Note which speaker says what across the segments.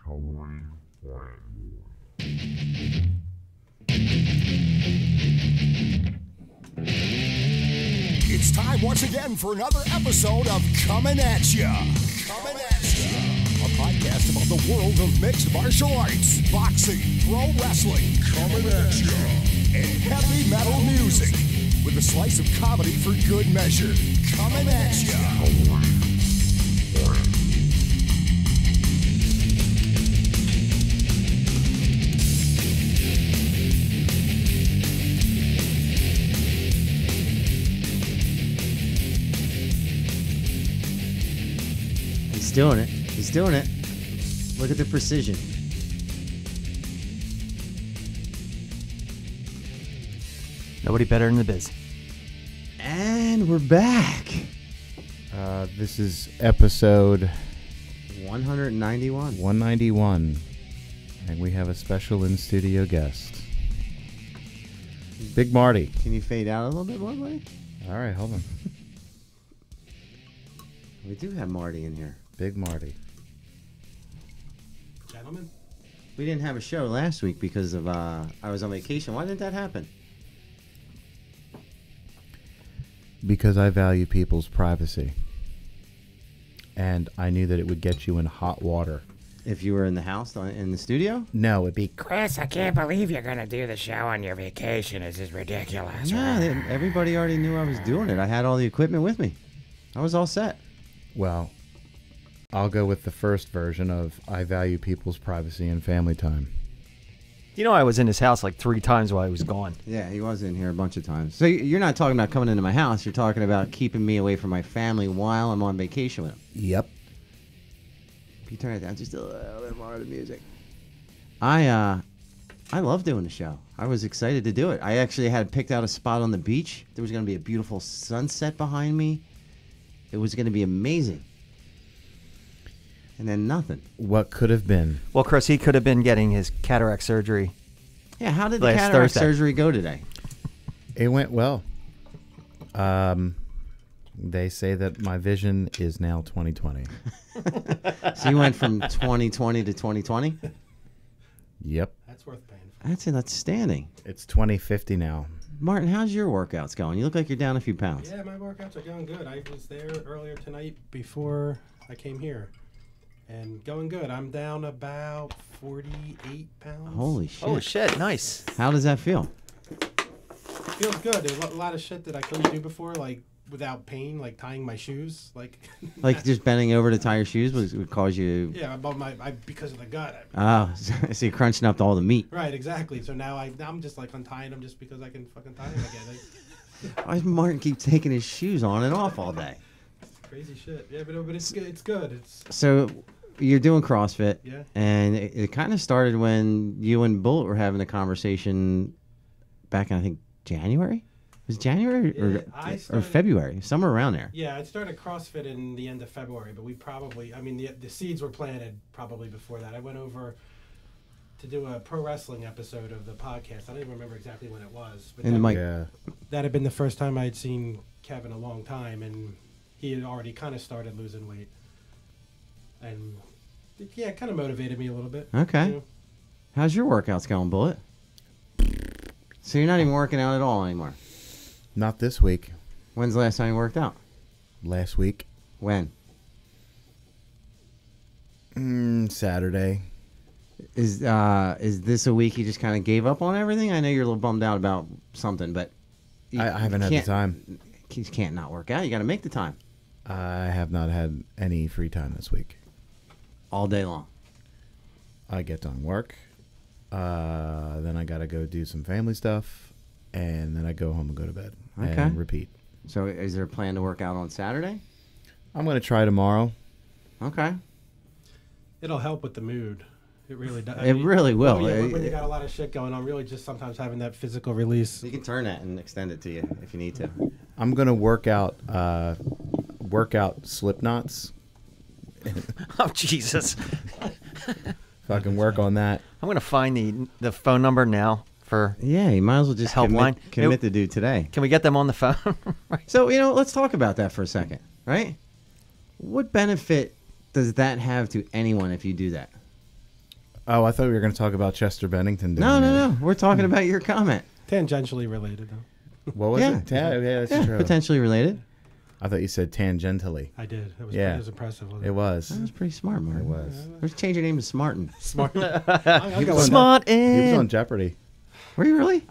Speaker 1: It's time once again for another episode of Comin' At Ya. Comin' At Ya, a podcast about the world of mixed martial arts, boxing, pro wrestling, Comin' At Ya, and heavy metal music, with a slice of comedy for good measure. Comin' At Ya.
Speaker 2: He's doing it. He's doing it. Look at the precision.
Speaker 3: Nobody better in the biz.
Speaker 2: And we're back.
Speaker 4: This is episode
Speaker 2: 191.
Speaker 4: 191, and we have a special in-studio guest. Big Marty.
Speaker 2: Can you fade out a little bit more, buddy?
Speaker 4: All right, hold on.
Speaker 2: We do have Marty in here.
Speaker 4: Big Marty.
Speaker 5: Gentlemen?
Speaker 2: We didn't have a show last week because of I was on vacation. Why didn't that happen?
Speaker 4: Because I value people's privacy. And I knew that it would get you in hot water.
Speaker 2: If you were in the house, in the studio?
Speaker 4: No, it'd be...
Speaker 6: Chris, I can't believe you're going to do the show on your vacation. This is ridiculous.
Speaker 2: Yeah, everybody already knew I was doing it. I had all the equipment with me. I was all set.
Speaker 4: Well, I'll go with the first version of I value people's privacy and family time.
Speaker 3: You know, I was in his house like 3 times while he was gone.
Speaker 2: Yeah, he was in here a bunch of times. So you're not talking about coming into my house. You're talking about keeping me away from my family while I'm on vacation with him.
Speaker 4: Yep.
Speaker 2: If you turn it down just a little bit more of the music. I love doing the show. I was excited to do it. I actually had picked out a spot on the beach. There was going to be a beautiful sunset behind me. It was going to be amazing. And then nothing.
Speaker 4: What could have been?
Speaker 3: Well, Chris, he could have been getting his cataract surgery.
Speaker 2: Yeah, how did the
Speaker 3: Last
Speaker 2: cataract
Speaker 3: Thursday.
Speaker 2: surgery go today?
Speaker 4: It went well. They say that my vision is now 20/20.
Speaker 2: So you went from 2020 to 2020?
Speaker 4: Yep.
Speaker 5: That's worth paying for.
Speaker 2: That's outstanding.
Speaker 4: It's 2050 now.
Speaker 2: Martin, how's your workouts going? You look like you're down a few pounds.
Speaker 5: Yeah, my workouts are going good. I was there earlier tonight before I came here. And going good. I'm down about 48 pounds.
Speaker 2: Holy shit.
Speaker 3: Oh, shit. Nice.
Speaker 2: How does that feel?
Speaker 5: Feels good. There's a lot of shit that I couldn't do before, like without pain, like tying my shoes.
Speaker 2: Like just bending over to tie your shoes would cause you...
Speaker 5: Yeah, about because of the gut.
Speaker 2: Oh, so you're crunching up all the meat.
Speaker 5: Right, exactly. So now I'm just like untying them just because I can fucking tie them again.
Speaker 2: Why does Martin keep taking his shoes on and off all day?
Speaker 5: Crazy shit. Yeah, but it's good. It's good.
Speaker 2: So you're doing CrossFit.
Speaker 5: Yeah.
Speaker 2: And it kind of started when you and Bullet were having a conversation back in, I think, January? Was it January or February? Somewhere around there.
Speaker 5: Yeah, I started CrossFit in the end of February, but we probably, I mean, the seeds were planted probably before that. I went over to do a pro wrestling episode of the podcast. I don't even remember exactly when it was. But that had been the first time I had seen Kevin in a long time, and he had already kind of started losing weight. And, yeah, it kind of motivated me a little bit.
Speaker 2: Okay.
Speaker 5: You know?
Speaker 2: How's your workouts going, Bullet? So you're not even working out at all anymore?
Speaker 4: Not this week.
Speaker 2: When's the last time you worked out?
Speaker 4: Last week.
Speaker 2: When?
Speaker 4: Saturday.
Speaker 2: Is this a week you just kind of gave up on everything? I know you're a little bummed out about something, but...
Speaker 4: I haven't had the time.
Speaker 2: You can't not work out. You got to make the time.
Speaker 4: I have not had any free time this week.
Speaker 2: All day long.
Speaker 4: I get done work. Then I got to go do some family stuff. And then I go home and go to bed.
Speaker 2: Okay.
Speaker 4: And repeat.
Speaker 2: So is there a plan to work out on Saturday?
Speaker 4: I'm going to try tomorrow.
Speaker 2: Okay.
Speaker 5: It'll help with the mood. It really does.
Speaker 2: It really will.
Speaker 5: When you got a lot of shit going on, really just sometimes having that physical release.
Speaker 2: You can turn that and extend it to you if you need to.
Speaker 4: I'm going to work out slip knots.
Speaker 3: Oh, Jesus.
Speaker 4: Fucking work on that.
Speaker 3: I'm going to find the phone number now for
Speaker 2: Yeah, you might as well just
Speaker 3: Helpline.
Speaker 2: commit to do today.
Speaker 3: Can we get them on the phone? Right.
Speaker 2: So, let's talk about that for a second, right? What benefit does that have to anyone if you do that?
Speaker 4: Oh, I thought we were going to talk about Chester Bennington.
Speaker 2: No. We're talking about your comment.
Speaker 5: Tangentially related, though.
Speaker 4: What was it? Yeah, that's true.
Speaker 2: Potentially related.
Speaker 4: I thought you said tangentially.
Speaker 5: I did. It was impressive. Wasn't
Speaker 4: It was.
Speaker 2: That was pretty smart, Martin.
Speaker 4: It was.
Speaker 2: Let's change your name to Smartin.
Speaker 5: Smart.
Speaker 4: He was
Speaker 3: Smartin.
Speaker 4: on Jeopardy.
Speaker 2: Were you really?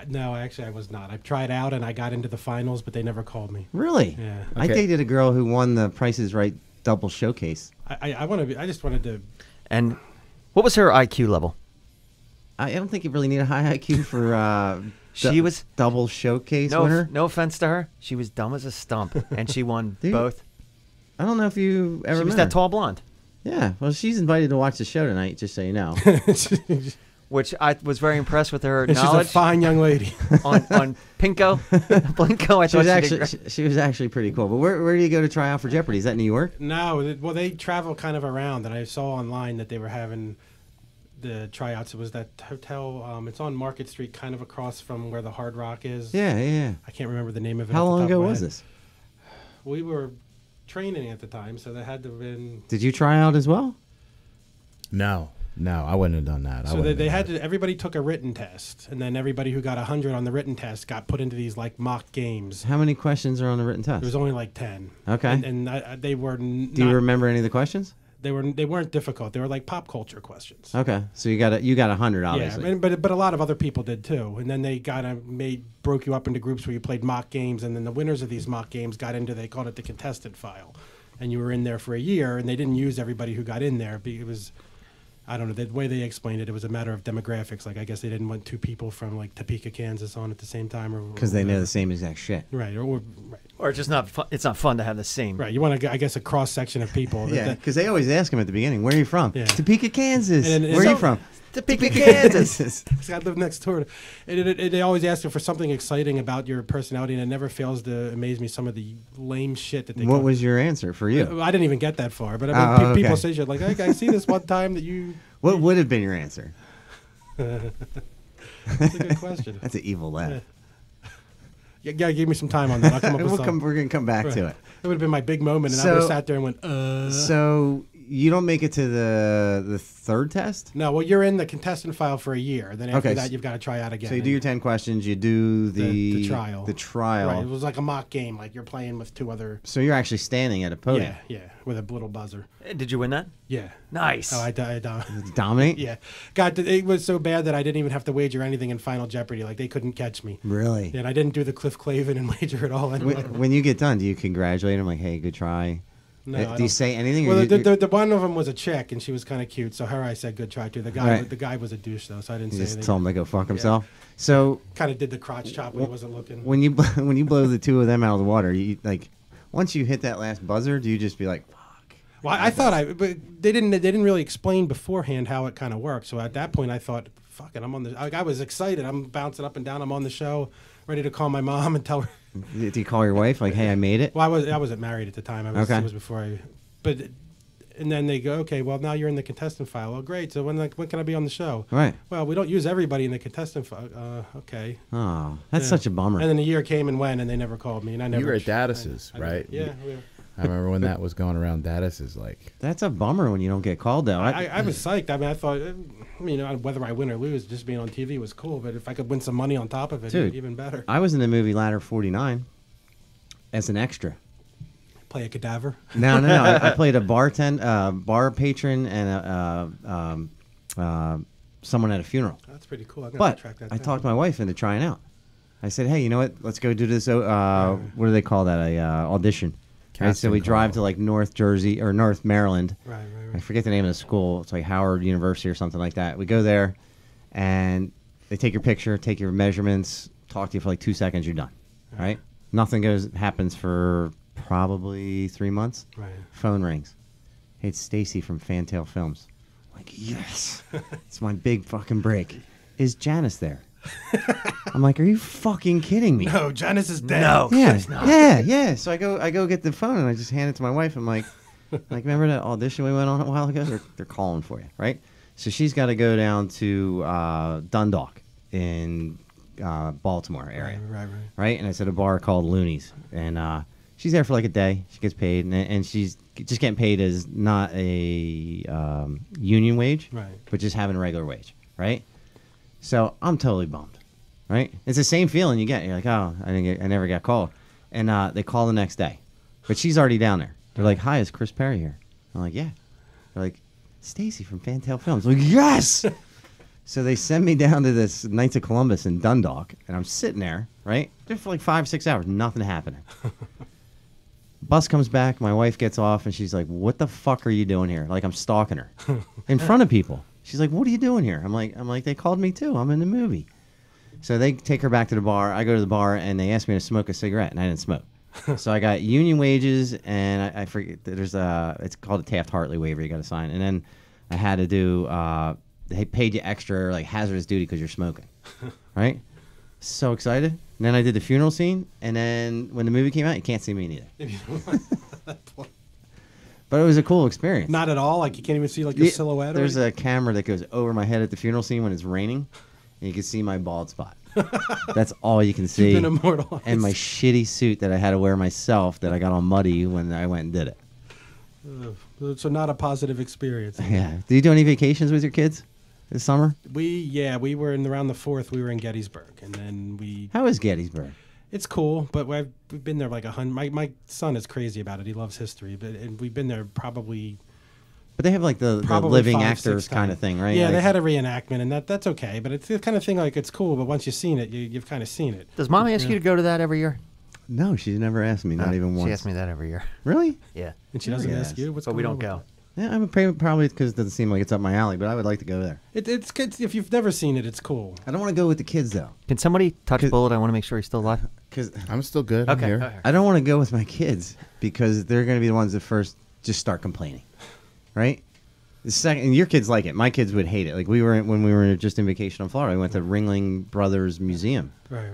Speaker 5: No, actually, I was not. I tried out and I got into the finals, but they never called me.
Speaker 2: Really?
Speaker 5: Yeah.
Speaker 2: I
Speaker 4: Okay.
Speaker 2: dated a girl who won the Price is Right double showcase.
Speaker 5: I just wanted to.
Speaker 3: And what was her IQ level?
Speaker 2: I don't think you really need a high IQ for
Speaker 3: She was
Speaker 2: double showcase winner.
Speaker 3: No offense to her. She was dumb as a stump, and she won
Speaker 2: Dude,
Speaker 3: both.
Speaker 2: I don't know if you ever
Speaker 3: She was
Speaker 2: met
Speaker 3: that
Speaker 2: her.
Speaker 3: tall blonde,
Speaker 2: Yeah. Well, she's invited to watch the show tonight, just so you know.
Speaker 3: which I was very impressed with her
Speaker 5: She's a
Speaker 3: knowledge
Speaker 5: fine young lady.
Speaker 3: on Pinko. Blinko, I
Speaker 2: She was
Speaker 3: thought
Speaker 2: actually she was actually pretty cool. But where do you go to try out for Jeopardy? Is that New York?
Speaker 5: No, well, they travel kind of around, and I saw online that they were having the tryouts. It was that hotel. It's on Market Street, kind of across from where the Hard Rock is.
Speaker 2: Yeah.
Speaker 5: I can't remember the name of it.
Speaker 2: How
Speaker 5: off the
Speaker 2: long
Speaker 5: top
Speaker 2: ago
Speaker 5: of my
Speaker 2: was
Speaker 5: head.
Speaker 2: this?
Speaker 5: We were training at the time, so that had to have been.
Speaker 2: Did you try out as well?
Speaker 4: No, I wouldn't have done that.
Speaker 5: So they had to. Everybody took a written test, and then everybody who got 100 on the written test got put into these like mock games.
Speaker 2: How many questions are on the written test?
Speaker 5: There was only like 10.
Speaker 2: Okay.
Speaker 5: And they were.
Speaker 2: Do you remember any of the questions?
Speaker 5: They weren't difficult. They were like pop culture questions.
Speaker 2: Okay, so you got 100 obviously.
Speaker 5: Yeah, but a lot of other people did too. And then they broke you up into groups where you played mock games, and then the winners of these mock games got into, they called it the contestant file, and you were in there for a year, and they didn't use everybody who got in there. It was, I don't know, the way they explained it, it was a matter of demographics. Like I guess they didn't want two people from like Topeka, Kansas on at the same time, or
Speaker 2: Because they know
Speaker 5: whatever.
Speaker 2: the same exact shit.
Speaker 5: Right, right.
Speaker 3: Or it's just not. It's not fun to have the same.
Speaker 5: Right, you want I guess a cross section of people.
Speaker 2: Yeah, because they always ask him at the beginning, "Where are you from?"
Speaker 5: Yeah.
Speaker 2: Topeka, Kansas.
Speaker 5: And
Speaker 2: Where are you from?
Speaker 3: Topeka, Kansas.
Speaker 5: Because I live next door. They always ask you for something exciting about your personality, and it never fails to amaze me some of the lame shit that they.
Speaker 2: What was your answer for you?
Speaker 5: I didn't even get that far, but I mean,
Speaker 2: Oh,
Speaker 5: people
Speaker 2: okay.
Speaker 5: say shit like, I see this one time that you.
Speaker 2: What would have been your answer?
Speaker 5: That's a good question.
Speaker 2: That's an evil laugh.
Speaker 5: You gotta give me some time on that. I'll come up with something.
Speaker 2: We're gonna come back to it.
Speaker 5: It would have been my big moment, and I
Speaker 2: So-
Speaker 5: would have sat there and went,
Speaker 2: So you don't make it to the third test.
Speaker 5: No, well, you're in the contestant file for a year. Then after
Speaker 2: Okay,
Speaker 5: that, you've got to try out again.
Speaker 2: So you do your 10 questions. You do
Speaker 5: the trial.
Speaker 2: The trial.
Speaker 5: Right, it was like a mock game. Like you're playing with two other.
Speaker 2: So you're actually standing at a podium.
Speaker 5: Yeah, with a little buzzer.
Speaker 3: Did you win that?
Speaker 5: Yeah.
Speaker 3: Nice.
Speaker 5: Oh, I
Speaker 2: Dominate.
Speaker 5: yeah. God, it was so bad that I didn't even have to wager anything in Final Jeopardy. Like they couldn't catch me.
Speaker 2: Really.
Speaker 5: And I didn't do the Cliff Clavin and wager at all. Anyway.
Speaker 2: When you get done, do you congratulate him like, "Hey, good try"?
Speaker 5: No, I
Speaker 2: Do you
Speaker 5: don't.
Speaker 2: say anything?
Speaker 5: Well,
Speaker 2: or
Speaker 5: the one of them was a chick, and she was kind of cute. So her, I said, "Good try too." The guy,
Speaker 2: Right.
Speaker 5: the guy was a douche though, so I didn't
Speaker 2: you
Speaker 5: say
Speaker 2: just
Speaker 5: anything.
Speaker 2: tell him to go fuck himself. So
Speaker 5: Kind of did the crotch chop when he wasn't looking.
Speaker 2: when you when you blow the two of them out of the water, you like once you hit that last buzzer, do you just be like, "Fuck"?
Speaker 5: Well, I thought but they didn't really explain beforehand how it kind of worked. So at that point, I thought, "Fuck it, I'm on the." Like, I was excited. I'm bouncing up and down. I'm on the show, ready to call my mom and tell her.
Speaker 2: Do you call your wife like, "Hey, I made it"?
Speaker 5: Well, I wasn't married at the time.
Speaker 2: Okay.
Speaker 5: It was before I. But and then they go, "Okay, well now you're in the contestant file." Oh, great. So when can I be on the show?
Speaker 2: Right.
Speaker 5: Well, we don't use everybody in the contestant file. Okay.
Speaker 2: Oh, that's
Speaker 5: Yeah.
Speaker 2: such a bummer.
Speaker 5: And then a year came and went, and they never called me, and I never.
Speaker 4: You were at Daddis's,
Speaker 5: I-
Speaker 4: right?
Speaker 5: Yeah.
Speaker 4: I remember when that was going around. Daddis's, like,
Speaker 2: That's a bummer when you don't get called though.
Speaker 5: I was psyched. I mean, I thought, whether I win or lose, just being on TV was cool. But if I could win some money on top of it,
Speaker 2: Dude.
Speaker 5: even better.
Speaker 2: I was in the movie Ladder 49 as an extra.
Speaker 5: Play a cadaver.
Speaker 2: No. I played a bar patron, and someone at a funeral.
Speaker 5: That's pretty cool. I'm gonna
Speaker 2: But
Speaker 5: track that
Speaker 2: I
Speaker 5: down.
Speaker 2: talked my wife into trying out. I said, "Hey, you know what? Let's go do this. What do they call that? A audition." Right, so
Speaker 4: Casting
Speaker 2: we drive
Speaker 4: call.
Speaker 2: to like North Jersey or North Maryland.
Speaker 5: Right.
Speaker 2: I forget the name of the school. It's like Howard University or something like that. We go there, and they take your picture, take your measurements, talk to you for like 2 seconds. You're done. Right? Nothing happens for probably 3 months.
Speaker 5: Right.
Speaker 2: Phone rings. Hey, it's Stacy from Fantail Films. I'm like, yes, it's my big fucking break. Is Janice there? I'm like, are you fucking kidding me?
Speaker 5: No, Janice is dead.
Speaker 3: No.
Speaker 2: Yeah. So I go get the phone and I just hand it to my wife. I'm like, remember that audition we went on a while ago? They're calling for you, right? So she's got to go down to Dundalk in Baltimore area,
Speaker 5: Right.
Speaker 2: right? And it's at a bar called Looney's, and She's there for like a day. She gets paid, and she's just getting paid as not a union wage,
Speaker 5: Right.
Speaker 2: but just having a regular wage, right? So I'm totally bummed, right? It's the same feeling you get. You're like, oh, I never got called, and they call the next day, but she's already down there. They're like, hi, is Chris Perry here? I'm like, yeah. They're like, Stacy from Fantail Films. I'm like, yes. So they send me down to this Knights of Columbus in Dundalk, and I'm sitting there, right, just for like 5-6 hours, nothing happening. Bus comes back, my wife gets off, and she's like, what the fuck are you doing here? Like, I'm stalking her in front of people. She's like, what are you doing here? I'm like, they called me too. I'm in the movie. So they take her back to the bar. I go to the bar, and they ask me to smoke a cigarette, and I didn't smoke. So I got union wages, and I forget, there's it's called a Taft-Hartley waiver you got to sign. And then I had to do, they paid you extra, like, hazardous duty because you're smoking, right? So excited. And then I did the funeral scene, and then when the movie came out, you can't see me neither. But it was a cool experience.
Speaker 5: Not at all. Like you can't even see like your silhouette.
Speaker 2: There's a camera that goes over my head at the funeral scene when it's raining, and you can see my bald spot. That's all you can see.
Speaker 5: You've been immortalized.
Speaker 2: And my shitty suit that I had to wear myself that I got all muddy when I went and did it.
Speaker 5: So not a positive experience.
Speaker 2: Yeah. Do you do any vacations with your kids this summer?
Speaker 5: We were around the 4th. We were in Gettysburg, and then we.
Speaker 2: How is Gettysburg?
Speaker 5: It's cool, but we've been there like 100. My son is crazy about it. He loves history, and we've been there probably.
Speaker 2: But they have like the living actors kind of thing, right?
Speaker 5: Yeah,
Speaker 2: like,
Speaker 5: they had a reenactment, and that's okay. But it's the kind of thing like it's cool. But once you've seen it, you've kind of seen it.
Speaker 3: Does Mom ask you to go to that every year?
Speaker 2: No, she's never asked me, not even once.
Speaker 3: She asks me that every year.
Speaker 2: Really?
Speaker 3: Yeah.
Speaker 5: And she doesn't
Speaker 2: Yes.
Speaker 5: ask you.
Speaker 3: But we don't go.
Speaker 2: Yeah, I'm probably because it doesn't seem like it's up my alley, but I would like to go there.
Speaker 5: It's good. If you've never seen it, it's cool.
Speaker 2: I don't want to go with the kids though.
Speaker 3: Can somebody touch Bullet? I want to make sure he's still alive.
Speaker 2: Because
Speaker 4: I'm still good. I'm
Speaker 3: Okay.
Speaker 4: here.
Speaker 3: Okay.
Speaker 2: I don't want to go with my kids because they're going to be the ones that first just start complaining, right? The second, and your kids like it. My kids would hate it. Like when we were just in vacation in Florida, we went to Ringling Brothers Museum.
Speaker 5: Right.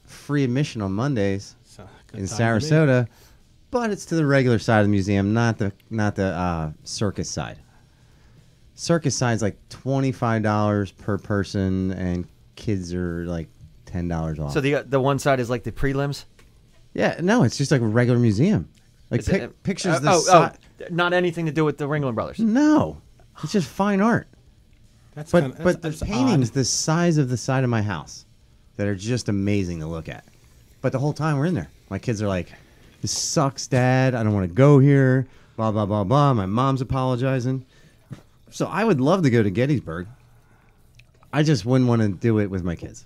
Speaker 2: Free admission on Mondays
Speaker 5: So, good
Speaker 2: in
Speaker 5: time to be.
Speaker 2: Sarasota, but it's to the regular side of the museum, not the circus side. Circus side's like $25 per person, and kids are like $10 off.
Speaker 3: So the one side is like the prelims.
Speaker 2: Yeah, no, it's just like a regular museum. Like
Speaker 3: Is it-
Speaker 2: pictures the
Speaker 3: oh,
Speaker 2: side.
Speaker 3: not anything to do with the Ringling Brothers.
Speaker 2: No, it's just fine art.
Speaker 5: That's
Speaker 2: But
Speaker 5: kinda,
Speaker 2: but
Speaker 5: that's
Speaker 2: the paintings
Speaker 5: odd.
Speaker 2: the size of the side of my house that are just amazing to look at. But the whole time we're in there, my kids are like, "This sucks, Dad. I don't want to go here." Blah blah blah blah. My mom's apologizing. So I would love to go to Gettysburg. I just wouldn't want to do it with my kids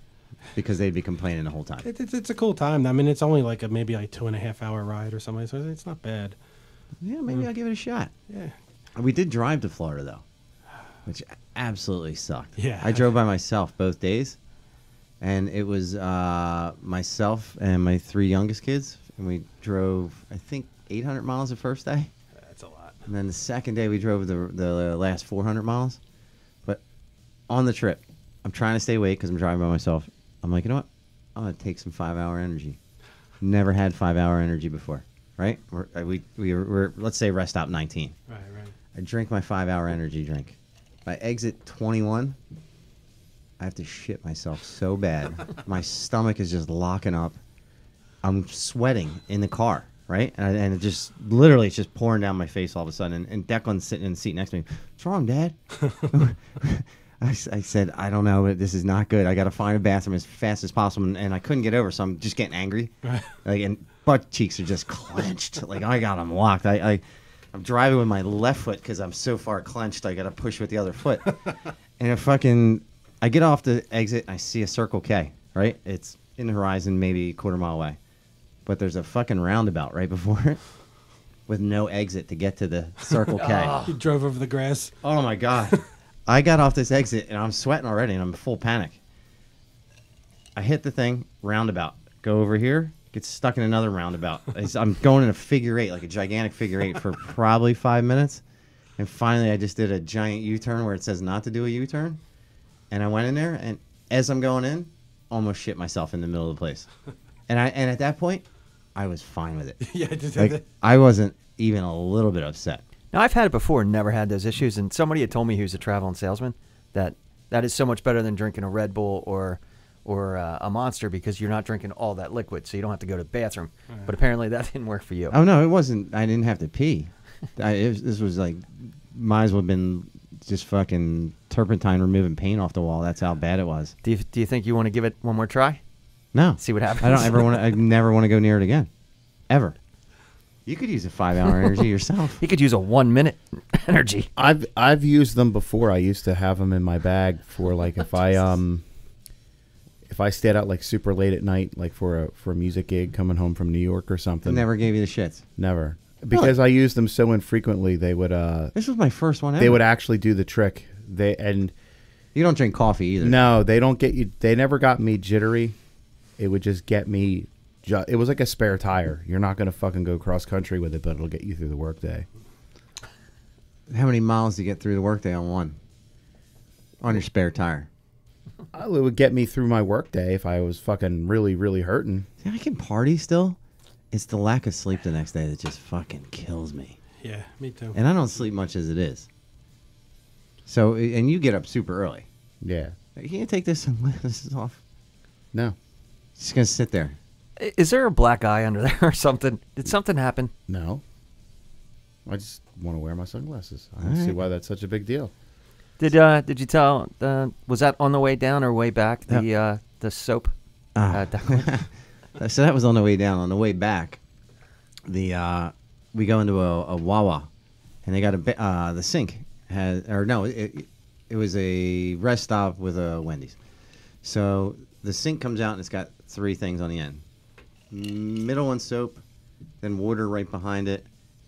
Speaker 2: because they'd be complaining the whole time.
Speaker 5: It's a cool time. I mean, it's only like maybe like 2.5 hour ride or something, so it's not bad.
Speaker 2: Yeah, maybe I'll give it a shot.
Speaker 5: Yeah.
Speaker 2: We did drive to Florida though, which absolutely sucked.
Speaker 5: Yeah.
Speaker 2: I drove by myself both days, and it was myself and my 3 youngest kids, and we drove I think 800 miles the first day,
Speaker 5: That's a lot.
Speaker 2: and then the second day we drove the last 400 miles. But on the trip, I'm trying to stay awake because I'm driving by myself. I'm like, you know what? I'm gonna take some 5-hour energy. Never had 5-hour energy before, right? We're let's say rest stop 19.
Speaker 5: Right.
Speaker 2: I drink my 5-hour energy drink. By exit 21, I have to shit myself so bad. My stomach is just locking up. I'm sweating in the car, right? And it just literally it's just pouring down my face all of a sudden. And Declan's sitting in the seat next to me. What's wrong, Dad? I said, I don't know, but this is not good. I got to find a bathroom as fast as possible. And I couldn't get over, so I'm just getting angry.
Speaker 5: Right.
Speaker 2: Like, and butt cheeks are just clenched. Like, I got them locked. I'm driving with my left foot because I'm so far clenched. I got to push with the other foot. And I get off the exit. And I see a Circle K, right? It's in the horizon, maybe a quarter mile away. But there's a fucking roundabout right before it with no exit to get to the Circle K.
Speaker 5: You drove over the grass.
Speaker 2: Oh, my God. I got off this exit, and I'm sweating already, and I'm in full panic. I hit the thing, roundabout. Go over here, get stuck in another roundabout. I'm going in a figure 8, like a gigantic figure 8 for probably 5 minutes. And finally, I just did a giant U-turn where it says not to do a U-turn. And I went in there, and as I'm going in, almost shit myself in the middle of the place. And at that point, I was fine with it.
Speaker 5: Yeah, just
Speaker 2: Like, I wasn't even a little bit upset.
Speaker 3: Now, I've had it before and never had those issues. And somebody had told me, who's a traveling salesman, that is so much better than drinking a Red Bull or or a Monster because you're not drinking all that liquid, so you don't have to go to the bathroom. But apparently that didn't work for you.
Speaker 2: Oh no, it wasn't. I didn't have to pee. This was like, might as well have been just fucking turpentine removing paint off the wall. That's how bad it was.
Speaker 3: Do you think you want to give it one more try?
Speaker 2: No,
Speaker 3: See what happens.
Speaker 2: I don't ever want to. I never want to go near it again, ever. You could use a 5-hour energy yourself.
Speaker 3: You could use a 1 minute energy.
Speaker 4: I've used them before. I used to have them in my bag for like if I stayed out like super late at night, like for a music gig coming home from New York or something.
Speaker 2: Never gave you the shits.
Speaker 4: Never. Because I used them so infrequently, they would
Speaker 2: This was my first one ever.
Speaker 4: they would actually do the trick. And
Speaker 2: You don't drink coffee either.
Speaker 4: no, they don't get you. They never got me jittery. It would just get me. It was like a spare tire. You're not gonna fucking go cross country with it, but it'll get you through the workday.
Speaker 2: How many miles do you get through the workday on one? On your spare tire?
Speaker 4: It would get me through my workday if I was fucking really, really hurting.
Speaker 2: See, I can party still. It's the lack of sleep the next day that just fucking kills me.
Speaker 5: Yeah, me too.
Speaker 2: And I don't sleep much as it is. So, and you get up super early.
Speaker 4: Yeah.
Speaker 2: You can't take this off.
Speaker 4: No.
Speaker 2: Just gonna sit there.
Speaker 3: Is there a black eye under there or something? Did something happen?
Speaker 4: No. I just want to wear my sunglasses. I don't see
Speaker 2: Alright.
Speaker 4: why that's such a big deal.
Speaker 3: Did you tell? Was that on the way down or way back? The soap.
Speaker 2: So that was on the way down. On the way back, we go into a Wawa, and they got the sink has, or no, it was a rest stop with a Wendy's. So the sink comes out and it's got 3 things on the end. Middle one soap, then water right behind it,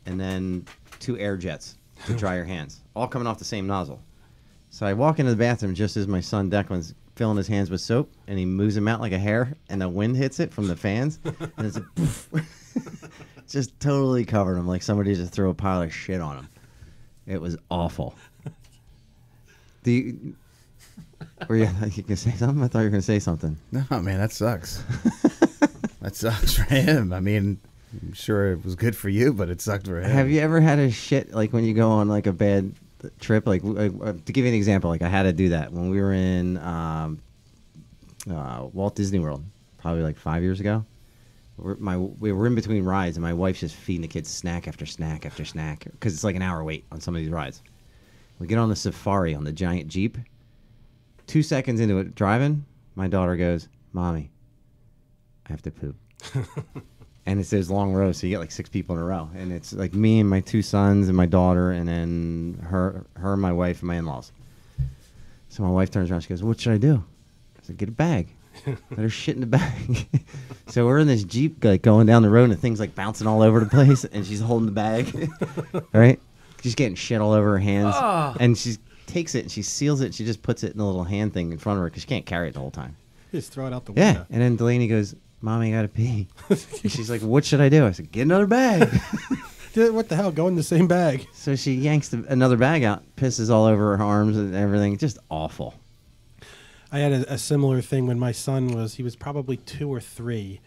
Speaker 2: and then 2 air jets to dry your hands, all coming off the same nozzle. So I walk into the bathroom just as my son Declan's filling his hands with soap, and he moves them out like a hair, and the wind hits it from the fans, and it's a poof. Just totally covered him, like somebody just threw a pile of shit on him. It was awful. Were you gonna say something? I thought you were gonna say something.
Speaker 4: No, man, that sucks. That sucks for him. I mean, I'm sure it was good for you, but it sucked for him.
Speaker 2: Have you ever had a shit like when you go on like a bad trip? Like to give you an example, like I had to do that when we were in Walt Disney World, probably like 5 years ago. We were in between rides, and my wife's just feeding the kids snack after snack after snack because it's like an hour wait on some of these rides. We get on the safari on the giant Jeep. 2 seconds into it driving, my daughter goes, "Mommy, I have to poop." And it's those long rows, so you get like 6 people in a row, and it's like me and my 2 sons and my daughter, and then her, my wife, and my in-laws. So my wife turns around, she goes, "What should I do?" I said, "Get a bag. Let her shit in the bag." So we're in this Jeep, like going down the road, and the thing's like bouncing all over the place, and she's holding the bag, right? She's getting shit all over her hands, and she takes it and she seals it. She just puts it in a little hand thing in front of her because she can't carry it the whole time.
Speaker 5: Just throw it out the
Speaker 2: Yeah,
Speaker 5: window.
Speaker 2: and then Delaney goes, "Mommy, I gotta pee." And she's like, "What should I do?" I said, "Get another bag."
Speaker 5: What the hell? Go in the same bag.
Speaker 2: So she yanks another bag out, pisses all over her arms and everything. Just awful.
Speaker 5: I had a similar thing when my son he was probably 2 or 3.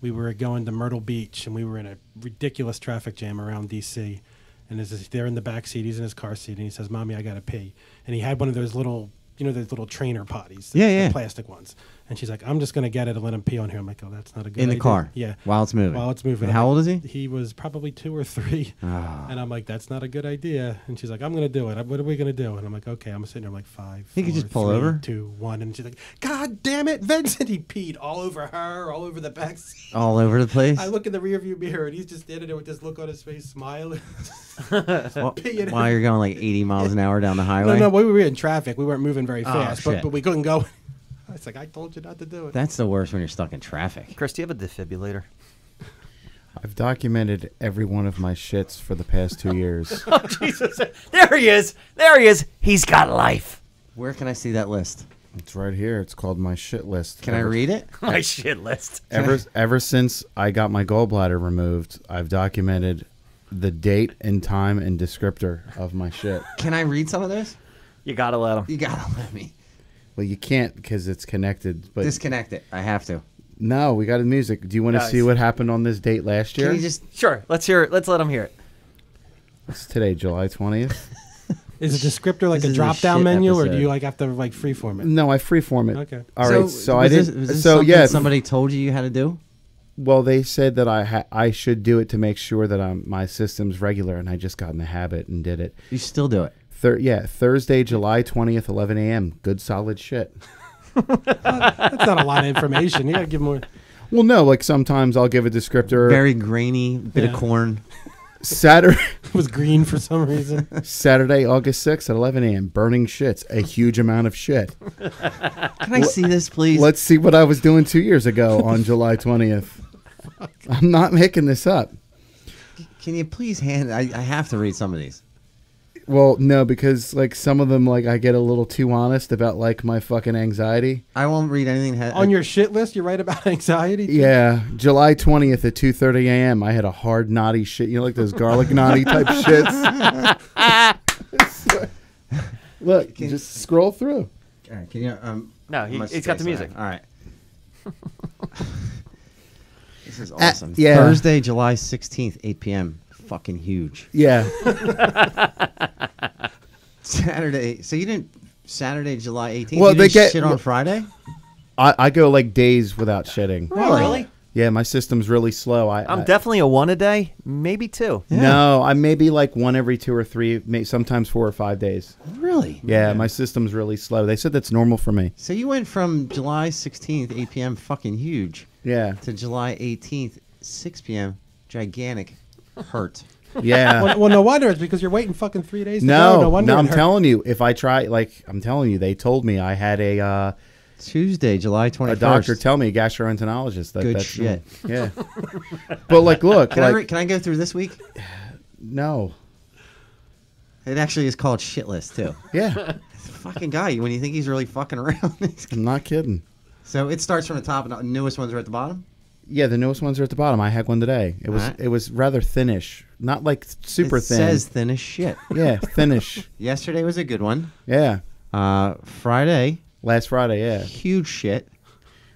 Speaker 5: We were going to Myrtle Beach, and we were in a ridiculous traffic jam around D.C. And they're in the back seat, he's in his car seat, and he says, "Mommy, I gotta pee." And he had one of those little, those little trainer potties, the plastic ones. And she's like, "I'm just gonna get it and let him pee on here." I'm like, "Oh, that's not a good idea."
Speaker 2: In the car?
Speaker 5: Yeah.
Speaker 2: While it's moving?
Speaker 5: While it's moving.
Speaker 2: And how old is he?
Speaker 5: He was probably 2 or 3.
Speaker 2: Oh.
Speaker 5: And I'm like, "That's not a good idea." And she's like, "I'm gonna do it. What are we gonna do?" And I'm like, "Okay." I'm sitting there like 5.
Speaker 2: He could just
Speaker 5: 4,
Speaker 2: pull
Speaker 5: 3,
Speaker 2: over?
Speaker 5: 2, 1. And she's like, "God damn it, Vincent!" He peed all over her, all over the back seat.
Speaker 2: All over the place?
Speaker 5: I look in the rearview mirror, and he's just standing there with this look on his face, smiling. Peeing.
Speaker 2: While you're going like 80 miles an hour down the highway?
Speaker 5: No, we were in traffic. We weren't moving very fast,
Speaker 2: shit.
Speaker 5: but we couldn't go. It's like, I told you not to do it.
Speaker 2: That's the worst when you're stuck in traffic.
Speaker 3: Chris, do you have a defibrillator?
Speaker 4: I've documented every one of my shits for the past 2 years.
Speaker 3: Oh, Jesus. There he is. There he is. He's got life.
Speaker 2: Where can I see that list?
Speaker 4: It's right here. It's called my shit list.
Speaker 2: Can I read it?
Speaker 3: My shit list.
Speaker 4: Ever since I got my gallbladder removed, I've documented the date and time and descriptor of my shit.
Speaker 2: Can I read some of those?
Speaker 3: You got to let him.
Speaker 2: You gotta let me.
Speaker 4: Well, you can't because it's connected. But
Speaker 2: Disconnect it. I have to.
Speaker 4: no, we got the music. Do you want to
Speaker 3: Nice.
Speaker 4: see what happened on this date last year?
Speaker 2: Can you just...
Speaker 3: Sure. Let's hear it. Let's let him hear it.
Speaker 4: It's today, July 20th.
Speaker 5: Is a descriptor like
Speaker 2: This
Speaker 5: a
Speaker 2: is a
Speaker 5: drop down
Speaker 2: shit
Speaker 5: menu, or do
Speaker 2: episode.
Speaker 5: you like have to like freeform it?
Speaker 4: No, I freeform it.
Speaker 5: Okay.
Speaker 4: All right. So I
Speaker 2: was
Speaker 4: didn't.
Speaker 2: was this
Speaker 4: So
Speaker 2: something
Speaker 4: yeah.
Speaker 2: somebody told you had to do.
Speaker 4: Well, they said that I should do it to make sure that my system's regular, and I just got in the habit and did it.
Speaker 2: You still do it.
Speaker 4: Thursday, July 20th, 11 a.m. Good solid shit.
Speaker 5: That's not a lot of information. You gotta give more.
Speaker 4: Well, no, like sometimes I'll give a descriptor.
Speaker 2: Very grainy bit of
Speaker 5: Yeah.
Speaker 2: corn.
Speaker 4: Saturday,
Speaker 5: It was green for some reason.
Speaker 4: Saturday, August 6th at 11 a.m. Burning shits, a huge amount of shit.
Speaker 2: Can I see this, please?
Speaker 4: Let's see what I was doing 2 years ago on July 20th. I'm not making this up.
Speaker 2: Can you please hand? I have to read some of these.
Speaker 4: Well, no, because like some of them, like I get a little too honest about like my fucking anxiety.
Speaker 2: I won't read anything.
Speaker 5: On your shit list, you write about anxiety.
Speaker 4: Yeah, July 20th at 2:30 a.m. I had a hard naughty shit. You know, like those garlic naughty type shits. Look, just scroll through.
Speaker 2: All right, can you?
Speaker 3: No,
Speaker 2: how much
Speaker 3: he's got the
Speaker 2: space I
Speaker 3: music.
Speaker 2: have? All right. This is awesome.
Speaker 4: yeah.
Speaker 2: Thursday, July 16th, 8 p.m. Fucking huge.
Speaker 4: Yeah,
Speaker 2: Saturday. So you didn't Saturday, July 18th.
Speaker 4: Well,
Speaker 2: you
Speaker 4: they
Speaker 2: didn't
Speaker 4: get-
Speaker 2: shit on Friday.
Speaker 4: I go like days without shitting.
Speaker 3: Really?
Speaker 4: Yeah, my system's really slow.
Speaker 3: I'm definitely a 1 a day, maybe 2.
Speaker 4: No, I'm maybe like 1 every 2 or 3, sometimes 4 or 5 days.
Speaker 2: Really?
Speaker 4: Yeah, my system's really slow. They said that's normal for me.
Speaker 2: So you went from July 16th, 8 p.m. fucking huge
Speaker 4: Yeah,
Speaker 2: to July 18th, 6 p.m. gigantic hurt.
Speaker 4: yeah.
Speaker 5: Well, no wonder it's because you're waiting fucking 3 days. To go.
Speaker 4: No,
Speaker 5: No wonder.
Speaker 4: no,
Speaker 5: it
Speaker 4: I'm
Speaker 5: hurt.
Speaker 4: telling you, if I try, like, I'm telling you, they told me I had a
Speaker 2: Tuesday, July 21st.
Speaker 4: doctor tell me, a gastroenterologist.
Speaker 2: Good
Speaker 4: that's
Speaker 2: shit.
Speaker 4: Yeah. But like, look,
Speaker 2: Can I go through this week?
Speaker 4: no.
Speaker 2: It actually is called shit list too.
Speaker 4: Yeah,
Speaker 2: Fucking guy, when you think he's really fucking around.
Speaker 4: I'm not kidding.
Speaker 2: So it starts from the top, and the newest ones are at the bottom.
Speaker 4: Yeah, the newest ones are at the bottom. I had one today. It was
Speaker 2: Alright.
Speaker 4: it was rather thinnish, not like super
Speaker 2: it
Speaker 4: thin.
Speaker 2: says thin as shit.
Speaker 4: Yeah, thinnish.
Speaker 2: Yesterday was a good one.
Speaker 4: Yeah,
Speaker 2: Friday,
Speaker 4: last Friday. Yeah,
Speaker 2: huge shit.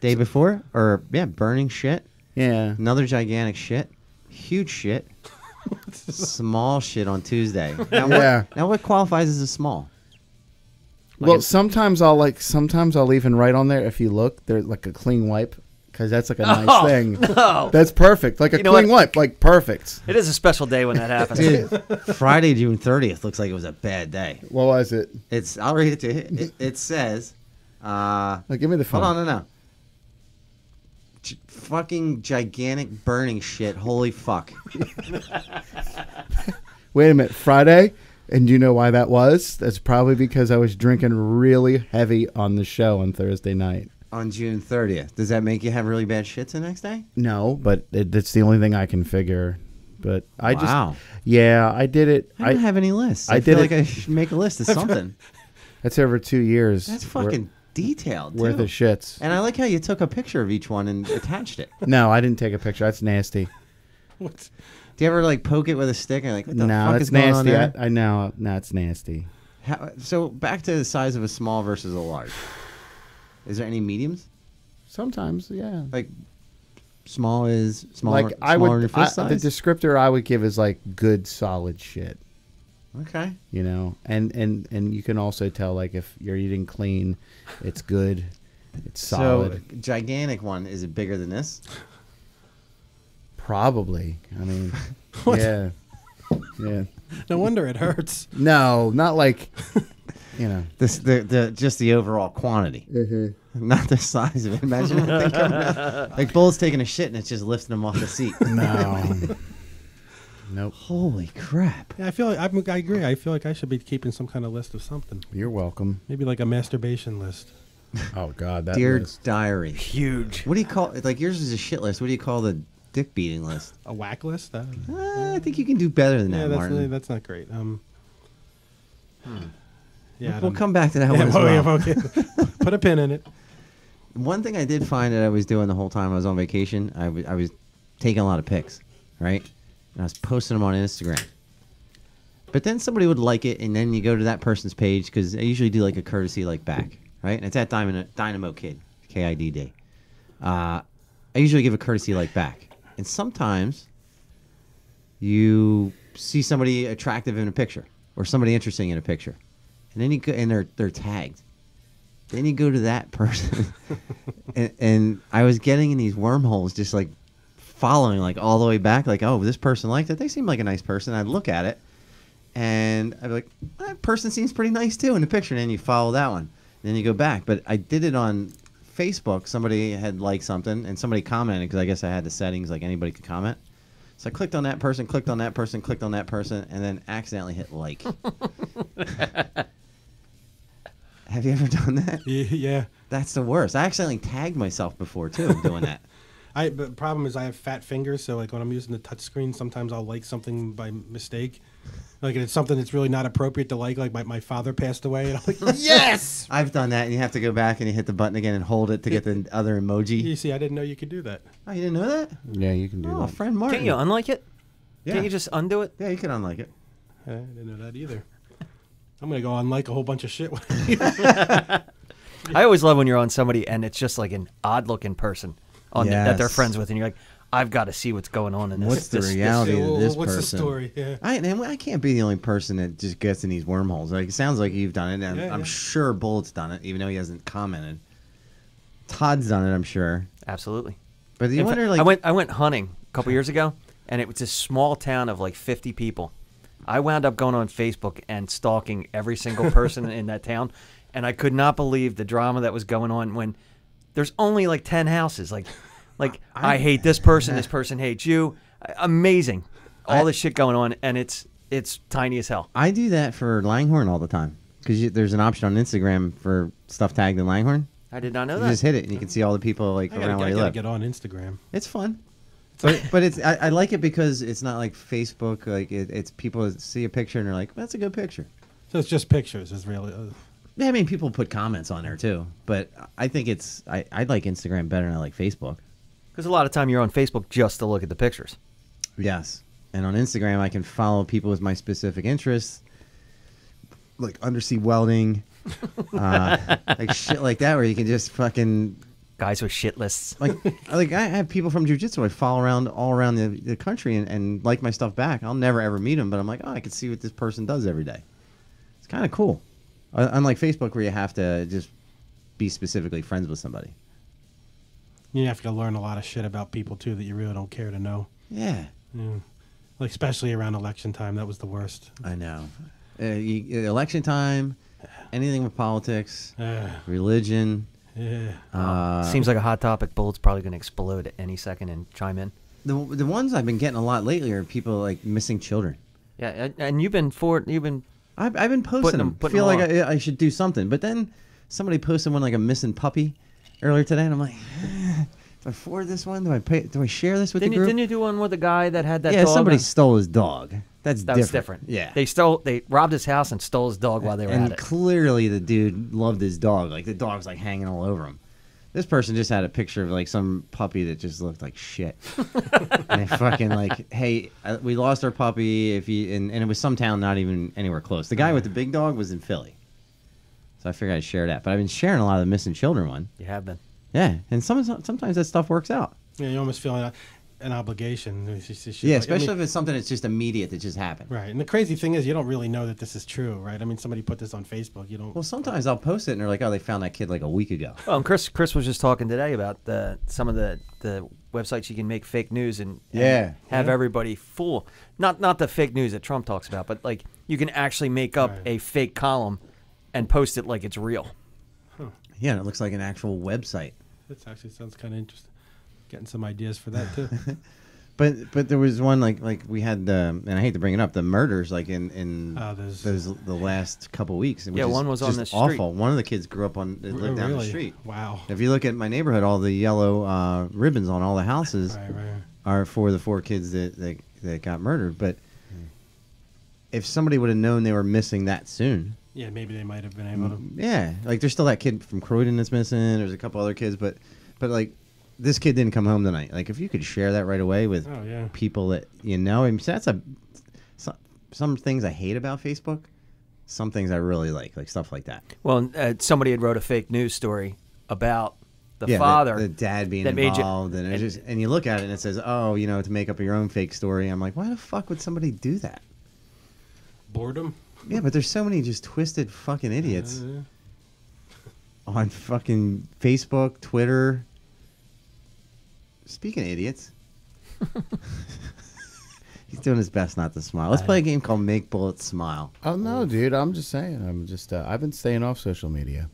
Speaker 2: Day before, burning shit.
Speaker 4: yeah.
Speaker 2: Another gigantic shit. Huge shit. Small shit on Tuesday. Now,
Speaker 4: Yeah.
Speaker 2: what qualifies as a small?
Speaker 4: Well, sometimes I'll even write on there, if you look, there's like a clean wipe, because that's like a nice thing.
Speaker 3: No.
Speaker 4: That's perfect. Like a
Speaker 3: You know
Speaker 4: clean
Speaker 3: what?
Speaker 4: wipe, like perfect.
Speaker 3: It is a special day when that happens.
Speaker 2: Dude, Friday, June 30th looks like it was a bad day.
Speaker 4: What was it?
Speaker 2: I'll read it to you. It says,
Speaker 4: Like, give me the phone.
Speaker 2: hold on, no. Fucking gigantic burning shit. Holy fuck.
Speaker 4: Wait a minute, Friday? And do you know why that was? That's probably because I was drinking really heavy on the show on Thursday night.
Speaker 2: On June 30th. Does that make you have really bad shit the next day?
Speaker 4: No, but that's the only thing I can figure. But I
Speaker 2: Wow.
Speaker 4: I did it.
Speaker 2: I don't have any lists.
Speaker 4: I
Speaker 2: I feel
Speaker 4: did
Speaker 2: like
Speaker 4: it-
Speaker 2: I should make a list of something.
Speaker 4: That's over 2 years.
Speaker 2: That's fucking detailed,
Speaker 4: worth
Speaker 2: too.
Speaker 4: of shits.
Speaker 2: And I like how you took a picture of each one and attached it.
Speaker 4: No, I didn't take a picture. That's nasty.
Speaker 5: What's-
Speaker 2: Do you ever like poke it with a stick and like what the
Speaker 4: No,
Speaker 2: fuck
Speaker 4: that's
Speaker 2: is going on
Speaker 4: nasty.
Speaker 2: there?
Speaker 4: I know. No, it's nasty.
Speaker 2: So back to the size of a small versus a large. Is there any mediums?
Speaker 4: Sometimes, yeah.
Speaker 2: Like small is smaller,
Speaker 4: Like I
Speaker 2: smaller than your
Speaker 4: would,
Speaker 2: fist
Speaker 4: the
Speaker 2: size?
Speaker 4: descriptor I would give is like good solid shit.
Speaker 2: Okay.
Speaker 4: You know, and you can also tell like if you're eating clean, it's good, it's solid.
Speaker 2: So gigantic one, is it bigger than this?
Speaker 4: Probably. I mean,
Speaker 5: What?
Speaker 4: yeah, yeah.
Speaker 5: No wonder it hurts.
Speaker 4: No, not like, you know.
Speaker 2: This the just the overall quantity, not the size of it. Imagine that thing coming out. Like Bull's taking a shit and it's just lifting him off the seat.
Speaker 4: No. Nope.
Speaker 2: Holy crap!
Speaker 5: Yeah, I agree. I feel like I should be keeping some kind of list of something.
Speaker 4: You're welcome.
Speaker 5: Maybe like a masturbation list.
Speaker 4: Oh God, that
Speaker 2: Dear
Speaker 4: list.
Speaker 2: diary.
Speaker 3: Huge.
Speaker 2: What do you call it? Like yours is a shit list. What do you call the dick beating list?
Speaker 5: A whack list?
Speaker 2: I think you can do better than
Speaker 5: Yeah,
Speaker 2: that, Martin.
Speaker 5: that's not great. Yeah, I
Speaker 2: We'll
Speaker 5: don't-
Speaker 2: come back to that
Speaker 5: Yeah,
Speaker 2: one as
Speaker 5: well,
Speaker 2: well.
Speaker 5: yeah, okay. Put a pin in it.
Speaker 2: One thing I did find that I was doing the whole time I was on vacation, I was taking a lot of pics, right? And I was posting them on Instagram. But then somebody would like it, and then you go to that person's page, because I usually do like a courtesy like back, right? And it's at Dynamo Kid, KIDD. I usually give a courtesy like back. And sometimes you see somebody attractive in a picture, or somebody interesting in a picture, and then you go and they're tagged. Then you go to that person, and I was getting in these wormholes, just like following like all the way back, like, oh, this person liked it. They seem like a nice person. I'd look at it, and I'd be like, that person seems pretty nice too in the picture. And then you follow that one, and then you go back. But I did it on Facebook. Somebody had liked something, and somebody commented because I guess I had the settings like anybody could comment. So I clicked on that person, clicked on that person, clicked on that person, and then accidentally hit like. Have you ever done that?
Speaker 5: Yeah.
Speaker 2: That's the worst. I accidentally tagged myself before too doing that.
Speaker 5: But the problem is I have fat fingers, so like when I'm using the touch screen, sometimes I'll like something by mistake. Like it's something that's really not appropriate to like my father passed away, and I'm like, yes!
Speaker 2: I've done that, and you have to go back and you hit the button again and hold it to get the other emoji.
Speaker 5: You see, I didn't know you could do that.
Speaker 2: Oh, you didn't know that?
Speaker 4: Yeah, you can do
Speaker 2: Oh,
Speaker 4: that.
Speaker 2: friend Martin.
Speaker 3: Can't you unlike it?
Speaker 2: Yeah.
Speaker 3: Can't you just undo it?
Speaker 2: Yeah, you can unlike it.
Speaker 5: I didn't know that either. I'm going to go on like a whole bunch of shit.
Speaker 3: I always love when you're on somebody and it's just like an odd-looking person that they're
Speaker 2: Yes.
Speaker 3: friends with, and you're like, I've got to see what's going on in this.
Speaker 2: What's the
Speaker 3: this-
Speaker 2: reality
Speaker 5: Yeah,
Speaker 2: of
Speaker 5: well,
Speaker 2: this
Speaker 5: what's
Speaker 2: person?
Speaker 5: the story? Yeah.
Speaker 2: I can't be the only person that just gets in these wormholes. Like, it sounds like you've done it, and
Speaker 5: Yeah,
Speaker 2: I'm
Speaker 5: yeah.
Speaker 2: sure Bullet's done it, even though he hasn't commented. Todd's done it, I'm sure.
Speaker 3: Absolutely.
Speaker 2: But you
Speaker 3: In
Speaker 2: wonder,
Speaker 3: fact,
Speaker 2: like,
Speaker 3: I went hunting a couple years ago, and it was this small town of like 50 people. I wound up going on Facebook and stalking every single person in that town, and I could not believe the drama that was going on when there's only like 10 houses. Like I hate this person hates you. Amazing. All this shit going on, and it's tiny as hell.
Speaker 2: I do that for Langhorne all the time because there's an option on Instagram for stuff tagged in Langhorne.
Speaker 3: I did not know
Speaker 2: You
Speaker 3: that.
Speaker 2: just hit it, and you can see all the people like
Speaker 5: I
Speaker 2: around where
Speaker 5: gotta
Speaker 2: you live.
Speaker 5: get on Instagram.
Speaker 2: It's fun. But it's I like it because it's not like Facebook. Like it's people that see a picture and they're like, that's a good picture.
Speaker 5: So it's just pictures. It's really.
Speaker 2: Yeah, I mean, people put comments on there too. But I think I like Instagram better than I like Facebook.
Speaker 3: Because a lot of time you're on Facebook just to look at the pictures.
Speaker 2: Yes. And on Instagram, I can follow people with my specific interests, like undersea welding, like shit like that, where you can just fucking
Speaker 3: Guys with shit lists.
Speaker 2: like I have people from jiu-jitsu I follow all around the country and like my stuff back. I'll never ever meet them, but I'm like, oh, I can see what this person does every day. It's kind of cool. Unlike Facebook, where you have to just be specifically friends with somebody.
Speaker 5: You have to learn a lot of shit about people too that you really don't care to know.
Speaker 2: Yeah,
Speaker 5: Yeah. Like especially around election time, that was the worst.
Speaker 2: I know. Election time, anything with politics,
Speaker 5: Yeah.
Speaker 2: religion.
Speaker 3: Seems like a hot topic. Bullet's probably going to explode at any second and chime in.
Speaker 2: The ones I've been getting a lot lately are people like missing children.
Speaker 3: Yeah, and you've been
Speaker 2: I've been posting them.
Speaker 3: putting
Speaker 2: Feel
Speaker 3: them
Speaker 2: like I should do something, but then somebody posted one like a missing puppy earlier today, and I'm like, do I forward this one? Do I share this with the group?
Speaker 3: Didn't you do one with the guy that had that
Speaker 2: Yeah,
Speaker 3: dog?
Speaker 2: somebody stole his dog. That
Speaker 3: was different.
Speaker 2: Yeah.
Speaker 3: They robbed his house and stole his dog while they were
Speaker 2: And
Speaker 3: at it.
Speaker 2: clearly the dude loved his dog. Like the dog's like hanging all over him. This person just had a picture of like some puppy that just looked like shit. And they fucking like, hey, we lost our puppy. And it was some town not even anywhere close. The guy with the big dog was in Philly. So I figured I'd share that. But I've been sharing a lot of the missing children one.
Speaker 3: You have been.
Speaker 2: Yeah. And sometimes that stuff works out.
Speaker 5: Yeah, you almost feel an obligation.
Speaker 2: Yeah, especially if it's something that's just immediate that just happened.
Speaker 5: Right, and the crazy thing is, you don't really know that this is true, right? I mean, somebody put this on Facebook. You don't.
Speaker 2: Well, sometimes I'll post it and they're like, oh, they found that kid like a week ago.
Speaker 3: Well, and Chris was just talking today about some of the websites you can make fake news and have everybody fool. Not the fake news that Trump talks about, but like you can actually make up
Speaker 5: Right.
Speaker 3: a fake column and post it like it's real.
Speaker 2: Yeah, and it looks like an actual website.
Speaker 5: That actually sounds kind of interesting. Getting some ideas for that too.
Speaker 2: But there was one like we had and I hate to bring it up, the murders like in the last couple weeks. Which
Speaker 3: Yeah,
Speaker 2: is
Speaker 3: one was on
Speaker 2: just
Speaker 3: the street.
Speaker 2: awful. One of the kids grew up lived down the
Speaker 5: Really?
Speaker 2: street.
Speaker 5: Wow.
Speaker 2: If you look at my neighborhood, all the yellow ribbons on all the houses
Speaker 5: Right.
Speaker 2: are for the 4 kids that got murdered. But if somebody would have known they were missing that soon,
Speaker 5: Yeah, maybe they might have been able to.
Speaker 2: yeah, like there's still that kid from Croydon that's missing. There's a couple other kids, but like this kid didn't come home tonight. Like if you could share that right away with
Speaker 5: Oh yeah.
Speaker 2: people that you know, I mean, some things I hate about Facebook. Some things I really like stuff like that.
Speaker 3: Well, somebody had wrote a fake news story about the
Speaker 2: Yeah,
Speaker 3: father,
Speaker 2: the dad being
Speaker 3: that made you-
Speaker 2: involved, and it's just, and you look at it and it says, oh, to make up your own fake story. I'm like, why the fuck would somebody do that?
Speaker 5: Boredom.
Speaker 2: Yeah, but there's so many just twisted fucking idiots on fucking Facebook, Twitter. Speaking of idiots, he's doing his best not to smile. Let's play a game called Make Bullets Smile.
Speaker 4: Oh no, dude! I'm just saying. I've been staying off social media.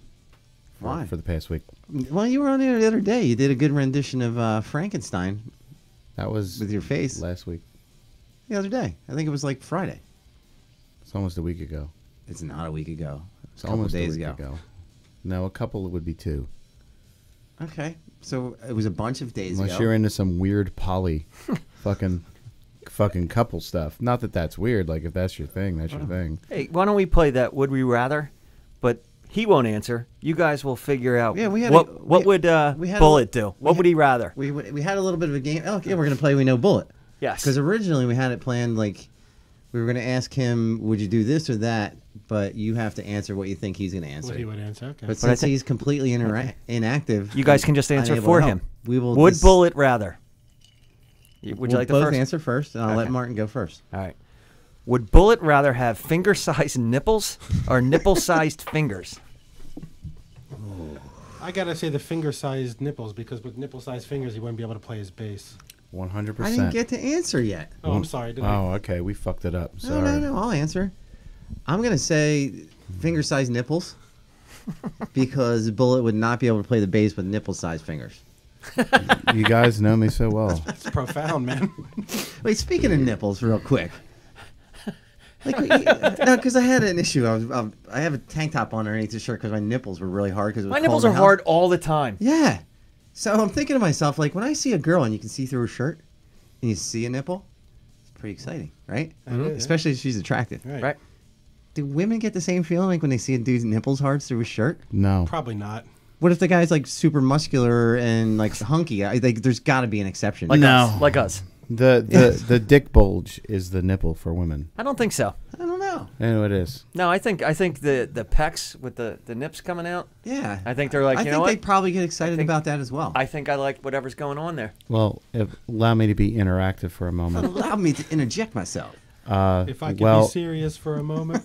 Speaker 2: Why?
Speaker 4: For the past week.
Speaker 2: Well, you were on there the other day. You did a good rendition of Frankenstein
Speaker 4: That was
Speaker 2: with your face
Speaker 4: last week.
Speaker 2: the other day. I think it was like Friday.
Speaker 4: It's almost a week ago.
Speaker 2: It's not a week ago.
Speaker 4: It's
Speaker 2: a couple
Speaker 4: almost
Speaker 2: days
Speaker 4: a week
Speaker 2: ago.
Speaker 4: No, a couple would be 2.
Speaker 2: Okay, so it was a bunch of days
Speaker 4: Unless
Speaker 2: ago.
Speaker 4: you're into some weird poly, fucking couple stuff. Not that that's weird. Like if that's your thing, that's your thing.
Speaker 3: Hey, why don't we play that? Would we rather? But he won't answer. You guys will figure out.
Speaker 2: Yeah, we had
Speaker 3: what
Speaker 2: we
Speaker 3: would
Speaker 2: had
Speaker 3: Bullet do? What would he rather?
Speaker 2: We had a little bit of a game. Oh, yeah, we're gonna play We Know Bullet.
Speaker 3: Yes.
Speaker 2: Because originally we had it planned like we were gonna ask him, would you do this or that? But you have to answer what you think he's gonna answer.
Speaker 5: What he would answer. Okay.
Speaker 2: But since he's completely inactive,
Speaker 3: You guys can just answer
Speaker 2: unable
Speaker 3: for
Speaker 2: to
Speaker 3: him.
Speaker 2: help, We will.
Speaker 3: Would Bullet rather? Would
Speaker 2: We'll
Speaker 3: you like the
Speaker 2: both
Speaker 3: first?
Speaker 2: answer first, and I'll let
Speaker 3: Okay.
Speaker 2: Martin go first.
Speaker 3: All right. Would Bullet rather have finger-sized nipples or nipple-sized fingers?
Speaker 5: I gotta say the finger-sized nipples, because with nipple-sized fingers he wouldn't be able to play his bass.
Speaker 4: 100%.
Speaker 2: I didn't get to answer yet.
Speaker 5: Oh, I'm sorry. Did I?
Speaker 4: Oh, okay. We fucked it up. Sorry.
Speaker 2: No. I'll answer. I'm gonna say finger-sized nipples because Bullet would not be able to play the bass with nipple-sized fingers.
Speaker 4: You guys know me so well.
Speaker 5: It's profound, man.
Speaker 2: Wait, speaking of nipples, real quick. Like, no, because I had an issue. I have a tank top on underneath the shirt because my nipples were really hard.
Speaker 3: My nipples are hard all the time.
Speaker 2: Yeah. So I'm thinking to myself, like, when I see a girl and you can see through her shirt and you see a nipple, it's pretty exciting, right? Especially if she's attractive.
Speaker 3: Right?
Speaker 2: Do women get the same feeling like when they see a dude's nipples hard through his shirt?
Speaker 4: No.
Speaker 5: Probably not.
Speaker 2: What if the guy's like super muscular and like hunky? There's got to be an exception.
Speaker 3: Like
Speaker 4: No.
Speaker 3: us. Like us.
Speaker 4: The dick bulge is the nipple for women.
Speaker 3: I don't think so.
Speaker 2: I don't know.
Speaker 4: I know it is.
Speaker 3: No, I think the pecs with the nips coming out.
Speaker 2: Yeah.
Speaker 3: I think they're like,
Speaker 2: I
Speaker 3: you
Speaker 2: think
Speaker 3: know
Speaker 2: they
Speaker 3: what?
Speaker 2: probably get excited
Speaker 3: think-
Speaker 2: about that as well.
Speaker 3: I think I like whatever's going on there.
Speaker 4: Well, allow me to be interactive for a moment.
Speaker 2: Allow me to interject myself.
Speaker 5: If I could be serious for a moment.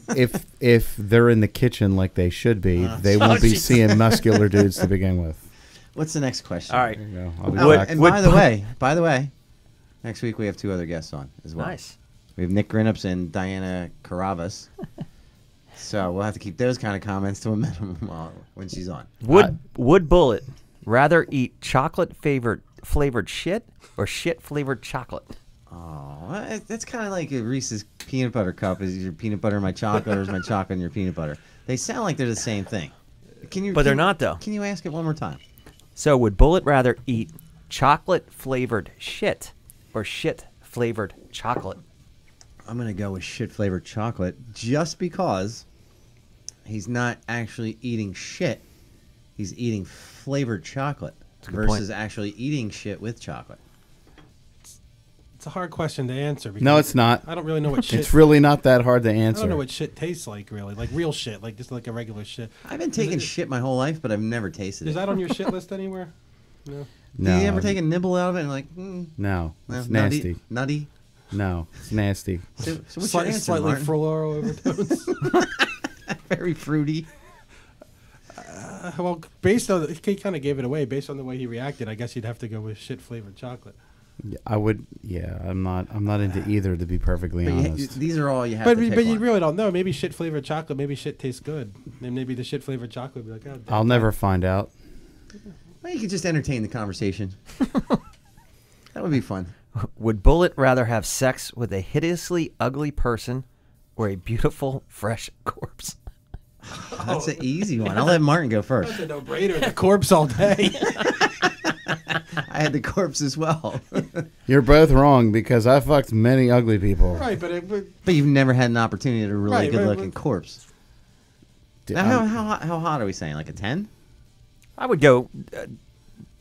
Speaker 4: if they're in the kitchen like they should be, they won't be
Speaker 3: Jesus.
Speaker 4: seeing muscular dudes to begin with.
Speaker 2: What's the next question?
Speaker 3: All right.
Speaker 4: There you go. I'll be
Speaker 2: Oh,
Speaker 4: back.
Speaker 2: and
Speaker 3: Would-
Speaker 2: by the way, next week we have 2 other guests on as well.
Speaker 3: Nice.
Speaker 2: We have Nick Grinups and Diana Caravas. So we'll have to keep those kind of comments to a minimum when she's on.
Speaker 3: Would Bullet rather eat chocolate flavored shit or shit flavored chocolate?
Speaker 2: Oh, that's kind of like a Reese's peanut butter cup. Is your peanut butter in my chocolate, or is my chocolate in your peanut butter? They sound like they're the same thing.
Speaker 3: But they're not, though.
Speaker 2: Can you ask it one more time?
Speaker 3: So would Bullet rather eat chocolate flavored shit or shit flavored chocolate?
Speaker 2: I'm gonna go with shit flavored chocolate just because he's not actually eating shit. He's eating flavored chocolate
Speaker 3: a good point.
Speaker 2: versus actually eating shit with chocolate.
Speaker 5: It's a hard question to answer.
Speaker 4: No, it's not.
Speaker 5: I don't really know what shit.
Speaker 4: It's really not that hard to
Speaker 5: I
Speaker 4: answer.
Speaker 5: don't know what shit tastes like, really. Like real shit, like just like a regular shit.
Speaker 2: I've been taking shit my whole life, but I've never tasted
Speaker 5: Is
Speaker 2: it.
Speaker 5: that on your shit list anywhere? No.
Speaker 4: No,
Speaker 2: Do you ever take a nibble out of it and like,
Speaker 4: No,
Speaker 2: well,
Speaker 4: it's nasty.
Speaker 2: Nutty?
Speaker 4: No, it's nasty.
Speaker 2: So what's your answer,
Speaker 5: Slightly
Speaker 2: Martin?
Speaker 5: floral overtones.
Speaker 2: Very fruity.
Speaker 5: Well, based on he kind of gave it away. Based on the way he reacted, I guess you'd have to go with shit flavored chocolate.
Speaker 4: I would. Yeah, I'm not into either, to be perfectly
Speaker 2: But
Speaker 4: honest.
Speaker 2: these are all you have
Speaker 5: But
Speaker 2: to pick
Speaker 5: but you
Speaker 2: one.
Speaker 5: really don't know. Maybe shit flavored chocolate. Maybe shit tastes good. And maybe the shit flavored chocolate would be like, oh, damn.
Speaker 4: I'll never find out.
Speaker 2: Well, you could just entertain the conversation. That would be fun.
Speaker 3: Would Bullet rather have sex with a hideously ugly person or a beautiful fresh corpse?
Speaker 2: That's an easy one. I'll let Martin go first.
Speaker 5: That's a no-brainer. The corpse all day.
Speaker 2: I had the corpse as well.
Speaker 4: You're both wrong because I fucked many ugly people.
Speaker 5: Right, but
Speaker 2: But you've never had an opportunity to a really
Speaker 5: Right,
Speaker 2: good-looking
Speaker 5: right.
Speaker 2: corpse.
Speaker 4: D-
Speaker 2: Now,
Speaker 4: I'm-
Speaker 2: how hot are we saying? Like a 10?
Speaker 3: I would go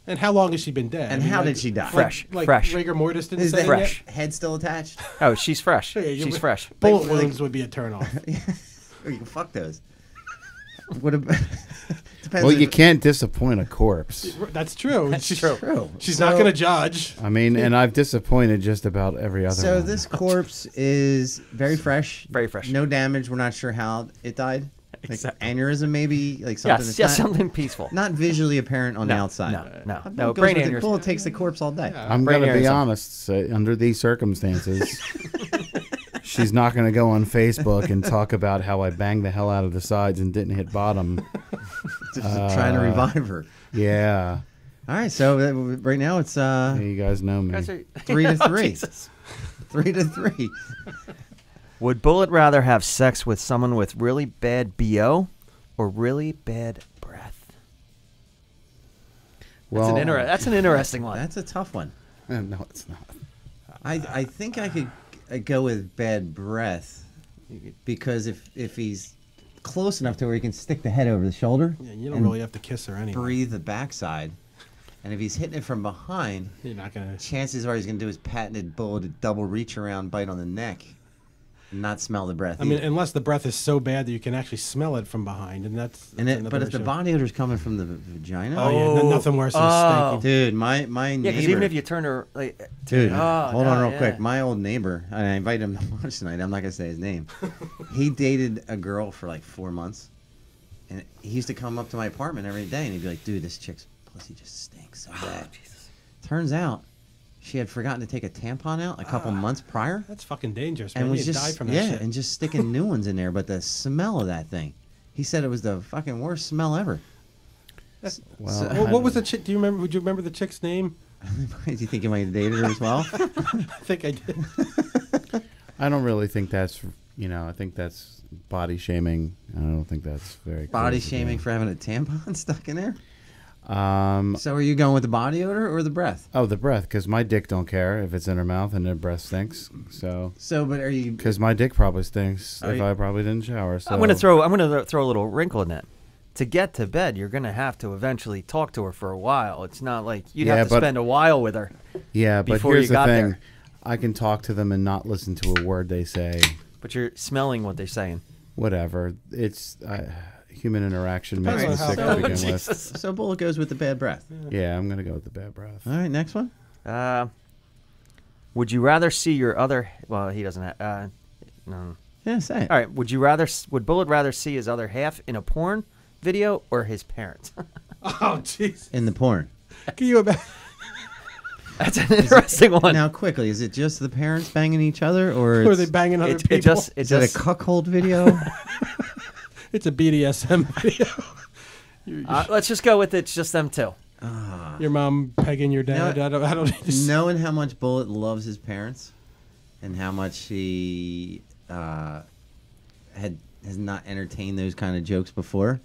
Speaker 5: and how long has she been dead?
Speaker 2: And how did she die?
Speaker 3: Fresh.
Speaker 5: Like
Speaker 3: Fresh.
Speaker 5: rigor mortis didn't
Speaker 2: Is
Speaker 5: say
Speaker 2: the
Speaker 3: fresh.
Speaker 2: head still attached?
Speaker 3: Oh, she's fresh.
Speaker 5: Yeah,
Speaker 3: She's fresh.
Speaker 5: Bullet
Speaker 2: Like-
Speaker 5: wounds would be a turnoff.
Speaker 2: Or you can fuck those. What about? Depends
Speaker 4: Well,
Speaker 2: if-
Speaker 4: you can't disappoint a corpse.
Speaker 5: That's true.
Speaker 3: That's
Speaker 5: she's,
Speaker 3: true.
Speaker 5: She's
Speaker 2: So-
Speaker 5: not going to judge.
Speaker 4: I mean, and I've disappointed just about every other
Speaker 2: So
Speaker 4: one.
Speaker 2: this corpse is very fresh.
Speaker 3: Very fresh.
Speaker 2: No damage. We're not sure how it died. Like
Speaker 3: Exactly.
Speaker 2: Aneurysm, maybe, like something.
Speaker 3: Yes,
Speaker 2: that's not,
Speaker 3: something peaceful.
Speaker 2: not visually apparent on the
Speaker 3: No,
Speaker 2: outside.
Speaker 3: no.
Speaker 2: A
Speaker 3: No,
Speaker 2: bullet goes
Speaker 3: brain
Speaker 2: with it.
Speaker 3: aneurysm.
Speaker 2: Bullet takes the corpse all day.
Speaker 4: I'm
Speaker 3: brain
Speaker 4: going to be
Speaker 3: aneurysm.
Speaker 4: honest. Under these circumstances, she's not going to go on Facebook and talk about how I banged the hell out of the sides and didn't hit bottom.
Speaker 2: Just trying to revive her.
Speaker 4: Yeah.
Speaker 2: All right, so right now it's
Speaker 4: Yeah, you guys know me.
Speaker 3: Guys are-
Speaker 2: 3-3.
Speaker 3: Oh, Jesus.
Speaker 2: 3-3.
Speaker 3: Would Bullet rather have sex with someone with really bad BO or really bad breath?
Speaker 4: Well,
Speaker 3: That's an interesting one.
Speaker 2: That's a tough one.
Speaker 4: no, it's not.
Speaker 2: I think I could go with bad breath because if he's close enough to where he can stick the head over the shoulder,
Speaker 5: Yeah, you don't
Speaker 2: and
Speaker 5: really have to kiss her anyway.
Speaker 2: breathe the backside, and if he's hitting it from behind,
Speaker 5: You're not going to.
Speaker 2: chances are he's going to do his patented bulleted double reach around bite on the neck and not smell the breath.
Speaker 5: I mean,
Speaker 2: either.
Speaker 5: unless the breath is so bad that you can actually smell it from behind, and that's
Speaker 2: And
Speaker 5: another
Speaker 2: but if the
Speaker 5: issue.
Speaker 2: body odor's coming from the vagina,
Speaker 5: Oh, yeah, nothing worse than stinky.
Speaker 2: dude, my
Speaker 3: Yeah,
Speaker 2: neighbor.
Speaker 3: because even if you turn her, like,
Speaker 2: Dude,
Speaker 3: Oh,
Speaker 2: hold on
Speaker 3: no,
Speaker 2: real
Speaker 3: yeah.
Speaker 2: quick. My old neighbor, and I invited him to lunch tonight. I'm not gonna say his name. He dated a girl for like 4 months, and he used to come up to my apartment every day, and he'd be like, "Dude, this chick's pussy just stinks so bad." Turns out, she had forgotten to take a tampon out a couple months prior,
Speaker 5: That's fucking dangerous, man.
Speaker 2: and
Speaker 5: You
Speaker 2: was
Speaker 5: die
Speaker 2: just
Speaker 5: from that shit.
Speaker 2: and just sticking new ones in there. But the smell of that thing, he said it was the fucking worst smell ever.
Speaker 4: Well,
Speaker 2: So-
Speaker 5: What was the chick? Do you remember? Would you remember the chick's name?
Speaker 2: Do you think you might have dated her as well?
Speaker 5: I think I did.
Speaker 4: I don't really think that's, I think that's body shaming. I don't think that's very cool
Speaker 2: Body
Speaker 4: to
Speaker 2: shaming
Speaker 4: do.
Speaker 2: for having a tampon stuck in there.
Speaker 4: So
Speaker 2: So are you going with the body odor or the breath?
Speaker 4: the breath, because my dick don't care if it's in her mouth and her breath stinks. So,
Speaker 2: So, but are you?
Speaker 4: because my dick probably stinks
Speaker 2: Are
Speaker 4: if
Speaker 2: you-
Speaker 4: I probably didn't shower. So
Speaker 3: I'm gonna throw a little wrinkle in that. To get to bed, you're gonna have to eventually talk to her for a while. It's not like you'd
Speaker 4: Yeah,
Speaker 3: have to
Speaker 4: but-
Speaker 3: spend a while with her,
Speaker 4: Yeah, but
Speaker 3: before
Speaker 4: here's
Speaker 3: you
Speaker 4: the
Speaker 3: got
Speaker 4: thing:
Speaker 3: there.
Speaker 4: I can talk to them and not listen to a word they say.
Speaker 3: but you're smelling what they're saying.
Speaker 4: Whatever. It's human interaction makes
Speaker 5: Depends
Speaker 4: me
Speaker 5: on
Speaker 4: sick
Speaker 5: how-
Speaker 4: to begin with.
Speaker 3: Jesus.
Speaker 2: So Bullet goes with the bad breath.
Speaker 4: Yeah, I'm gonna go with the bad breath.
Speaker 2: All right, next one.
Speaker 3: Would you rather see your other? Well, he doesn't have. No.
Speaker 2: Yeah, say it.
Speaker 3: All right. Would Bullet rather see his other half in a porn video or his parents?
Speaker 5: Oh, jeez.
Speaker 2: In the porn.
Speaker 5: Can you imagine?
Speaker 3: That's an interesting one.
Speaker 2: Now, quickly, is it just the parents banging each other, or
Speaker 5: Or are
Speaker 2: it's,
Speaker 5: they banging other
Speaker 3: It
Speaker 5: people?
Speaker 3: just
Speaker 2: is it a cuckold video?
Speaker 5: It's a BDSM video.
Speaker 3: let's just go with it's just them two.
Speaker 5: Your mom pegging your dad.
Speaker 2: No,
Speaker 5: I don't need to see.
Speaker 2: Knowing how much Bullet loves his parents, and how much he has not entertained those kind of jokes before,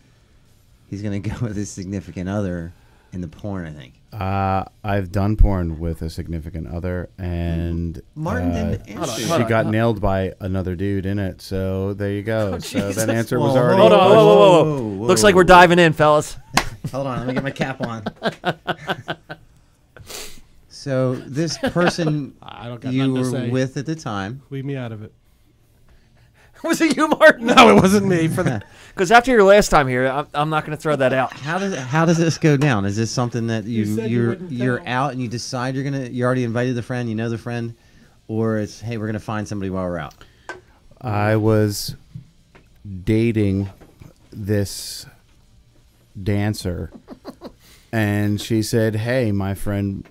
Speaker 2: he's gonna go with his significant other in the porn. I think.
Speaker 4: I've done porn with a significant other, and
Speaker 2: Martin didn't
Speaker 3: Hold on,
Speaker 2: answer.
Speaker 3: hold
Speaker 4: she
Speaker 3: on.
Speaker 4: got nailed by another dude in it. So there you go. So
Speaker 3: Jesus.
Speaker 4: that answer was
Speaker 2: Whoa,
Speaker 4: already.
Speaker 3: Hold on. Whoa.
Speaker 2: Whoa,
Speaker 3: Looks like we're diving in, fellas.
Speaker 2: Hold on, let me get my cap on. So this person
Speaker 5: I don't got
Speaker 2: you
Speaker 5: nothing to
Speaker 2: were
Speaker 5: say.
Speaker 2: with at the time,
Speaker 5: Leave me out of it.
Speaker 3: Was it you, Martin?
Speaker 5: No, it wasn't me. For the,
Speaker 3: Because after your last time here, I'm not going to throw that out.
Speaker 2: how does this go down? Is this something that
Speaker 5: You said you
Speaker 2: you're
Speaker 5: wouldn't
Speaker 2: you're
Speaker 5: tell.
Speaker 2: out and you decide you already invited the friend, you know the friend, or it's hey, we're gonna find somebody while we're out?
Speaker 4: I was dating this dancer, and she said, "Hey, my friend,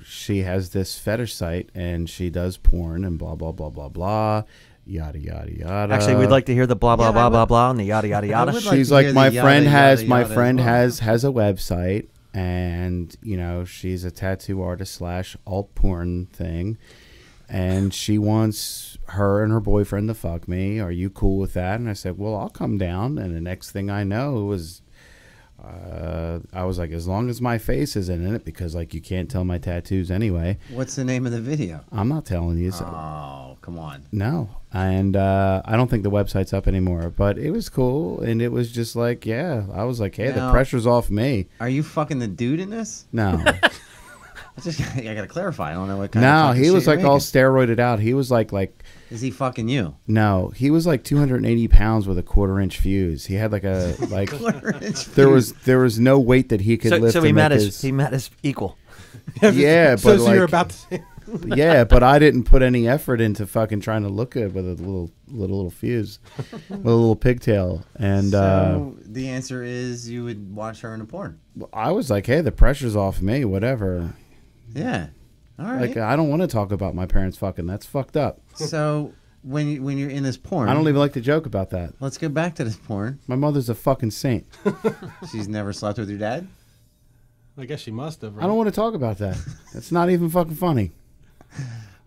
Speaker 4: she has this fetish site, and she does porn and blah blah blah blah blah, yada yada yada."
Speaker 3: Actually, we'd like to hear the blah, blah,
Speaker 2: Yeah, I
Speaker 3: blah, blah,
Speaker 2: would-
Speaker 3: blah, and the yada, yada, yada.
Speaker 2: would like
Speaker 4: She's
Speaker 2: to
Speaker 4: like,
Speaker 2: hear
Speaker 4: my
Speaker 2: the
Speaker 4: friend
Speaker 2: yada,
Speaker 4: has
Speaker 2: yada,
Speaker 4: my
Speaker 2: yada
Speaker 4: friend
Speaker 2: as well."
Speaker 4: has a website, and she's a tattoo artist / alt porn thing, and she wants her and her boyfriend to fuck me. Are you cool with that? And I said, well, I'll come down. And the next thing I know, it was I was like, as long as my face isn't in it, because like you can't tell my tattoos anyway.
Speaker 2: What's the name of the video?
Speaker 4: I'm not telling you. So,
Speaker 2: Oh, come on.
Speaker 4: no. And I don't think the website's up anymore, but it was cool. And it was just like, yeah, I was like, hey, the
Speaker 2: Now-
Speaker 4: pressure's off me.
Speaker 2: Are you fucking the dude in this?
Speaker 4: No.
Speaker 2: I gotta clarify. I don't know what kind
Speaker 4: No,
Speaker 2: of
Speaker 4: he
Speaker 2: shit
Speaker 4: was
Speaker 2: you're
Speaker 4: like all
Speaker 2: making.
Speaker 4: steroided out. He was like
Speaker 2: Is he fucking you?
Speaker 4: no, he was like 280 pounds with a 1/4-inch fuse. He had like a like there was no weight that he could lift.
Speaker 3: So
Speaker 4: to
Speaker 3: he
Speaker 4: make
Speaker 3: met his equal.
Speaker 4: Yeah,
Speaker 5: So,
Speaker 4: but
Speaker 5: so
Speaker 4: like,
Speaker 5: you're about to say,
Speaker 4: yeah, but I didn't put any effort into fucking trying to look good with a little fuse, with a little pigtail, and
Speaker 2: So the answer is you would watch her in a porn.
Speaker 4: I was like, hey, the pressure's off me, whatever.
Speaker 2: Yeah. All right.
Speaker 4: Like I don't want to talk about my parents fucking. That's fucked up.
Speaker 2: So when you're in this porn,
Speaker 4: I don't even like to joke about that.
Speaker 2: Let's go back to this porn.
Speaker 4: My mother's a fucking saint.
Speaker 2: She's never slept with your dad.
Speaker 5: I guess she must have. Right?
Speaker 4: I don't want to talk about that. It's not even fucking funny.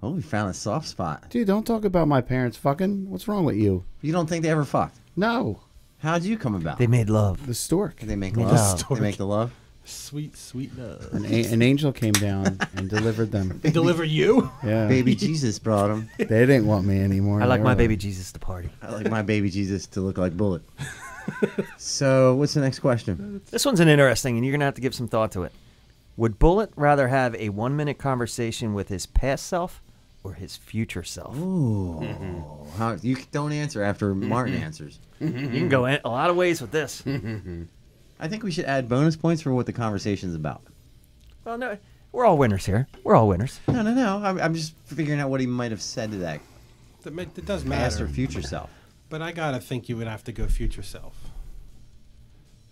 Speaker 2: Oh, we found a soft spot.
Speaker 4: Dude, don't talk about my parents fucking. What's wrong with you?
Speaker 2: You don't think they ever fucked?
Speaker 4: No.
Speaker 2: How'd you come about?
Speaker 3: They made love.
Speaker 4: The stork.
Speaker 2: They make
Speaker 3: Made
Speaker 2: love.
Speaker 3: love.
Speaker 2: They make the love.
Speaker 5: Sweet, sweet love.
Speaker 4: An angel came down and delivered them.
Speaker 5: They deliver you?
Speaker 4: Yeah.
Speaker 2: Baby Jesus brought him.
Speaker 4: They didn't want me anymore.
Speaker 3: I like
Speaker 4: They
Speaker 3: my
Speaker 4: were
Speaker 3: baby Jesus to party.
Speaker 2: I like my baby Jesus to look like Bullet. So, what's the next question?
Speaker 3: This one's an interesting, and you're gonna have to give some thought to it. Would Bullet rather have a 1-minute conversation with his past self or his future self?
Speaker 2: Ooh, how, you don't answer after Martin answers.
Speaker 3: You can go a lot of ways with this.
Speaker 2: I think we should add bonus points for what the conversation's about.
Speaker 3: Well, no, we're all winners here. We're all winners.
Speaker 2: No. I'm just figuring out what he might have said to that
Speaker 5: It does
Speaker 2: past or
Speaker 5: matter.
Speaker 2: future self.
Speaker 5: But I gotta think you would have to go future self.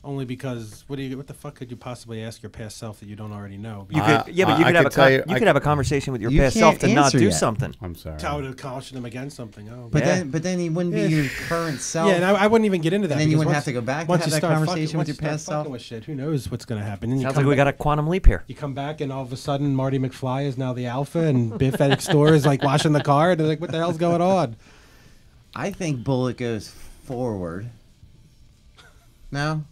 Speaker 5: Only because what the fuck could you possibly ask your past self that you don't already know?
Speaker 3: You
Speaker 4: I-
Speaker 3: could, yeah, but
Speaker 4: I
Speaker 3: you could have
Speaker 4: could tell you-
Speaker 3: you could have a conversation with your
Speaker 2: You
Speaker 3: past
Speaker 2: can't
Speaker 3: self to not
Speaker 2: answer
Speaker 3: do
Speaker 2: yet.
Speaker 3: something.
Speaker 4: I'm sorry.
Speaker 5: I would have cautioned them against something. Oh,
Speaker 3: Yeah.
Speaker 2: But then he wouldn't be
Speaker 5: Yeah.
Speaker 2: your current self.
Speaker 5: yeah, and I wouldn't even get into that.
Speaker 2: And then you
Speaker 5: because
Speaker 2: wouldn't
Speaker 5: once-
Speaker 2: have to go back to
Speaker 5: once
Speaker 2: have
Speaker 5: you
Speaker 2: that
Speaker 5: start
Speaker 2: conversation
Speaker 5: fucking-
Speaker 2: with
Speaker 5: once
Speaker 2: your
Speaker 5: you start
Speaker 2: past
Speaker 5: fucking
Speaker 2: self?
Speaker 5: With shit, who knows what's gonna happen? And you
Speaker 3: Sounds
Speaker 5: come
Speaker 3: like we
Speaker 5: back-
Speaker 3: got a quantum leap here.
Speaker 5: You come back and all of a sudden Marty McFly is now the alpha and Biff at store is like washing the car and they're like, what the hell's going on?
Speaker 2: I think Bullet goes forward. No?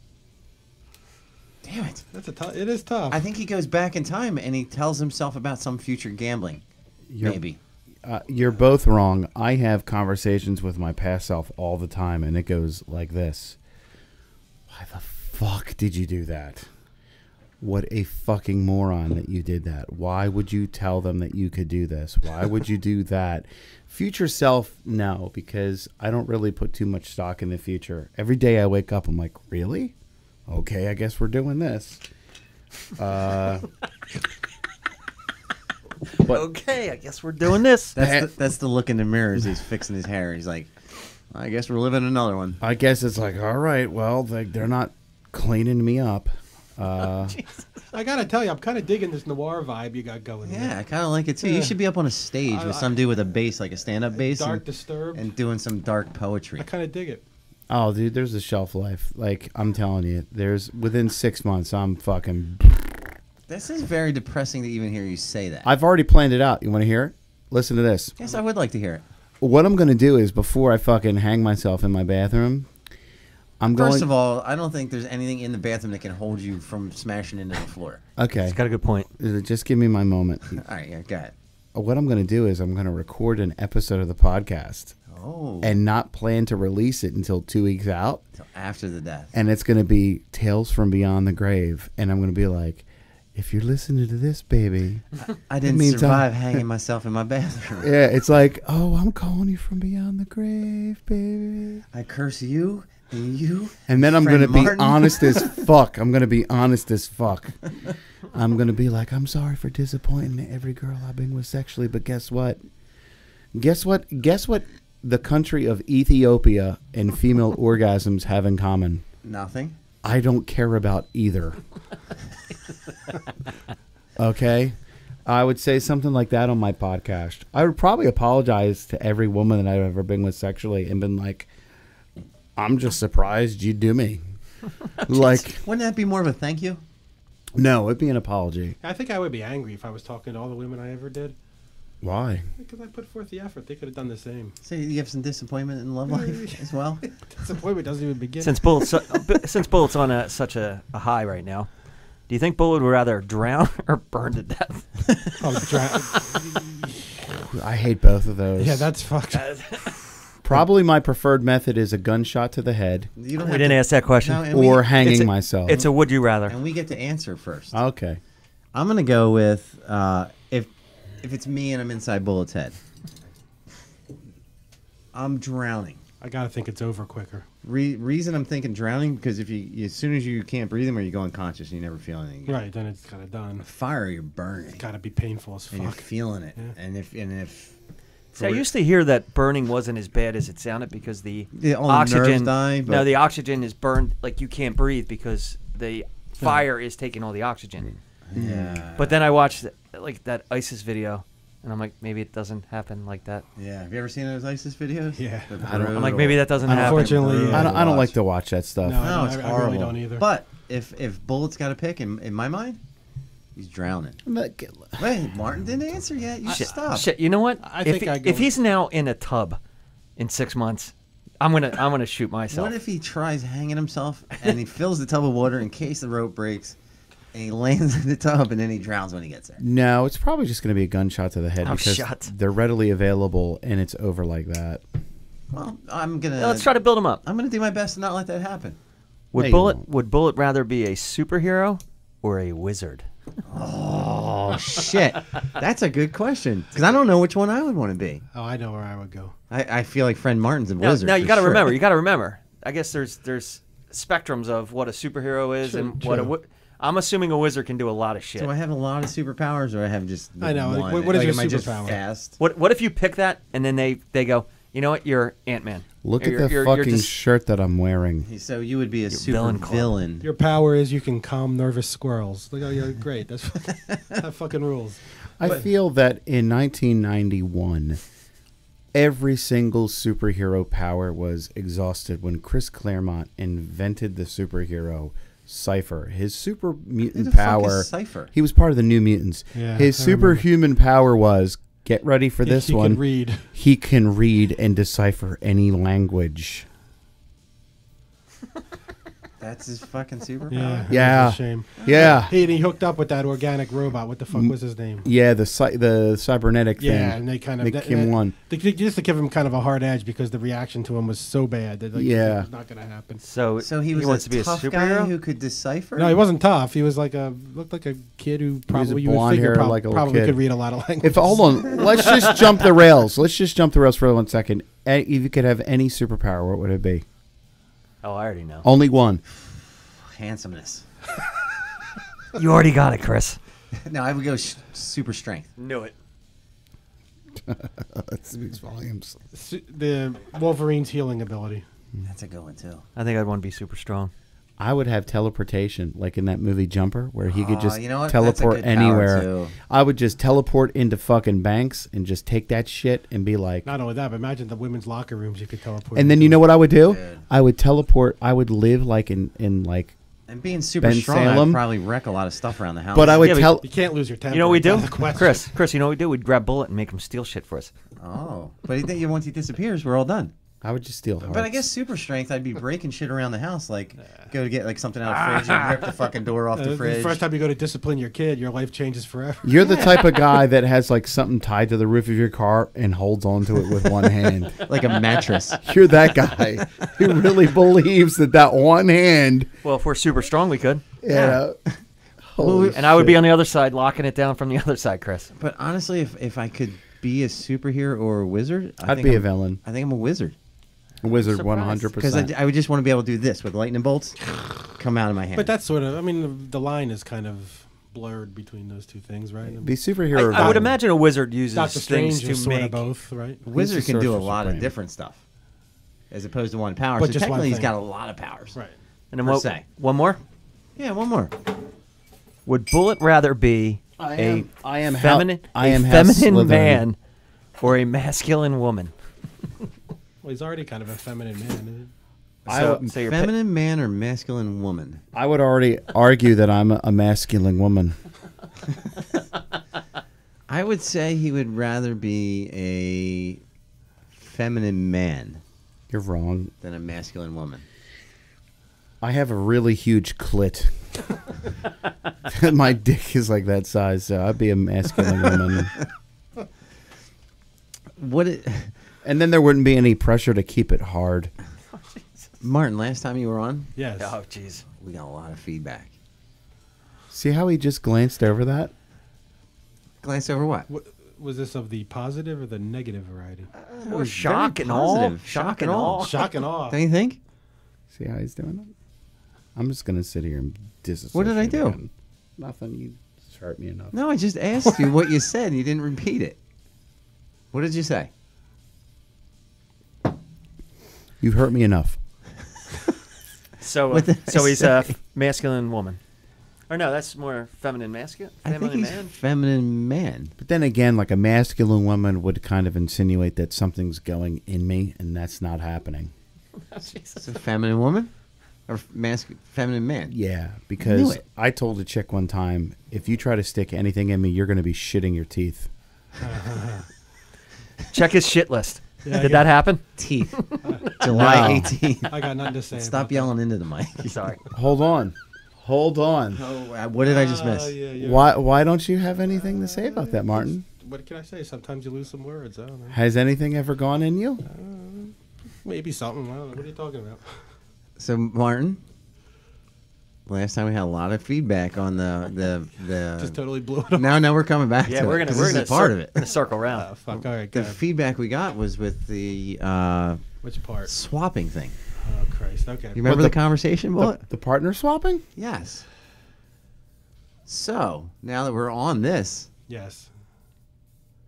Speaker 2: Damn it.
Speaker 5: It is tough.
Speaker 2: I think he goes back in time and he tells himself about some future gambling. Maybe.
Speaker 4: You're both wrong. I have conversations with my past self all the time, and it goes like this. Why the fuck did you do that? What a fucking moron that you did that. Why would you tell them that you could do this? Why would you do that? Future self, no, because I don't really put too much stock in the future. Every day I wake up, I'm like, really? Okay, I guess we're doing this. But
Speaker 3: Okay, I guess we're doing this.
Speaker 2: That's the look in the mirror as he's fixing his hair. He's like, I guess we're living another one.
Speaker 4: I guess it's like, all right, well, they're not cleaning me up.
Speaker 5: I gotta tell you, I'm kind of digging this noir vibe you got going.
Speaker 2: Yeah, I kind of like it too. You
Speaker 5: Yeah.
Speaker 2: should be up on a stage with some dude with a bass, like a stand-up bass,
Speaker 5: Dark Disturbed.
Speaker 2: and doing some dark poetry.
Speaker 5: I kind of dig it.
Speaker 4: Oh, dude, there's a shelf life. Like, I'm telling you, there's within 6 months, I'm fucking.
Speaker 2: This is very depressing to even hear you say that.
Speaker 4: I've already planned it out. You want to hear it? Listen to this.
Speaker 2: Yes, I would like to hear it.
Speaker 4: What I'm going to do is before I fucking hang myself in my bathroom, I'm going.
Speaker 2: First of all, I don't think there's anything in the bathroom that can hold you from smashing into the floor.
Speaker 4: Okay.
Speaker 3: He's got a good point.
Speaker 4: Just give me my moment.
Speaker 2: All right, yeah, go ahead.
Speaker 4: What I'm going to do is I'm going to record an episode of the podcast
Speaker 2: Oh,
Speaker 4: and not plan to release it until 2 weeks out.
Speaker 2: until after the death.
Speaker 4: And it's going to be Tales from Beyond the Grave. And I'm going to be like, if you're listening to this, baby.
Speaker 2: I didn't
Speaker 4: means
Speaker 2: survive hanging myself in my bathroom.
Speaker 4: Yeah, it's like, oh, I'm calling you from beyond the grave, baby.
Speaker 2: I curse you and you.
Speaker 4: And then I'm
Speaker 2: friend
Speaker 4: going to be
Speaker 2: Martin.
Speaker 4: honest as fuck. I'm going to be honest as fuck. I'm going to be like, I'm sorry for disappointing every girl I've been with sexually, but guess what? Guess what the country of Ethiopia and female orgasms have in common?
Speaker 2: Nothing.
Speaker 4: I don't care about either. Okay? I would say something like that on my podcast. I would probably apologize to every woman that I've ever been with sexually and been like, I'm just surprised you do me. Like,
Speaker 2: Wouldn't that be more of a thank you?
Speaker 4: no, it'd be an apology.
Speaker 5: I think I would be angry if I was talking to all the women I ever did.
Speaker 4: Why?
Speaker 5: Because I put forth the effort. They could have done the same.
Speaker 2: So you have some disappointment in love life as well?
Speaker 5: Disappointment doesn't even begin.
Speaker 3: Since Bullet's on such a high right now, do you think Bullet would rather drown or burn to death?
Speaker 4: I hate both of those.
Speaker 5: Yeah, that's fucked.
Speaker 4: Probably my preferred method is a gunshot to the head
Speaker 2: You don't
Speaker 3: We
Speaker 2: have
Speaker 3: didn't
Speaker 2: to-
Speaker 3: ask that question.
Speaker 2: No, and
Speaker 4: or
Speaker 2: we,
Speaker 4: hanging
Speaker 3: It's a-
Speaker 4: myself.
Speaker 3: It's a would you rather.
Speaker 2: and we get to answer first.
Speaker 4: Okay.
Speaker 2: I'm gonna go with if it's me and I'm inside Bullet's head, I'm drowning.
Speaker 5: I gotta think it's over quicker.
Speaker 2: Reason I'm thinking drowning because if you as soon as you can't breathe him or you go unconscious and you never feel anything.
Speaker 5: Right, then it's kind of done.
Speaker 2: Fire, you're burning.
Speaker 5: It's gotta be painful as
Speaker 2: And you're
Speaker 5: fuck.
Speaker 2: feeling it.
Speaker 5: Yeah.
Speaker 2: And if
Speaker 3: See, I used to hear that burning wasn't as bad as it sounded because the
Speaker 2: all the nerves
Speaker 3: oxygen.
Speaker 2: die, but-
Speaker 3: No, the oxygen is burned like you can't breathe because the fire is taking all the oxygen.
Speaker 2: Yeah.
Speaker 3: But then I watched like that ISIS video, and I'm like, maybe it doesn't happen like that.
Speaker 2: Yeah. Have you ever seen those ISIS videos?
Speaker 5: Yeah.
Speaker 3: I'm like, maybe that doesn't happen.
Speaker 5: Unfortunately,
Speaker 4: I don't
Speaker 2: watch.
Speaker 4: like to watch that stuff.
Speaker 5: No.
Speaker 2: No, it's
Speaker 5: I
Speaker 2: horrible.
Speaker 5: really don't either.
Speaker 2: But if Bullet's got to pick, in my mind, he's drowning. Wait, Martin didn't answer yet. You should stop.
Speaker 3: Shit, you know what?
Speaker 5: I think I'd go
Speaker 3: if he's now in a tub in 6 months, I'm gonna shoot myself.
Speaker 2: What if he tries hanging himself and he fills the tub with water in case the rope breaks, and he lands in the tub and then he drowns when he gets there?
Speaker 4: No, it's probably just going to be a gunshot to the head
Speaker 3: I'm
Speaker 4: because
Speaker 3: shot.
Speaker 4: they're readily available and it's over like that.
Speaker 2: Well, I'm gonna.
Speaker 3: Let's try to build him up.
Speaker 2: I'm gonna do my best to not let that happen.
Speaker 3: Would
Speaker 4: No, you
Speaker 3: Bullet
Speaker 4: won't.
Speaker 3: would Bullet rather be a superhero or a wizard?
Speaker 2: Oh shit, that's a good question because I don't know which one I would want to be.
Speaker 5: Oh, I know where I would go.
Speaker 2: I feel like Friend Martin's a
Speaker 3: Now,
Speaker 2: wizard.
Speaker 3: now you
Speaker 2: for
Speaker 3: got to
Speaker 2: sure.
Speaker 3: remember. You got to remember. I guess there's spectrums of what a superhero is
Speaker 5: True,
Speaker 3: and what a.
Speaker 5: true.
Speaker 3: I'm assuming a wizard can do a lot of shit.
Speaker 2: Do I have a lot of superpowers, or I have just? The
Speaker 5: I know, like,
Speaker 2: one?
Speaker 5: what is your
Speaker 2: am I just
Speaker 5: superpower?
Speaker 2: fast?
Speaker 3: What if you pick that and then they go, you know what, you're Ant-Man.
Speaker 4: Look
Speaker 3: Or
Speaker 4: at the
Speaker 3: you're
Speaker 4: fucking
Speaker 3: just-
Speaker 4: shirt that I'm wearing.
Speaker 2: So you would be a super
Speaker 3: villain club.
Speaker 2: villain.
Speaker 5: Your power is you can calm nervous squirrels. Like, oh, you're great. That fucking rules.
Speaker 4: I feel that in 1991, every single superhero power was exhausted when Chris Claremont invented the superhero Cypher. His super
Speaker 2: Who
Speaker 4: mutant
Speaker 2: the fuck
Speaker 4: power.
Speaker 2: is Cypher?
Speaker 4: He was part of the New Mutants.
Speaker 5: Yeah,
Speaker 4: His
Speaker 5: I remember.
Speaker 4: superhuman power was get ready for this
Speaker 5: he
Speaker 4: one.
Speaker 5: Can read.
Speaker 4: He can read and decipher any language.
Speaker 2: That's his fucking superpower.
Speaker 5: Yeah.
Speaker 4: Yeah.
Speaker 5: That's a shame.
Speaker 4: Yeah.
Speaker 5: He hooked up with that organic robot. What the fuck was his name?
Speaker 4: Yeah, the cybernetic thing.
Speaker 5: Yeah, and they kind of
Speaker 4: Nick Kim won.
Speaker 5: They used to give him kind of a hard edge because the reaction to him was so bad that
Speaker 4: Yeah.
Speaker 5: it was not going to happen.
Speaker 3: So
Speaker 2: he was
Speaker 3: wants
Speaker 2: a
Speaker 3: to be a
Speaker 2: tough
Speaker 3: superhero.
Speaker 2: guy who could decipher.
Speaker 5: No, he wasn't tough. He was looked like a kid who probably you would
Speaker 4: blonde
Speaker 5: figure
Speaker 4: hair like a little
Speaker 5: probably
Speaker 4: kid.
Speaker 5: could read a lot of languages.
Speaker 4: If hold on, let's just jump the rails. Let's just jump the rails for 1 second. If you could have any superpower, what would it be?
Speaker 3: Oh, I already know.
Speaker 4: Only one.
Speaker 2: Handsomeness.
Speaker 3: You already got it, Chris.
Speaker 2: No, I would go super strength.
Speaker 3: Knew it.
Speaker 4: That speaks volumes.
Speaker 5: The Wolverine's healing ability.
Speaker 2: That's a good one too.
Speaker 3: I think I'd want to be super strong.
Speaker 4: I would have teleportation, like in that movie Jumper, where he could just
Speaker 2: you know what? That's a
Speaker 4: teleport
Speaker 2: good power,
Speaker 4: anywhere.
Speaker 2: too.
Speaker 4: I would just teleport into fucking banks and just take that shit and be like.
Speaker 5: Not only that, but imagine the women's locker rooms you could teleport.
Speaker 4: And then
Speaker 5: into.
Speaker 4: you know what I would do?
Speaker 2: Dude.
Speaker 4: I would teleport. I would live like in like.
Speaker 2: And being super
Speaker 4: Ben
Speaker 2: strong,
Speaker 4: Salem.
Speaker 2: I'd probably wreck a lot of stuff around the house.
Speaker 4: But I would
Speaker 3: Yeah, but
Speaker 4: tell.
Speaker 5: You can't lose your temper.
Speaker 3: You know what we do,
Speaker 5: That's the question.
Speaker 3: Chris? You know what we do? We'd grab Bullet and make him steal shit for us.
Speaker 2: Oh, but once he disappears, we're all done.
Speaker 4: I would just steal hearts.
Speaker 2: But I guess super strength, I'd be breaking shit around the house, like go to get like something out of the fridge and rip the fucking door off the
Speaker 5: The
Speaker 2: fridge.
Speaker 5: first time you go to discipline your kid, your life changes forever.
Speaker 4: You're the type of guy that has like something tied to the roof of your car and holds onto it with one hand.
Speaker 2: Like a mattress.
Speaker 4: You're that guy who really believes that one hand.
Speaker 3: Well, if we're super strong, we could.
Speaker 4: Yeah. Holy
Speaker 3: And I would be
Speaker 4: shit.
Speaker 3: on the other side, locking it down from the other side, Chris.
Speaker 2: But honestly, if I could be a superhero or a wizard,
Speaker 4: I'd be a villain.
Speaker 2: I think I'm a wizard.
Speaker 4: A wizard,
Speaker 3: Surprised.
Speaker 4: 100%.
Speaker 2: Because I would just want to be able to do this with lightning bolts come out of my hand.
Speaker 5: But that's sort of, I mean, the line is kind of blurred between those two things, right?
Speaker 4: Be superhero.
Speaker 3: I would imagine a wizard uses
Speaker 5: Doctor
Speaker 3: things
Speaker 5: Strange is
Speaker 3: to
Speaker 5: sort of
Speaker 3: make.
Speaker 5: both, right?
Speaker 2: Wizard
Speaker 4: He's the
Speaker 2: can do a
Speaker 4: Sorcerer
Speaker 2: lot of
Speaker 4: Supreme.
Speaker 2: different stuff, as opposed to one power.
Speaker 5: But
Speaker 2: So
Speaker 5: just one
Speaker 2: technically, he's
Speaker 5: thing.
Speaker 2: got a lot of powers.
Speaker 5: Right.
Speaker 3: And then
Speaker 2: per
Speaker 3: what?
Speaker 2: se.
Speaker 3: One more.
Speaker 2: Yeah, one more.
Speaker 3: Would Bullet rather be
Speaker 4: I
Speaker 3: a
Speaker 4: am
Speaker 3: feminine,
Speaker 4: I am
Speaker 3: a
Speaker 4: House
Speaker 3: feminine
Speaker 4: Slytherin.
Speaker 3: man or a masculine woman?
Speaker 5: Well, he's already kind of a feminine man. Isn't he?
Speaker 3: So you're
Speaker 2: Feminine man or masculine woman?
Speaker 4: I would already argue that I'm a masculine woman.
Speaker 2: I would say he would rather be a feminine man
Speaker 4: You're wrong.
Speaker 2: than a masculine woman.
Speaker 4: I have a really huge clit. My dick is like that size, so I'd be a masculine woman.
Speaker 2: What?
Speaker 4: And then there wouldn't be any pressure to keep it hard.
Speaker 2: Martin, last time you were on,
Speaker 5: Yes.
Speaker 3: Oh, jeez.
Speaker 2: we got a lot of feedback.
Speaker 4: See how he just glanced over that?
Speaker 2: Glance over what?
Speaker 5: What, was this of the positive or the negative variety?
Speaker 3: More shock and awe.
Speaker 2: positive.
Speaker 3: Shock and awe.
Speaker 5: Shock and awe.
Speaker 2: Don't you think?
Speaker 4: See how he's doing it? I'm just going to sit here and disassociate.
Speaker 2: What did I do?
Speaker 4: again. Nothing. You just hurt me enough.
Speaker 2: No, I just asked you what you said and you didn't repeat it. What did you say?
Speaker 4: You've hurt me enough.
Speaker 3: So,
Speaker 2: What did I
Speaker 3: so he's a
Speaker 2: say?
Speaker 3: masculine woman. Or no, that's more feminine masculine.
Speaker 2: I think
Speaker 3: Feminine
Speaker 2: he's
Speaker 3: man.
Speaker 2: feminine man.
Speaker 4: But then again, like a masculine woman would kind of insinuate that something's going in me, and that's not happening.
Speaker 2: It's a feminine woman? Or feminine man?
Speaker 4: Yeah,
Speaker 2: Knew
Speaker 4: because
Speaker 2: it.
Speaker 4: I told a chick one time, if you try to stick anything in me, you're going to be shitting your teeth.
Speaker 3: Check his shit list.
Speaker 5: Yeah,
Speaker 3: Did that happen?
Speaker 2: Teeth. July
Speaker 4: No.
Speaker 2: 18th.
Speaker 5: I got nothing to say.
Speaker 2: Stop
Speaker 5: about
Speaker 2: yelling into the mic.
Speaker 3: Sorry.
Speaker 4: Hold on. Hold on.
Speaker 2: Oh, what did I just miss?
Speaker 5: Yeah, yeah.
Speaker 4: Why don't you have anything to say about that, Martin?
Speaker 5: What can I say? Sometimes you lose some words. I don't know.
Speaker 4: Has anything ever gone in you?
Speaker 5: Maybe something. I don't know. What are you talking about?
Speaker 2: So, Martin, last time we had a lot of feedback on the
Speaker 5: Just totally blew it up.
Speaker 2: No, we're coming back
Speaker 3: Yeah,
Speaker 2: to
Speaker 3: we're
Speaker 2: it,
Speaker 3: gonna
Speaker 2: 'cause
Speaker 3: we're
Speaker 2: this
Speaker 3: gonna
Speaker 2: is part of it.
Speaker 3: gonna circle
Speaker 5: Oh,
Speaker 3: around.
Speaker 5: fuck. All right,
Speaker 2: The
Speaker 5: go ahead.
Speaker 2: feedback we got was with the
Speaker 5: Which part?
Speaker 2: swapping thing.
Speaker 5: Oh, Christ. Okay.
Speaker 2: You remember
Speaker 4: What,
Speaker 2: the,
Speaker 4: the-
Speaker 2: conversation, Bullet?
Speaker 4: The partner swapping?
Speaker 2: Yes. So, now that we're on this,
Speaker 5: Yes.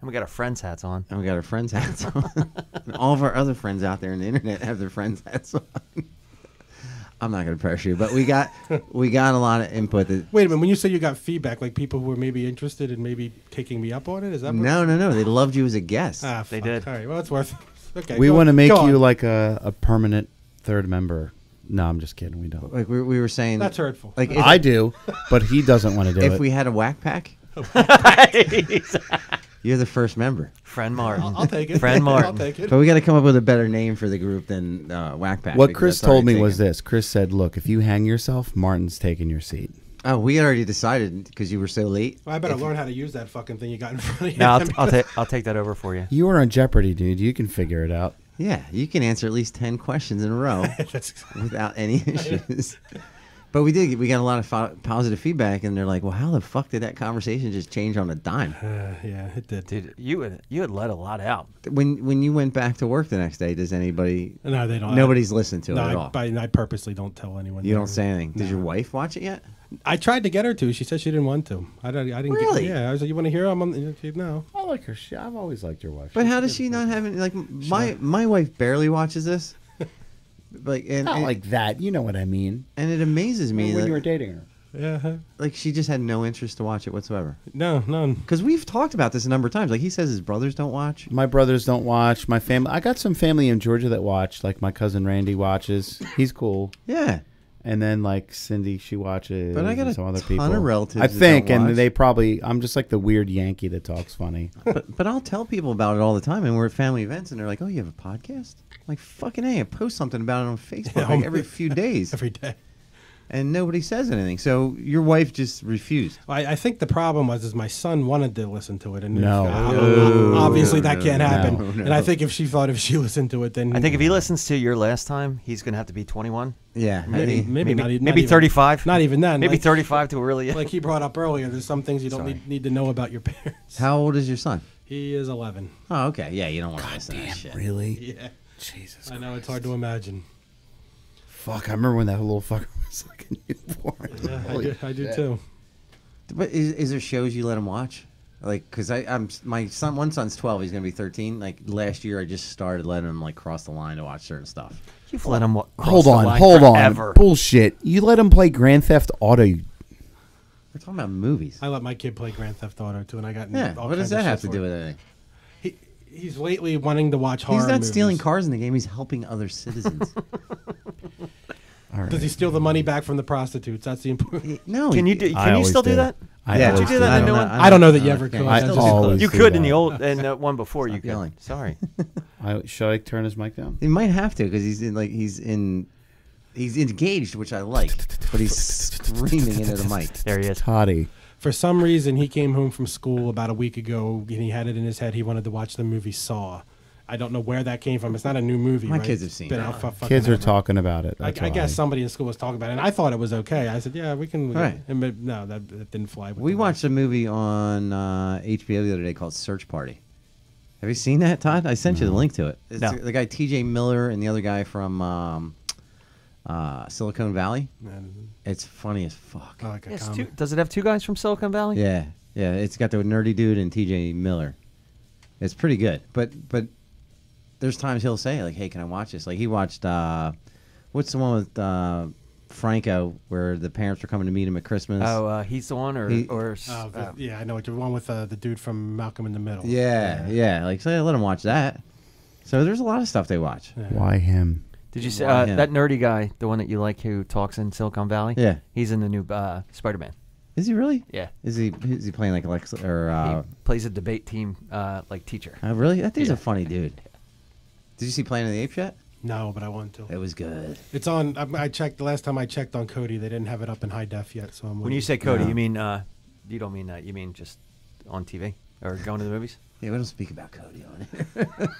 Speaker 3: And we got our friends' hats on.
Speaker 2: and we got our friends' hats on, and all of our other friends out there on the internet have their friends' hats on. I'm not going to pressure you, but we got a lot of input. That,
Speaker 5: Wait a minute. When you say you got feedback, like people who were maybe interested in maybe taking me up on it, is that?
Speaker 2: no, they loved you as a guest.
Speaker 5: Ah,
Speaker 3: They
Speaker 5: fuck.
Speaker 3: did.
Speaker 5: All right. Well, it's worth. Okay.
Speaker 4: We
Speaker 5: go-
Speaker 4: want to make
Speaker 5: go
Speaker 4: you
Speaker 5: on.
Speaker 4: like a permanent third member. No, I'm just kidding. We don't.
Speaker 2: Like we were saying,
Speaker 5: That's hurtful.
Speaker 2: Like if,
Speaker 4: I do, but he doesn't want to do
Speaker 2: if
Speaker 4: it.
Speaker 2: we had a whack pack, you're the first member.
Speaker 3: Friend Martin.
Speaker 5: I'll take it.
Speaker 3: Friend Martin.
Speaker 5: I'll take it.
Speaker 2: But we got to come up with a better name for the group than whack pack.
Speaker 4: What
Speaker 2: because
Speaker 4: Chris
Speaker 2: that's already
Speaker 4: told me was
Speaker 2: taken.
Speaker 4: this. Chris said, "Look, if you hang yourself, Martin's taking your seat."
Speaker 2: Oh, we already decided because you were so late.
Speaker 5: Well, I better learn how to use that fucking thing you got in front of you.
Speaker 3: No, I'll take that over for you.
Speaker 4: You are on Jeopardy, dude. You can figure it out.
Speaker 2: Yeah, you can answer at least 10 questions in a row
Speaker 5: That's,
Speaker 2: without any issues. But we got a lot of positive feedback, and they're like, "Well, how the fuck did that conversation just change on a dime?"
Speaker 5: yeah, it did.
Speaker 3: Dude, you had let a lot out.
Speaker 2: When you went back to work the next day, does anybody?
Speaker 5: No, they don't.
Speaker 2: Nobody's listened to
Speaker 5: No,
Speaker 2: it at all.
Speaker 5: I purposely don't tell anyone.
Speaker 2: You don't say anything. Does
Speaker 5: No.
Speaker 2: your wife watch it yet?
Speaker 5: I tried to get her to. She said she didn't want to. I didn't.
Speaker 2: Really?
Speaker 5: Yeah. I was like, "You want to hear?" I'm on. No.
Speaker 4: I like her. I've always liked your wife.
Speaker 2: But how does she not have any? Like my wife barely watches this. Like
Speaker 4: Not like that. You know what I mean.
Speaker 2: and it amazes me
Speaker 4: When
Speaker 2: that
Speaker 4: you were dating her.
Speaker 5: Yeah.
Speaker 2: like she just had no interest to watch it whatsoever.
Speaker 5: No. None.
Speaker 2: Because we've talked about this a number of times. Like he says his brothers don't watch.
Speaker 4: My brothers don't watch. My family. I got some family in Georgia that watch. Like my cousin Randy watches. He's cool.
Speaker 2: Yeah,
Speaker 4: And then like Cindy, she watches.
Speaker 2: But I got
Speaker 4: and
Speaker 2: a
Speaker 4: some other
Speaker 2: ton
Speaker 4: people.
Speaker 2: of relatives
Speaker 4: I
Speaker 2: that
Speaker 4: think,
Speaker 2: don't
Speaker 4: and
Speaker 2: watch.
Speaker 4: they probably. I'm just like the weird Yankee that talks funny.
Speaker 2: but I'll tell people about it all the time, and we're at family events, and they're like, "Oh, you have a podcast?" I'm like, fucking A, I post something about it on Facebook like every few days,
Speaker 5: Every day.
Speaker 2: and nobody says anything. So your wife just refused.
Speaker 5: I think the problem was my son wanted to listen to it, and
Speaker 4: No.
Speaker 5: obviously that can't happen.
Speaker 2: no.
Speaker 5: And I think if she listened to it, then
Speaker 3: I think if he listens to your last time, he's gonna have to be 21.
Speaker 2: Yeah,
Speaker 5: maybe not even
Speaker 3: maybe 35.
Speaker 5: Not even then.
Speaker 3: Maybe
Speaker 5: like,
Speaker 3: 35 to really.
Speaker 5: Like he brought up earlier, there's some things you don't
Speaker 3: Sorry.
Speaker 5: need to know about your parents.
Speaker 2: How old is your son?
Speaker 5: He is 11.
Speaker 2: Oh, okay. Yeah, you don't want to listen to that shit.
Speaker 4: Really?
Speaker 5: Yeah,
Speaker 4: Jesus.
Speaker 5: I know it's hard to imagine.
Speaker 4: Fuck! I remember when that little fucker was like a newborn.
Speaker 5: Yeah, I do too.
Speaker 2: But is there shows you let him watch? Like, cause I'm my son. One son's 12. He's gonna be 13. Like last year, I just started letting him like cross the line to watch certain stuff.
Speaker 3: You've let him cross
Speaker 4: Hold
Speaker 3: the
Speaker 4: on,
Speaker 3: line
Speaker 4: hold
Speaker 3: forever.
Speaker 4: on. Bullshit. You let him play Grand Theft Auto.
Speaker 2: We're talking about movies.
Speaker 5: I let my kid play Grand Theft Auto too, and I got in
Speaker 2: Yeah.
Speaker 5: all
Speaker 2: What does
Speaker 5: kinds of
Speaker 2: that have
Speaker 5: shit
Speaker 2: to do
Speaker 5: for
Speaker 2: with
Speaker 5: it.
Speaker 2: anything?
Speaker 5: He's lately wanting to watch horror
Speaker 2: He's not
Speaker 5: movies.
Speaker 2: stealing cars in the game. He's helping other citizens.
Speaker 4: All right.
Speaker 5: Does he steal the money back from the prostitutes? That's the important.
Speaker 2: No.
Speaker 3: Can you
Speaker 4: always
Speaker 3: still do
Speaker 4: did.
Speaker 3: that?
Speaker 4: I
Speaker 2: Yeah.
Speaker 3: Did you
Speaker 4: always
Speaker 3: do that
Speaker 4: did.
Speaker 3: in the new one?
Speaker 5: I don't know that you ever
Speaker 2: okay.
Speaker 5: could.
Speaker 4: I
Speaker 5: That's just-
Speaker 4: always
Speaker 3: You
Speaker 4: do
Speaker 3: could in
Speaker 4: that.
Speaker 3: the old and one before you
Speaker 2: Stop
Speaker 3: could.
Speaker 2: yelling.
Speaker 3: Sorry.
Speaker 4: Should I turn his mic down?
Speaker 2: He might have to because he's engaged, which I like, but he's screaming into the mic.
Speaker 3: There he is.
Speaker 4: Toddy.
Speaker 5: For some reason, he came home from school about a week ago, and he had it in his head he wanted to watch the movie Saw. I don't know where that came from. It's not a new movie.
Speaker 2: My
Speaker 5: right?
Speaker 2: kids have
Speaker 5: It's
Speaker 2: seen
Speaker 5: been
Speaker 2: it.
Speaker 5: out for fucking
Speaker 4: Kids are
Speaker 5: ever.
Speaker 4: talking about it. That's
Speaker 5: I guess
Speaker 4: why.
Speaker 5: somebody in school was talking about it, and I thought it was okay. I said, "Yeah, we can."
Speaker 2: Right.
Speaker 5: No, that didn't fly. With
Speaker 2: We
Speaker 5: the
Speaker 2: watched a movie on HBO the other day called Search Party. Have you seen that, Todd? I sent you the link to it. It's
Speaker 3: No.
Speaker 2: the guy T.J. Miller and the other guy from Silicon Valley.
Speaker 5: And,
Speaker 2: It's funny as fuck.
Speaker 5: like a
Speaker 3: Yes,
Speaker 5: comedy.
Speaker 3: does it have two guys from Silicon Valley?
Speaker 2: Yeah, yeah. It's got the nerdy dude and T.J. Miller. It's pretty good, but there's times he'll say like, "Hey, can I watch this?" Like he watched what's the one with Franco where the parents were coming to meet him at Christmas?
Speaker 3: Oh, he's the one, or
Speaker 2: He-
Speaker 5: Yeah, I know what you're one with the dude from Malcolm in the Middle.
Speaker 2: yeah. Like so, let him watch that. So there's a lot of stuff they watch.
Speaker 5: Yeah.
Speaker 4: Why him?
Speaker 3: Did you see
Speaker 2: Why him?
Speaker 3: that nerdy guy, the one that you like who talks in Silicon Valley?
Speaker 2: Yeah.
Speaker 3: He's in the new Spider-Man.
Speaker 2: Is he really?
Speaker 3: Yeah.
Speaker 2: Is he playing like Alexa or?
Speaker 3: He plays a debate team like teacher.
Speaker 2: Really? That dude's
Speaker 3: Yeah.
Speaker 2: a funny dude. Did you see Planet of the Apes yet?
Speaker 5: No, but I want to.
Speaker 2: It was good.
Speaker 5: It's on. I checked the last time I checked on Cody. They didn't have it up in high def yet. So I'm.
Speaker 3: When you say Cody,
Speaker 2: No.
Speaker 3: you mean you don't mean that. You mean just on TV or going to the movies?
Speaker 2: Yeah, we don't speak about Cody on it.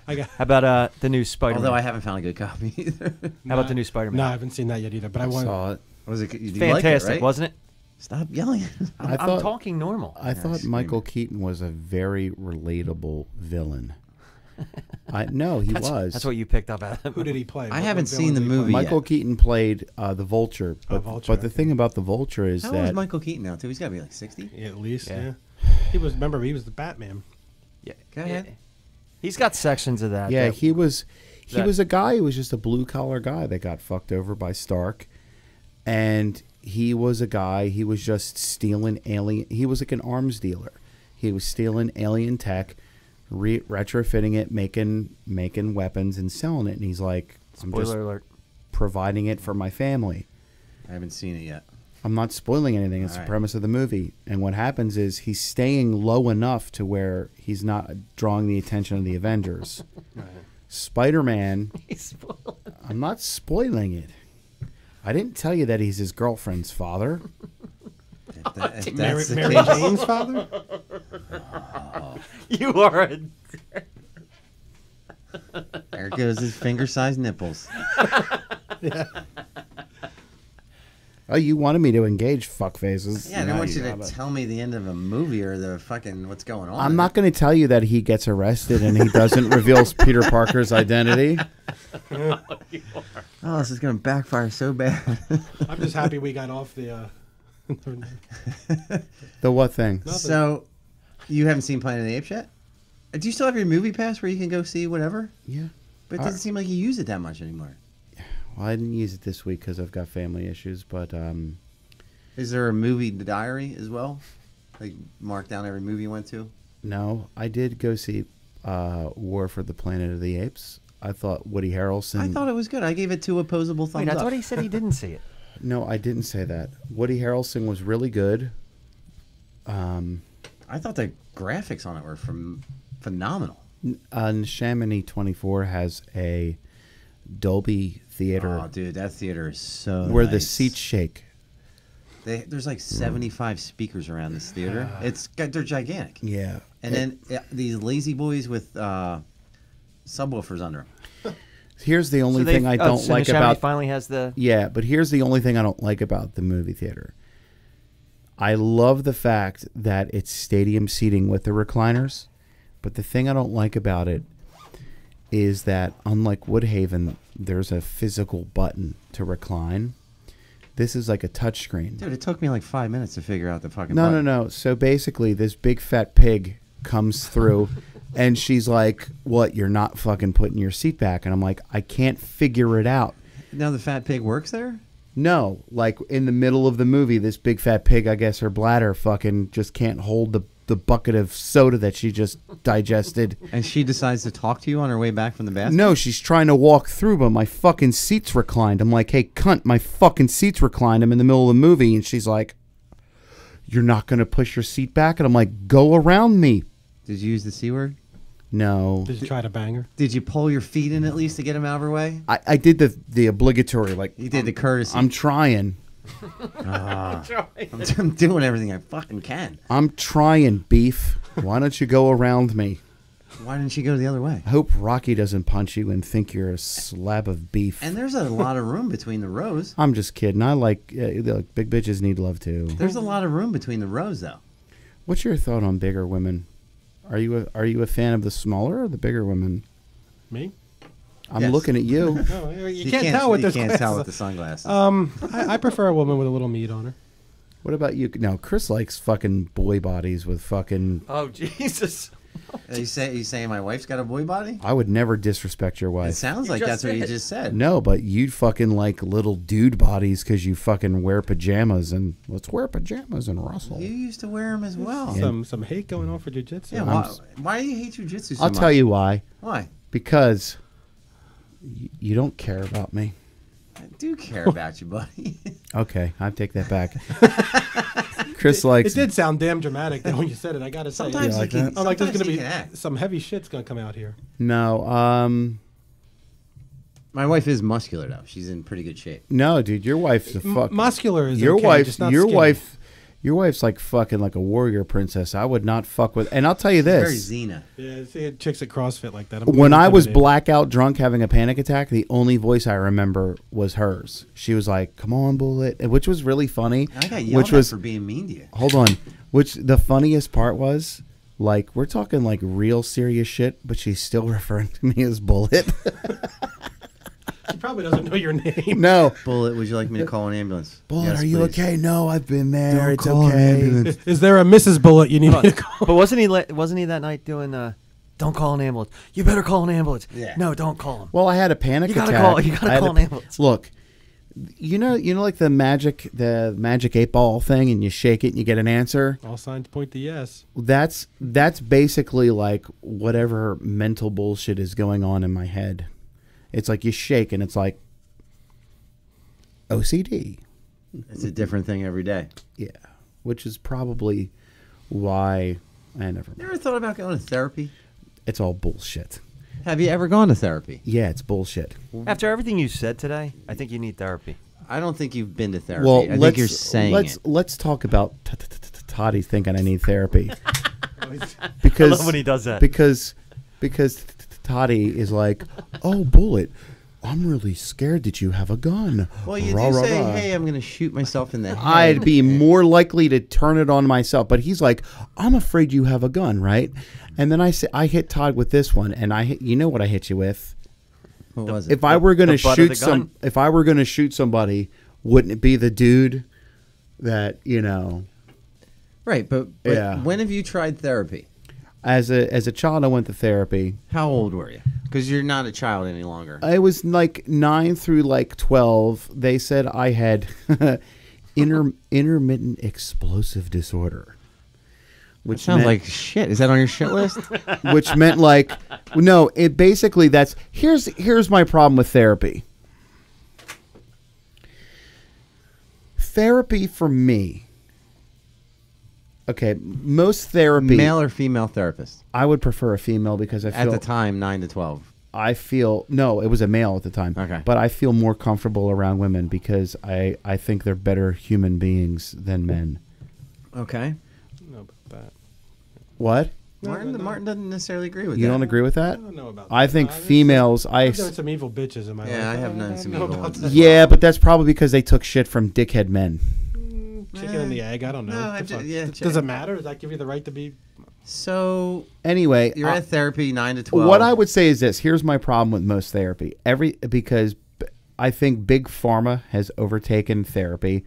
Speaker 5: I got.
Speaker 3: How about the new Spider-Man?
Speaker 2: Although I haven't found a good copy either.
Speaker 3: How about the new Spider-Man?
Speaker 5: No, I haven't seen that yet either. But I want.
Speaker 4: Saw it.
Speaker 2: Was it? You
Speaker 3: Fantastic,
Speaker 2: liked it, right?
Speaker 3: wasn't it?
Speaker 2: Stop yelling.
Speaker 3: I'm talking normal.
Speaker 4: I thought
Speaker 2: screaming.
Speaker 4: Michael Keaton was a very relatable villain. No, he was.
Speaker 3: That's what you picked up at.
Speaker 5: Who did he play?
Speaker 2: I
Speaker 5: What
Speaker 2: haven't
Speaker 5: villain
Speaker 2: seen the
Speaker 5: did he play?
Speaker 2: movie yet.
Speaker 4: Michael Keaton played the Vulture, but
Speaker 5: Vulture,
Speaker 4: but the
Speaker 5: okay.
Speaker 4: thing about the Vulture is
Speaker 2: How old is
Speaker 4: that
Speaker 2: Michael Keaton now? Too. He's got to be like 60.
Speaker 5: Yeah, at least.
Speaker 3: Yeah.
Speaker 5: Yeah. He was. Remember, he was the Batman.
Speaker 3: Yeah.
Speaker 2: Go ahead.
Speaker 3: He's got sections of that.
Speaker 4: yeah,
Speaker 3: that-
Speaker 4: he was
Speaker 3: that-
Speaker 4: a guy who was just a blue collar guy that got fucked over by Stark, and he was a guy. He was just stealing alien. He was like an arms dealer. He was stealing alien tech, retrofitting it, making weapons and selling it. And he's like, I'm just
Speaker 3: Spoiler alert.
Speaker 4: providing it for my family.
Speaker 2: I haven't seen it yet.
Speaker 4: I'm not spoiling anything. It's
Speaker 2: All
Speaker 4: the
Speaker 2: right.
Speaker 4: premise of the movie. And what happens is he's staying low enough to where he's not drawing the attention of the Avengers. Spider-Man, I'm not spoiling it. I didn't tell you that he's his girlfriend's father.
Speaker 2: If
Speaker 5: Mary,
Speaker 2: that's the
Speaker 5: Mary
Speaker 2: case,
Speaker 5: Jane's father.
Speaker 3: You are a.
Speaker 2: there goes his finger-sized nipples.
Speaker 4: Oh, you wanted me to engage fuck faces.
Speaker 2: Yeah, I don't
Speaker 4: Now
Speaker 2: want you
Speaker 4: got
Speaker 2: to
Speaker 4: it.
Speaker 2: tell me the end of a movie or the fucking what's going on.
Speaker 4: I'm not going to tell you that he gets arrested and he doesn't reveal Peter Parker's identity.
Speaker 2: Oh, this is gonna backfire so bad.
Speaker 5: I'm just happy we got off the.
Speaker 4: The what thing?
Speaker 2: So, you haven't seen Planet of the Apes yet? Do you still have your movie pass where you can go see whatever?
Speaker 4: Yeah.
Speaker 2: But it doesn't seem like you use it that much anymore.
Speaker 4: Well, I didn't use it this week because I've got family issues, but
Speaker 2: Is there a movie diary as well? Like mark down every movie you went to?
Speaker 4: no, I did go see War for the Planet of the Apes. I thought Woody Harrelson.
Speaker 2: I thought it was good. I gave it 2 opposable thumbs
Speaker 3: Wait, I
Speaker 2: up.
Speaker 3: thought he said he didn't see it.
Speaker 4: No, I didn't say that. Woody Harrelson was really good.
Speaker 2: I thought the graphics on it were phenomenal.
Speaker 4: Chamonix 24 has a Dolby theater
Speaker 2: Oh, dude, that theater is so
Speaker 4: where the
Speaker 2: nice.
Speaker 4: seats shake.
Speaker 2: There's like 75 speakers around this theater. They're gigantic.
Speaker 4: Yeah.
Speaker 2: And then these lazy boys with subwoofers under them.
Speaker 4: Here's the only
Speaker 3: So
Speaker 4: thing I don't
Speaker 3: so
Speaker 4: like
Speaker 3: Chamonix
Speaker 4: about
Speaker 3: finally has the.
Speaker 4: Yeah, but here's the only thing I don't like about the movie theater. I love the fact that it's stadium seating with the recliners, but the thing I don't like about it is that unlike Woodhaven, there's a physical button to recline. This is like a touchscreen.
Speaker 2: Dude, it took me like 5 minutes to figure out the fucking
Speaker 4: No,
Speaker 2: button.
Speaker 4: no. So basically, this big fat pig comes through, and she's like, "What? You're not fucking putting your seat back?" And I'm like, "I can't figure it out."
Speaker 2: Now the fat pig works there?
Speaker 4: No, like in the middle of the movie, this big fat pig, I guess her bladder fucking just can't hold the bucket of soda that she just digested.
Speaker 2: And she decides to talk to you on her way back from the bathroom?
Speaker 4: No, she's trying to walk through, but my fucking seat's reclined. I'm like, hey, cunt, my fucking seat's reclined. I'm in the middle of the movie. And she's like, you're not going to push your seat back? And I'm like, go around me.
Speaker 2: Did you use the C word?
Speaker 4: No.
Speaker 5: Did you try to bang her?
Speaker 2: Did you pull your feet in at least to get him out of her way?
Speaker 4: I did the obligatory, like,
Speaker 2: You did the courtesy.
Speaker 4: I'm trying.
Speaker 2: I'm doing everything I fucking can.
Speaker 4: I'm trying, beef. Why don't you go around me?
Speaker 2: Why didn't she go the other way?
Speaker 4: I hope Rocky doesn't punch you and think you're a slab of beef.
Speaker 2: And there's a lot of room between the rows.
Speaker 4: I'm just kidding. I like big bitches need love too.
Speaker 2: There's a lot of room between the rows, though.
Speaker 4: What's your thought on bigger women? Are you a fan of the smaller or the bigger women?
Speaker 5: Me?
Speaker 4: I'm
Speaker 2: Yes.
Speaker 4: looking at you.
Speaker 5: No, you can't tell with
Speaker 2: you
Speaker 5: this
Speaker 2: can't
Speaker 5: glasses.
Speaker 2: tell with the sunglasses.
Speaker 5: I prefer a woman with a little meat on her.
Speaker 4: What about you? No, Chris likes fucking boy bodies with fucking.
Speaker 3: Oh Jesus!
Speaker 2: you saying my wife's got a boy body?
Speaker 4: I would never disrespect your
Speaker 2: It
Speaker 4: wife.
Speaker 2: sounds like
Speaker 3: just
Speaker 2: that's what you
Speaker 3: said.
Speaker 2: just said.
Speaker 4: No, but you fucking like little dude bodies because you fucking wear pajamas and let's wear pajamas and wrestle.
Speaker 2: You used to wear them as well.
Speaker 5: Some hate going on for jujitsu.
Speaker 2: Yeah, why do you hate jujitsu so
Speaker 4: I'll
Speaker 2: much?
Speaker 4: tell you why.
Speaker 2: Why.
Speaker 4: Because you don't care about me.
Speaker 2: I do care about you, buddy.
Speaker 4: Okay, I take that back. Chris
Speaker 5: It
Speaker 4: likes.
Speaker 5: did sound damn dramatic though when you said it. I gotta say.
Speaker 2: Sometimes
Speaker 4: Yeah, like
Speaker 2: you can.
Speaker 4: that?
Speaker 5: Oh, like there's
Speaker 2: sometimes
Speaker 5: gonna
Speaker 2: you
Speaker 5: be
Speaker 2: can act.
Speaker 5: some heavy shit's gonna come out here.
Speaker 4: No,
Speaker 2: My wife is muscular though. She's in pretty good shape.
Speaker 4: no, dude, your wife's a fuck.
Speaker 5: Muscular is
Speaker 4: Your
Speaker 5: okay,
Speaker 4: wife,
Speaker 5: just not
Speaker 4: your
Speaker 5: skinny.
Speaker 4: wife's like fucking like a warrior princess. I would not fuck with. And I'll tell you
Speaker 2: Very
Speaker 4: this:
Speaker 2: Xena.
Speaker 5: Yeah, see chicks at CrossFit like that.
Speaker 4: when I was
Speaker 5: intimidated.
Speaker 4: blackout drunk having a panic attack, the only voice I remember was hers. She was like, "Come on, bullet," which was really funny.
Speaker 2: I got yelled
Speaker 4: Which was
Speaker 2: at for being mean to you.
Speaker 4: hold on. Which the funniest part was, like, we're talking like real serious shit, but she's still referring to me as bullet.
Speaker 5: She probably doesn't know your name.
Speaker 4: No,
Speaker 2: Bullet, would you like me to call an ambulance?
Speaker 4: bullet,
Speaker 2: Yes,
Speaker 4: are you
Speaker 2: please.
Speaker 4: okay? No, I've been there.
Speaker 2: Don't
Speaker 4: It's
Speaker 2: call an
Speaker 4: okay.
Speaker 2: ambulance.
Speaker 5: Is there a Mrs. Bullet you need me to call?
Speaker 3: But wasn't he that night doing? Don't call an ambulance. You better call an ambulance.
Speaker 2: Yeah.
Speaker 3: No, don't call him.
Speaker 4: Well, I had a panic
Speaker 3: You gotta
Speaker 4: attack.
Speaker 3: you gotta
Speaker 4: I had
Speaker 3: call
Speaker 4: a-
Speaker 3: an ambulance.
Speaker 4: Look, you know, like the magic 8-ball thing, and you shake it and you get an answer.
Speaker 5: All signs point to yes.
Speaker 4: That's basically like whatever mental bullshit is going on in my head. It's like you shake and it's like OCD.
Speaker 2: It's a different thing every day.
Speaker 4: Yeah, which is probably why I never.
Speaker 2: You ever thought about going to therapy?
Speaker 4: It's all bullshit.
Speaker 2: Have you ever gone to therapy?
Speaker 4: Yeah, it's bullshit.
Speaker 3: After everything you said today, I think you need therapy.
Speaker 2: I don't think you've been to therapy.
Speaker 4: Well,
Speaker 2: I think you're saying it.
Speaker 4: let's talk about Toddy thinking I need therapy
Speaker 3: I
Speaker 4: because
Speaker 3: love when he does that.
Speaker 4: because Toddy is like, oh, Bullet, I'm really scared that you have a gun.
Speaker 2: Well, you
Speaker 4: Rah,
Speaker 2: do
Speaker 4: rah,
Speaker 2: say,
Speaker 4: rah.
Speaker 2: hey, I'm going to shoot myself in the head.
Speaker 4: I'd be more likely to turn it on myself, but he's like, I'm afraid you have a gun, right? And then I hit Todd with this one, and you know what I hit you with?
Speaker 2: What was it?
Speaker 4: If I were going to
Speaker 3: the butt of
Speaker 4: shoot
Speaker 3: the gun?
Speaker 4: if I were going to shoot somebody, wouldn't it be the dude that, you know?
Speaker 2: Right, but
Speaker 4: Yeah.
Speaker 2: when have you tried therapy?
Speaker 4: As a child, I went to therapy.
Speaker 2: How old were you? Because you're not a child any longer.
Speaker 4: I was like 9 through like 12. They said I had intermittent explosive disorder,
Speaker 2: Which sounds like shit. Is that on your shit list?
Speaker 4: which meant like no. It basically here's my problem with therapy. Therapy for me. Okay, most therapy.
Speaker 2: Male or female therapist?
Speaker 4: I would prefer a female because I
Speaker 2: At
Speaker 4: feel
Speaker 2: the time, 9 to 12.
Speaker 4: I feel no, it was a male at the time.
Speaker 2: Okay.
Speaker 4: But I feel more comfortable around women because I think they're better human beings than men.
Speaker 2: Okay.
Speaker 5: I don't know about that.
Speaker 4: What?
Speaker 2: Martin doesn't necessarily agree with
Speaker 4: You
Speaker 2: that.
Speaker 4: don't agree with
Speaker 5: I
Speaker 4: that?
Speaker 5: don't know about
Speaker 4: I
Speaker 5: that.
Speaker 4: think
Speaker 5: There's
Speaker 4: females
Speaker 5: I've known some evil bitches in my life.
Speaker 2: Yeah, I have known
Speaker 5: don't
Speaker 2: some
Speaker 5: know
Speaker 2: evil
Speaker 5: about
Speaker 2: ones
Speaker 5: that.
Speaker 2: as
Speaker 4: Yeah, but that's probably because they took shit from dickhead men.
Speaker 5: Chicken and the egg. I don't know.
Speaker 2: No,
Speaker 5: What
Speaker 2: I
Speaker 5: the
Speaker 2: ju-
Speaker 5: fuck?
Speaker 2: yeah,
Speaker 5: Does it matter? Does that give you the right to be?
Speaker 2: So,
Speaker 4: Anyway,
Speaker 2: you're at therapy 9 to 12.
Speaker 4: what I would say is this. Here's my problem with most therapy. Because I think big pharma has overtaken therapy,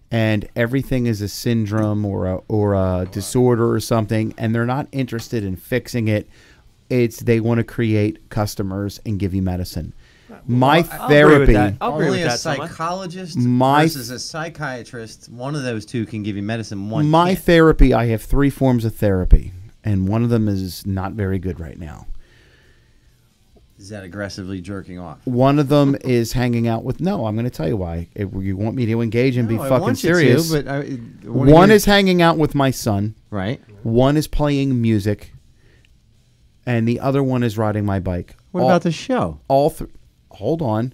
Speaker 4: and everything is a syndrome or a disorder or something, and they're not interested in fixing it. They want to create customers and give you medicine. My
Speaker 3: I'll agree with
Speaker 4: therapy.
Speaker 3: that. I'll agree
Speaker 2: Only
Speaker 3: with
Speaker 2: a
Speaker 3: that somewhat.
Speaker 2: psychologist
Speaker 4: My-
Speaker 2: versus a psychiatrist, one of those two can give you medicine. One
Speaker 4: My
Speaker 2: can't.
Speaker 4: therapy, I have 3 forms of therapy, and one of them is not very good right now.
Speaker 2: Is that aggressively jerking off?
Speaker 4: One of them is hanging out with. No, I'm going to tell you why. If you want me to engage and be
Speaker 2: No, I
Speaker 4: fucking
Speaker 2: want you to,
Speaker 4: serious.
Speaker 2: but
Speaker 4: One is hanging out with my son.
Speaker 2: right.
Speaker 4: One is playing music, and the other one is riding my bike.
Speaker 2: What about the show?
Speaker 4: Hold on.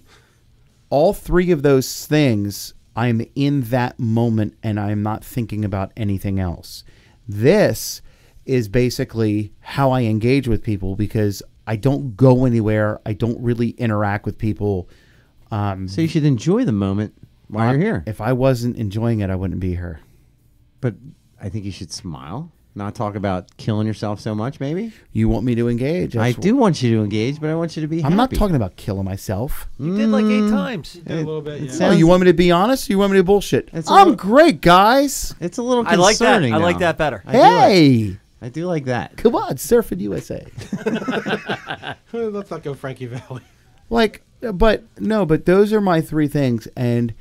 Speaker 4: All 3 of those things, I'm in that moment, and I'm not thinking about anything else. This is basically how I engage with people, because I don't go anywhere. I don't really interact with people.
Speaker 2: So you should enjoy the moment while you're here.
Speaker 4: If I wasn't enjoying it, I wouldn't be here.
Speaker 2: But I think you should smile, not talk about killing yourself so much, maybe.
Speaker 4: You want me to engage?
Speaker 2: I do want you to engage, but I want you to be happy.
Speaker 4: I'm not talking about killing myself.
Speaker 3: You did like 8 times.
Speaker 5: Did a little bit, yeah.
Speaker 4: Oh, you want me to be honest? Or you want me to bullshit?
Speaker 2: It's a
Speaker 4: I'm
Speaker 2: little-
Speaker 4: great, guys.
Speaker 2: It's a little
Speaker 3: I like that.
Speaker 2: concerning
Speaker 3: I like
Speaker 2: now.
Speaker 3: that better.
Speaker 2: I do like that.
Speaker 4: Come on, Surfing USA.
Speaker 5: Let's not go Frankie Valley.
Speaker 4: But those are my 3 things. And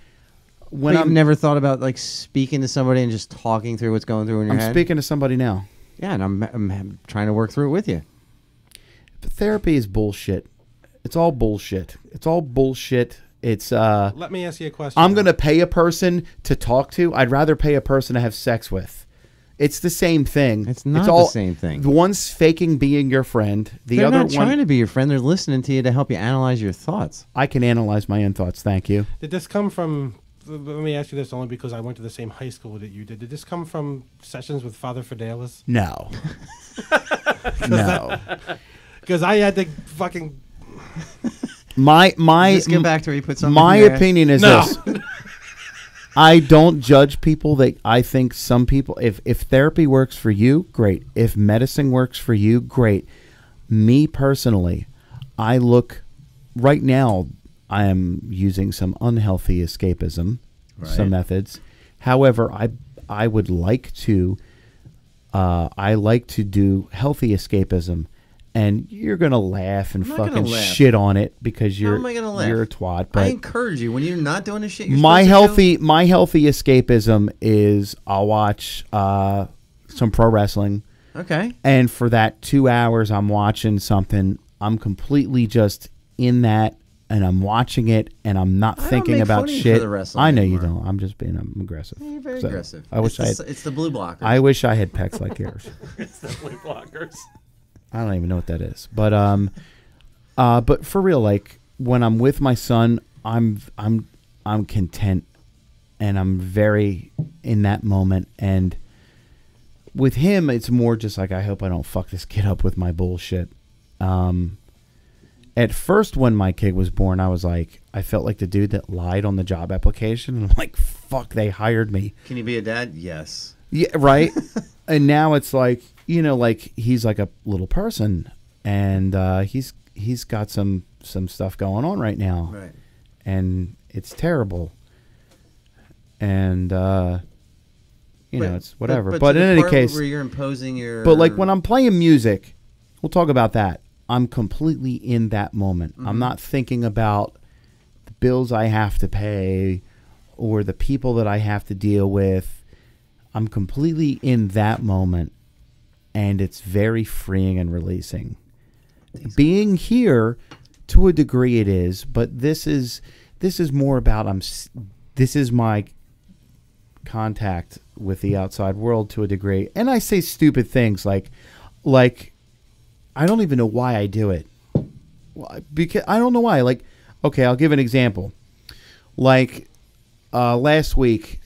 Speaker 4: when
Speaker 2: But
Speaker 4: I'm
Speaker 2: you've never thought about like speaking to somebody and just talking through what's going through in your head?
Speaker 4: speaking to somebody now.
Speaker 2: Yeah, and I'm trying to work through it with you.
Speaker 4: But therapy is bullshit. It's all bullshit. It's all bullshit. It's
Speaker 5: Let me ask you a question.
Speaker 4: I'm gonna pay a person to talk to. I'd rather pay a person to have sex with. It's the same thing.
Speaker 2: It's not the same thing.
Speaker 4: The one's faking being your friend. The
Speaker 2: They're
Speaker 4: other
Speaker 2: not trying to be your friend. They're listening to you to help you analyze your thoughts.
Speaker 4: I can analyze my own thoughts. Thank you.
Speaker 5: Did this come from? Let me ask you this only because I went to the same high school that you did. Did this come from sessions with Father Fidelis?
Speaker 4: No. No.
Speaker 5: Because I had to fucking.
Speaker 4: My
Speaker 2: Let's get back to where you put something.
Speaker 4: my
Speaker 2: in your
Speaker 4: opinion is
Speaker 5: No.
Speaker 4: this. I don't judge people. That I think some people, if therapy works for you, great. If medicine works for you, great. Me personally, I look right now. I am using some unhealthy escapism, some methods. However, I would like to. I like to do healthy escapism. And you're gonna laugh and
Speaker 2: I'm not gonna
Speaker 4: fucking
Speaker 2: laugh.
Speaker 4: shit on it because
Speaker 2: How
Speaker 4: you're
Speaker 2: am I gonna laugh?
Speaker 4: you're a twat.
Speaker 2: I
Speaker 4: But
Speaker 2: encourage you when you're not doing the shit. You're
Speaker 4: my
Speaker 2: supposed to do.
Speaker 4: healthy escapism is I'll watch some pro wrestling,
Speaker 2: Okay.
Speaker 4: and for that 2 hours I'm watching something. I'm completely just in that, and I'm watching it, and I'm not
Speaker 2: I don't
Speaker 4: thinking
Speaker 2: make
Speaker 4: about
Speaker 2: fun of you
Speaker 4: shit.
Speaker 2: for the wrestling
Speaker 4: I know you
Speaker 2: anymore.
Speaker 4: don't. I'm just being aggressive.
Speaker 2: You're very
Speaker 4: So,
Speaker 2: aggressive.
Speaker 4: I wish
Speaker 2: it's the blue blocker.
Speaker 4: I wish I had pecs like yours.
Speaker 3: Blockers.
Speaker 4: I don't even know what that is, but for real, like when I'm with my son, I'm content, and I'm very in that moment. And with him, it's more just like I hope I don't fuck this kid up with my bullshit. At first, when my kid was born, I felt like the dude that lied on the job application. And I'm like, fuck, they hired me.
Speaker 2: Can you be a dad? Yes.
Speaker 4: Yeah, right. And now it's like, like he's like a little person, and he's got some stuff going on right now,
Speaker 2: Right.
Speaker 4: and it's terrible. And it's whatever. But
Speaker 2: to
Speaker 4: in
Speaker 2: the
Speaker 4: any
Speaker 2: part
Speaker 4: case,
Speaker 2: where you're imposing your.
Speaker 4: but like when I'm playing music, we'll talk about that. I'm completely in that moment. I'm not thinking about the bills I have to pay or the people that I have to deal with. I'm completely in that moment, and it's very freeing and releasing. Being here, to a degree, it is, but this is more about this is my contact with the outside world to a degree, and I say stupid things like I don't even know why I do it. Because I don't know why. Like, okay, I'll give an example. Like last week,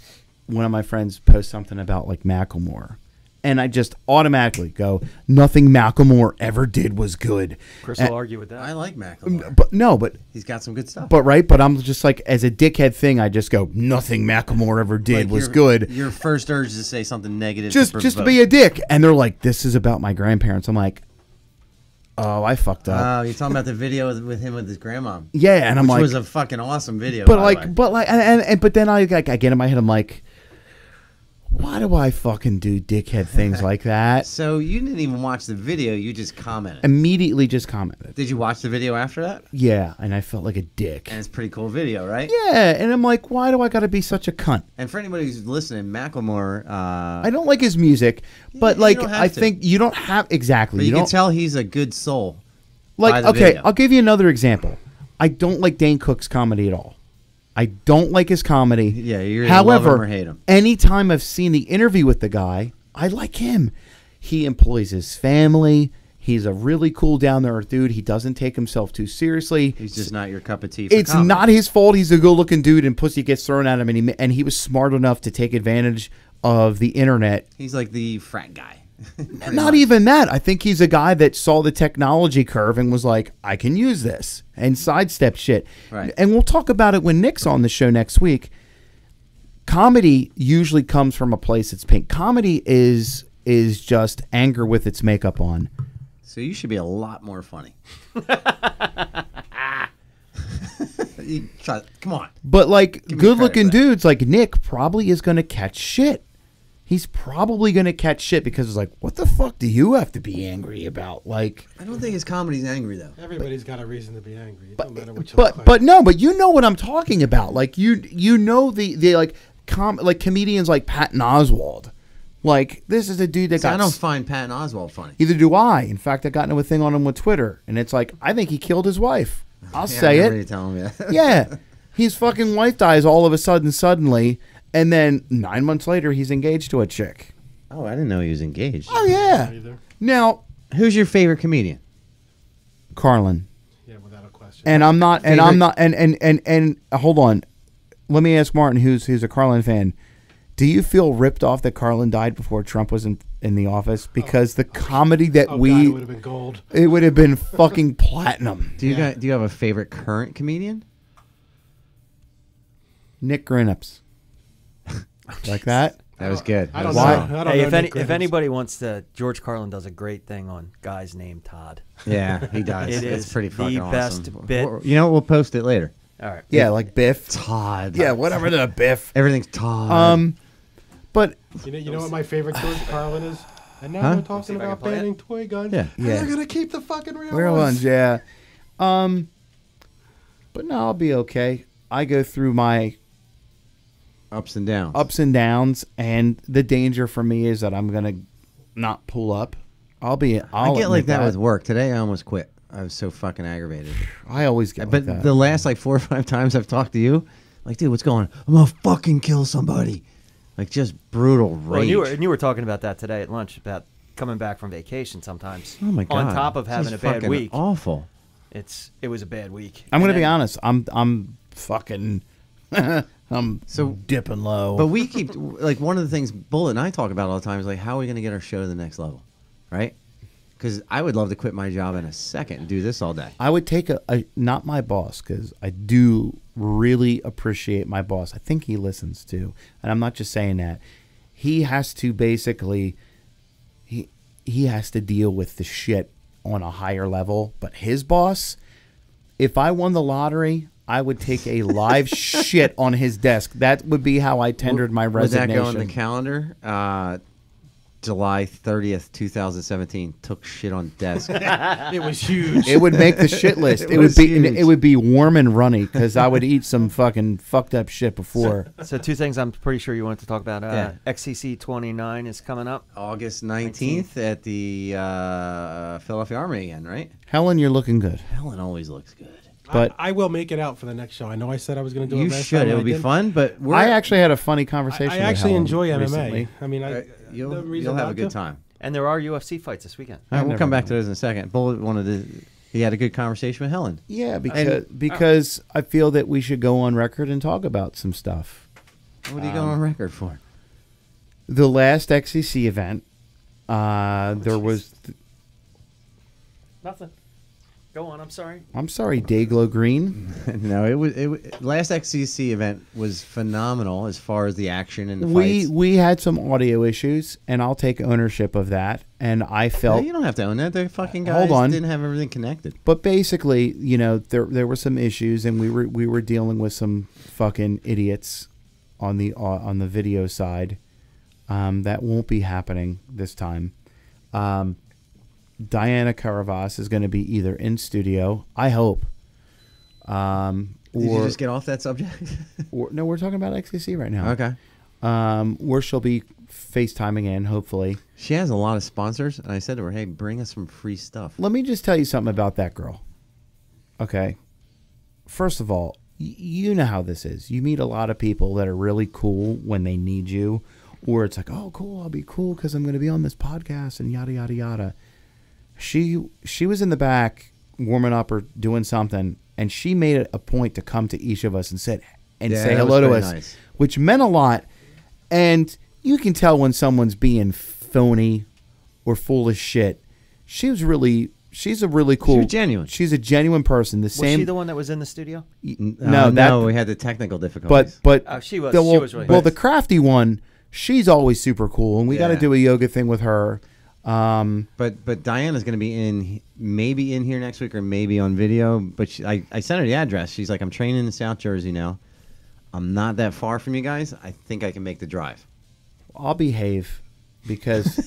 Speaker 4: one of my friends posted something about like Macklemore, and I just automatically go, nothing Macklemore ever did was good.
Speaker 3: Chris will argue with that.
Speaker 2: I like Macklemore.
Speaker 4: But
Speaker 2: He's got some good stuff.
Speaker 4: but I'm just like, as a dickhead thing, I just go, nothing Macklemore ever did was good.
Speaker 2: Your first urge is to say something negative.
Speaker 4: Just to be a dick. And they're like, this is about my grandparents. I'm like, oh, I fucked up.
Speaker 2: Oh, you're talking about the video with him with his grandma.
Speaker 4: Yeah, and I'm
Speaker 2: Which
Speaker 4: like,
Speaker 2: was a fucking awesome video.
Speaker 4: but
Speaker 2: by
Speaker 4: like,
Speaker 2: the way.
Speaker 4: but like, and but then I get in my head, I'm like, why do I fucking do dickhead things like that?
Speaker 2: So you didn't even watch the video. You just commented.
Speaker 4: Immediately just commented.
Speaker 2: Did you watch the video after that?
Speaker 4: Yeah, and I felt like a dick.
Speaker 2: And it's a pretty cool video, right?
Speaker 4: Yeah, and I'm like, why do I got to be such a cunt?
Speaker 2: And for anybody who's listening, Macklemore.
Speaker 4: I don't like his music, but
Speaker 2: you
Speaker 4: like,
Speaker 2: don't have
Speaker 4: I
Speaker 2: to.
Speaker 4: think you don't have exactly.
Speaker 2: But you
Speaker 4: don't
Speaker 2: can tell he's a good soul.
Speaker 4: like.
Speaker 2: by the
Speaker 4: Okay,
Speaker 2: video.
Speaker 4: I'll give you another example. I don't like Dane Cook's comedy at all. I don't like his comedy.
Speaker 2: Yeah, you're
Speaker 4: However,
Speaker 2: love him or hate him.
Speaker 4: anytime I've seen the interview with the guy, I like him. He employs his family. He's a really cool, down to earth dude. He doesn't take himself too seriously.
Speaker 2: He's just not your cup of tea. For
Speaker 4: It's
Speaker 2: comedy.
Speaker 4: not his fault. He's a good-looking dude, and pussy gets thrown at him, and he was smart enough to take advantage of the internet.
Speaker 2: He's like the frat guy.
Speaker 4: Not even that. I think he's a guy that saw the technology curve and was like, I can use this and sidestep shit.
Speaker 2: Right.
Speaker 4: And we'll talk about it when Nick's on the show next week. Comedy usually comes from a place that's pink. Comedy is just anger with its makeup on.
Speaker 2: So you should be a lot more funny. Come on.
Speaker 4: But like
Speaker 2: me
Speaker 4: good looking
Speaker 2: credit for that.
Speaker 4: dudes like Nick probably is going to catch shit. He's probably going to catch shit because it's like, what the fuck do you have to be angry about? Like,
Speaker 2: I don't think his comedy's angry though.
Speaker 5: Everybody's got a reason to be angry. It don't matter what you look like.
Speaker 4: but you know what I'm talking about. Like you know the like like comedians like Patton Oswalt. Like this is a dude that
Speaker 2: So
Speaker 4: got.
Speaker 2: I don't find Patton Oswalt funny.
Speaker 4: Either do I. In fact, I got into a thing on him with Twitter, and it's like I think he killed his wife. I'll
Speaker 2: Yeah,
Speaker 4: say
Speaker 2: I
Speaker 4: it.
Speaker 2: remember you telling me that.
Speaker 4: Yeah, his fucking wife dies all of a sudden, suddenly, and then 9 months later, he's engaged to a chick.
Speaker 2: Oh, I didn't know he was engaged.
Speaker 4: Oh yeah.
Speaker 5: Either.
Speaker 4: Now,
Speaker 2: Who's your favorite comedian?
Speaker 4: Carlin,
Speaker 5: Yeah, without a question.
Speaker 4: and I'm not, and I'm not, and hold on, let me ask Martin, who's a Carlin fan. Do you feel ripped off that Carlin died before Trump was in the office? Because the comedy that
Speaker 5: God, it would
Speaker 4: we,
Speaker 5: have been gold.
Speaker 4: it would have been fucking platinum.
Speaker 2: Do you have a favorite current comedian?
Speaker 4: Nick Grinips. Like that?
Speaker 2: That was good.
Speaker 5: I
Speaker 2: That
Speaker 5: don't
Speaker 2: was
Speaker 4: Why?
Speaker 5: know.
Speaker 2: strong.
Speaker 5: I don't
Speaker 3: Hey,
Speaker 5: know
Speaker 3: if
Speaker 5: Nick
Speaker 3: if
Speaker 5: Griffiths.
Speaker 3: anybody wants to, George Carlin does a great thing on guys named Todd.
Speaker 2: Yeah, he does.
Speaker 3: It
Speaker 2: It's
Speaker 3: is
Speaker 2: pretty
Speaker 3: the
Speaker 2: fucking
Speaker 3: best
Speaker 2: awesome.
Speaker 3: bit.
Speaker 2: You know what? We'll post it later.
Speaker 3: All right.
Speaker 4: Yeah, like Biff.
Speaker 2: Todd.
Speaker 4: Yeah, whatever the Biff.
Speaker 2: Everything's Todd.
Speaker 4: But
Speaker 5: You know what my favorite George Carlin is? And now
Speaker 2: Huh?
Speaker 5: they're talking
Speaker 3: See if I
Speaker 5: about
Speaker 3: can play it.
Speaker 5: banning toy guns.
Speaker 2: Yeah.
Speaker 5: And
Speaker 4: Yeah.
Speaker 5: they're gonna keep the fucking real
Speaker 4: real
Speaker 5: ones.
Speaker 4: ones, yeah. But no, I'll be okay. I go through my
Speaker 2: Ups and downs.
Speaker 4: ups and downs, and the danger for me is that I'm gonna not pull up. I'll
Speaker 2: I get like
Speaker 4: admit
Speaker 2: that with work. Today I almost quit. I was so fucking aggravated.
Speaker 4: I always get
Speaker 2: But
Speaker 4: like that.
Speaker 2: the last like 4 or 5 times I've talked to you, like, dude, what's going on? I'm gonna fucking kill somebody. Like just brutal rage.
Speaker 3: Well, and you were talking about that today at lunch about coming back from vacation sometimes.
Speaker 2: Oh my god!
Speaker 3: On top of having
Speaker 2: Just
Speaker 3: a bad
Speaker 2: fucking
Speaker 3: week,
Speaker 2: awful.
Speaker 3: it was a bad week.
Speaker 4: I'm gonna
Speaker 3: And
Speaker 4: be
Speaker 3: then-
Speaker 4: honest. I'm fucking. I'm
Speaker 2: So-
Speaker 4: dipping low.
Speaker 2: But we keep like one of the things Bullet and I talk about all the time is like, how are we going to get our show to the next level, right? Because I would love to quit my job in a second and do this all day.
Speaker 4: I would take a not my boss, because I do really appreciate my boss. I think he listens too, and I'm not just saying that. He has to basically he has to deal with the shit on a higher level. But his boss, if I won the lottery, I would take a live shit on his desk. That would be how I tendered my
Speaker 2: Would that
Speaker 4: resignation.
Speaker 2: go on the calendar? July 30th, 2017. Took shit on desk.
Speaker 5: It was huge.
Speaker 4: It would make the shit list.
Speaker 2: It
Speaker 4: It would
Speaker 2: was
Speaker 4: be
Speaker 2: huge.
Speaker 4: it would be warm and runny because I would eat some fucking fucked up shit before.
Speaker 3: So two things I'm pretty sure you wanted to talk about.
Speaker 2: Yeah.
Speaker 3: XCC 29 is coming up.
Speaker 2: August 19th at the Philadelphia Armory again, right?
Speaker 4: Helen, you're looking good.
Speaker 2: Helen always looks good.
Speaker 4: But
Speaker 5: I will make it out for the next show. I know I said I was going to do it
Speaker 2: You
Speaker 5: last
Speaker 2: should.
Speaker 5: time,
Speaker 2: It
Speaker 5: and
Speaker 2: would
Speaker 5: I
Speaker 2: be
Speaker 5: didn't.
Speaker 2: fun, but we're,
Speaker 4: I actually had a funny conversation.
Speaker 5: I
Speaker 4: with
Speaker 5: actually
Speaker 4: Helen
Speaker 5: enjoy MMA.
Speaker 4: recently.
Speaker 5: I mean, no
Speaker 2: you'll
Speaker 5: reason
Speaker 2: have a
Speaker 5: not
Speaker 2: good
Speaker 5: to.
Speaker 2: time.
Speaker 3: And there are UFC fights this weekend.
Speaker 2: All right, we'll
Speaker 4: never
Speaker 2: come back
Speaker 4: know.
Speaker 2: to those in a second. Bullet wanted to. He had a good conversation with Helen.
Speaker 4: Yeah, because I feel that we should go on record and talk about some stuff.
Speaker 2: What are you going on record for?
Speaker 4: The last XCC event, there was.
Speaker 3: Nothing. Go on. I'm sorry.
Speaker 4: I'm sorry, Dayglow Green.
Speaker 2: No, it was last XCC event was phenomenal as far as the action and the fights.
Speaker 4: We had some audio issues, and I'll take ownership of that. And I
Speaker 2: No,
Speaker 4: felt
Speaker 2: you don't have to own that. The fucking guys
Speaker 4: Hold on.
Speaker 2: didn't have everything connected.
Speaker 4: But basically, you know, there were some issues, and we were dealing with some fucking idiots on the video side. That won't be happening this time. Diana Caravas is going to be either in studio, I hope,
Speaker 2: Did you just get off that subject?
Speaker 4: or no, we're talking about XCC right now.
Speaker 2: Okay.
Speaker 4: Where she'll be FaceTiming in, hopefully.
Speaker 2: She has a lot of sponsors, and I said to her, "Hey, bring us some free stuff."
Speaker 4: Let me just tell you something about that girl. Okay. First of all, you know how this is. You meet a lot of people that are really cool when they need you, or it's like, oh, cool, I'll be cool because I'm going to be on this podcast and yada, yada, yada. She was in the back warming up or doing something, and she made it a point to come to each of us and say
Speaker 2: Yeah,
Speaker 4: say
Speaker 2: that
Speaker 4: hello
Speaker 2: was
Speaker 4: to
Speaker 2: very
Speaker 4: us,
Speaker 2: nice.
Speaker 4: which meant a lot. And you can tell when someone's being phony or full of shit. She's a really cool.
Speaker 2: She's genuine.
Speaker 4: She's a genuine person. The
Speaker 3: Was
Speaker 4: same.
Speaker 3: she the one that was in the studio?
Speaker 4: No,
Speaker 2: we had the technical difficulties.
Speaker 4: But
Speaker 3: She was.
Speaker 4: the,
Speaker 3: She was really
Speaker 4: well,
Speaker 3: nice.
Speaker 4: the crafty one, she's always super cool, and we got to
Speaker 2: Yeah.
Speaker 4: do a yoga thing with her.
Speaker 2: But Diana's going to be maybe in here next week or maybe on video. But I sent her the address. She's like, I'm training in South Jersey now. I'm not that far from you guys. I think I can make the drive.
Speaker 4: I'll behave because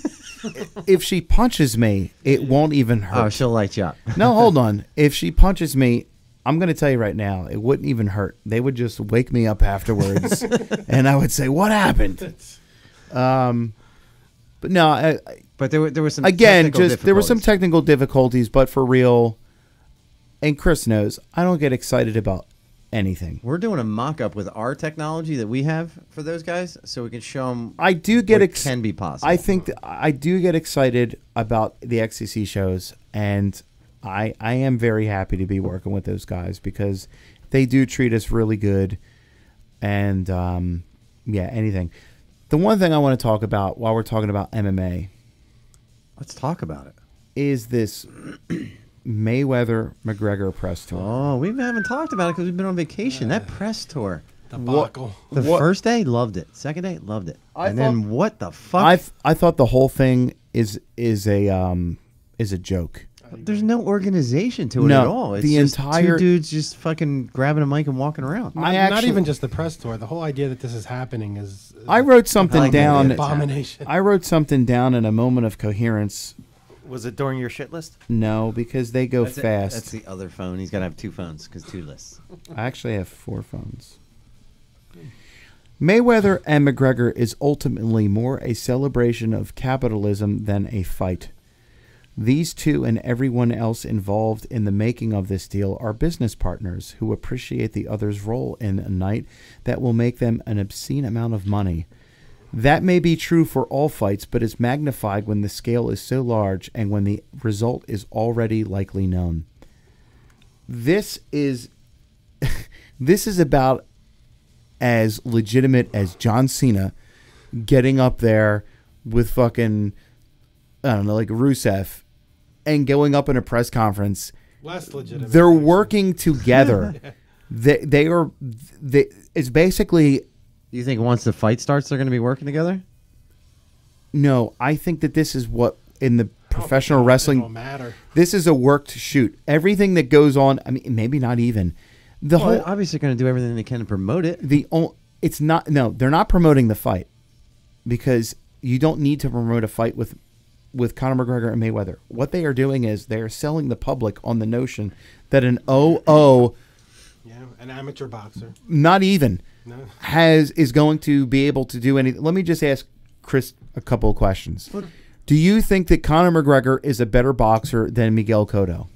Speaker 4: if she punches me, it won't even hurt.
Speaker 2: Oh, she'll light you up.
Speaker 4: No, hold on. If she punches me, I'm going to tell you right now, it wouldn't even hurt. They would just wake me up afterwards, and I would say, "What happened?" But no,
Speaker 2: But there was some
Speaker 4: again,
Speaker 2: technical
Speaker 4: there were some
Speaker 2: difficulties.
Speaker 4: technical difficulties, but for real, and Chris knows, I don't get excited about anything.
Speaker 2: We're doing a mock-up with our technology that we have for those guys, so we can show them.
Speaker 4: I do get
Speaker 2: can be possible.
Speaker 4: I think I do get excited about the XCC shows, and I am very happy to be working with those guys because they do treat us really good, and yeah, anything. The one thing I want to talk about while we're talking about MMA
Speaker 2: Let's talk about it.
Speaker 4: is this Mayweather-McGregor press tour.
Speaker 2: Oh, we haven't talked about it because we've been on vacation. That press tour.
Speaker 5: Debacle.
Speaker 2: The
Speaker 4: What-
Speaker 2: first day, loved it. Second day, loved it.
Speaker 4: I
Speaker 2: And then
Speaker 4: thought-
Speaker 2: what the fuck?
Speaker 4: I thought the whole thing is a joke.
Speaker 2: There's no organization to it
Speaker 4: No,
Speaker 2: at all. It's
Speaker 4: the
Speaker 2: just
Speaker 4: entire-
Speaker 2: two dudes just fucking grabbing a mic and walking around.
Speaker 5: Not even just the press tour. The whole idea that this is happening is
Speaker 4: I wrote something
Speaker 2: I like
Speaker 4: down.
Speaker 2: that.
Speaker 5: abomination.
Speaker 4: I wrote something down in a moment of coherence.
Speaker 3: Was it during your shit list?
Speaker 4: No, because they go
Speaker 2: That's it.
Speaker 4: fast.
Speaker 2: That's the other phone. He's got to have two phones because two lists.
Speaker 4: I actually have 4 phones. Mayweather and McGregor is ultimately more a celebration of capitalism than a fight. These two and everyone else involved in the making of this deal are business partners who appreciate the other's role in a night that will make them an obscene amount of money. That may be true for all fights, but is magnified when the scale is so large and when the result is already likely known. This is this is about as legitimate as John Cena getting up there with fucking, I don't know, like Rusev and going up in a press conference.
Speaker 5: Less legitimate.
Speaker 4: They're
Speaker 5: actually.
Speaker 4: working together. It's basically,
Speaker 2: You think once the fight starts, they're going to be working together?
Speaker 4: no, I think that this is what in the
Speaker 5: I don't think
Speaker 4: professional
Speaker 5: it will
Speaker 4: wrestling,
Speaker 5: matter.
Speaker 4: this is a worked shoot. Everything that goes on, I mean, maybe not even. The
Speaker 2: Well,
Speaker 4: whole,
Speaker 2: obviously going to do everything they can to promote it.
Speaker 4: it's not, no, they're not promoting the fight because you don't need to promote a fight with Conor McGregor and Mayweather. What they are doing is they are selling the public on the notion that an
Speaker 5: Yeah, an amateur boxer.
Speaker 4: not even
Speaker 5: No.
Speaker 4: is going to be able to do anything. Let me just ask Chris a couple of questions. Do you think that Conor McGregor is a better boxer than Miguel Cotto?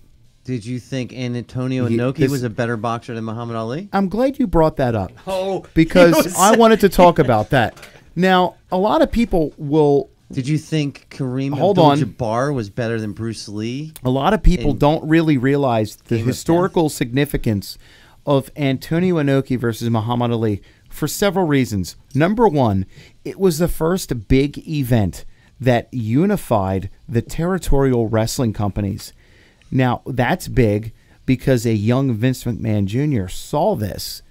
Speaker 2: Did you think Antonio
Speaker 4: He-
Speaker 2: Inoki
Speaker 4: this-
Speaker 2: was a better boxer than Muhammad Ali?
Speaker 4: I'm glad you brought that up.
Speaker 3: Oh,
Speaker 4: Because I wanted to talk about that. Now, a lot of people will.
Speaker 2: Did you think Kareem
Speaker 4: Hold on.
Speaker 2: Abdul-Jabbar was better than Bruce Lee?
Speaker 4: A lot of people
Speaker 2: In
Speaker 4: don't really realize the
Speaker 2: Game of
Speaker 4: historical significance of Antonio Inoki versus Muhammad Ali for several reasons. Number one, it was the first big event that unified the territorial wrestling companies. Now, that's big because a young Vince McMahon Jr. saw this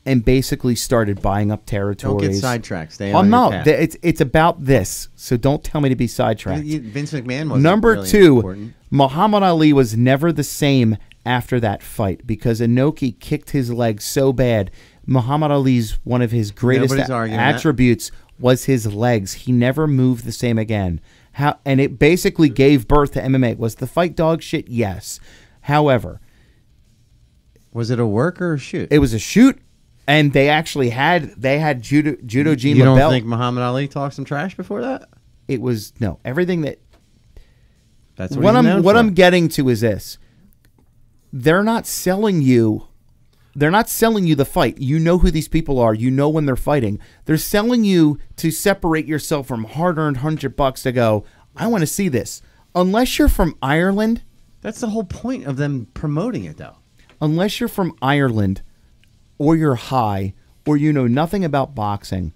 Speaker 4: and basically started buying up
Speaker 2: Don't
Speaker 4: territories.
Speaker 2: get sidetracked. Stay
Speaker 4: Oh
Speaker 2: on
Speaker 4: no,
Speaker 2: your path.
Speaker 4: it's about this. So don't tell me to be sidetracked.
Speaker 2: Vince McMahon was
Speaker 4: Number
Speaker 2: really
Speaker 4: two,
Speaker 2: important.
Speaker 4: Muhammad Ali was never the same after that fight because Inoki kicked his leg so bad. Muhammad Ali's one of his greatest
Speaker 2: Nobody's arguing that.
Speaker 4: attributes was his legs. He never moved the same again. And it basically gave birth to MMA. Was the fight dog shit? Yes. However,
Speaker 2: Was it a work or a shoot?
Speaker 4: it was a shoot, and they actually had Judo Gene
Speaker 2: You don't
Speaker 4: LaBelle.
Speaker 2: think Muhammad Ali talked some trash before that?
Speaker 4: It was no everything that
Speaker 2: That's
Speaker 4: what
Speaker 2: he's known for.
Speaker 4: I'm getting to is this. They're not selling you the fight. You know who these people are. You know when they're fighting. They're selling you to separate yourself from hard-earned $100 to go, I want to see this. Unless you're from Ireland,
Speaker 2: That's the whole point of them promoting it, though.
Speaker 4: unless you're from Ireland or you're high or you know nothing about boxing,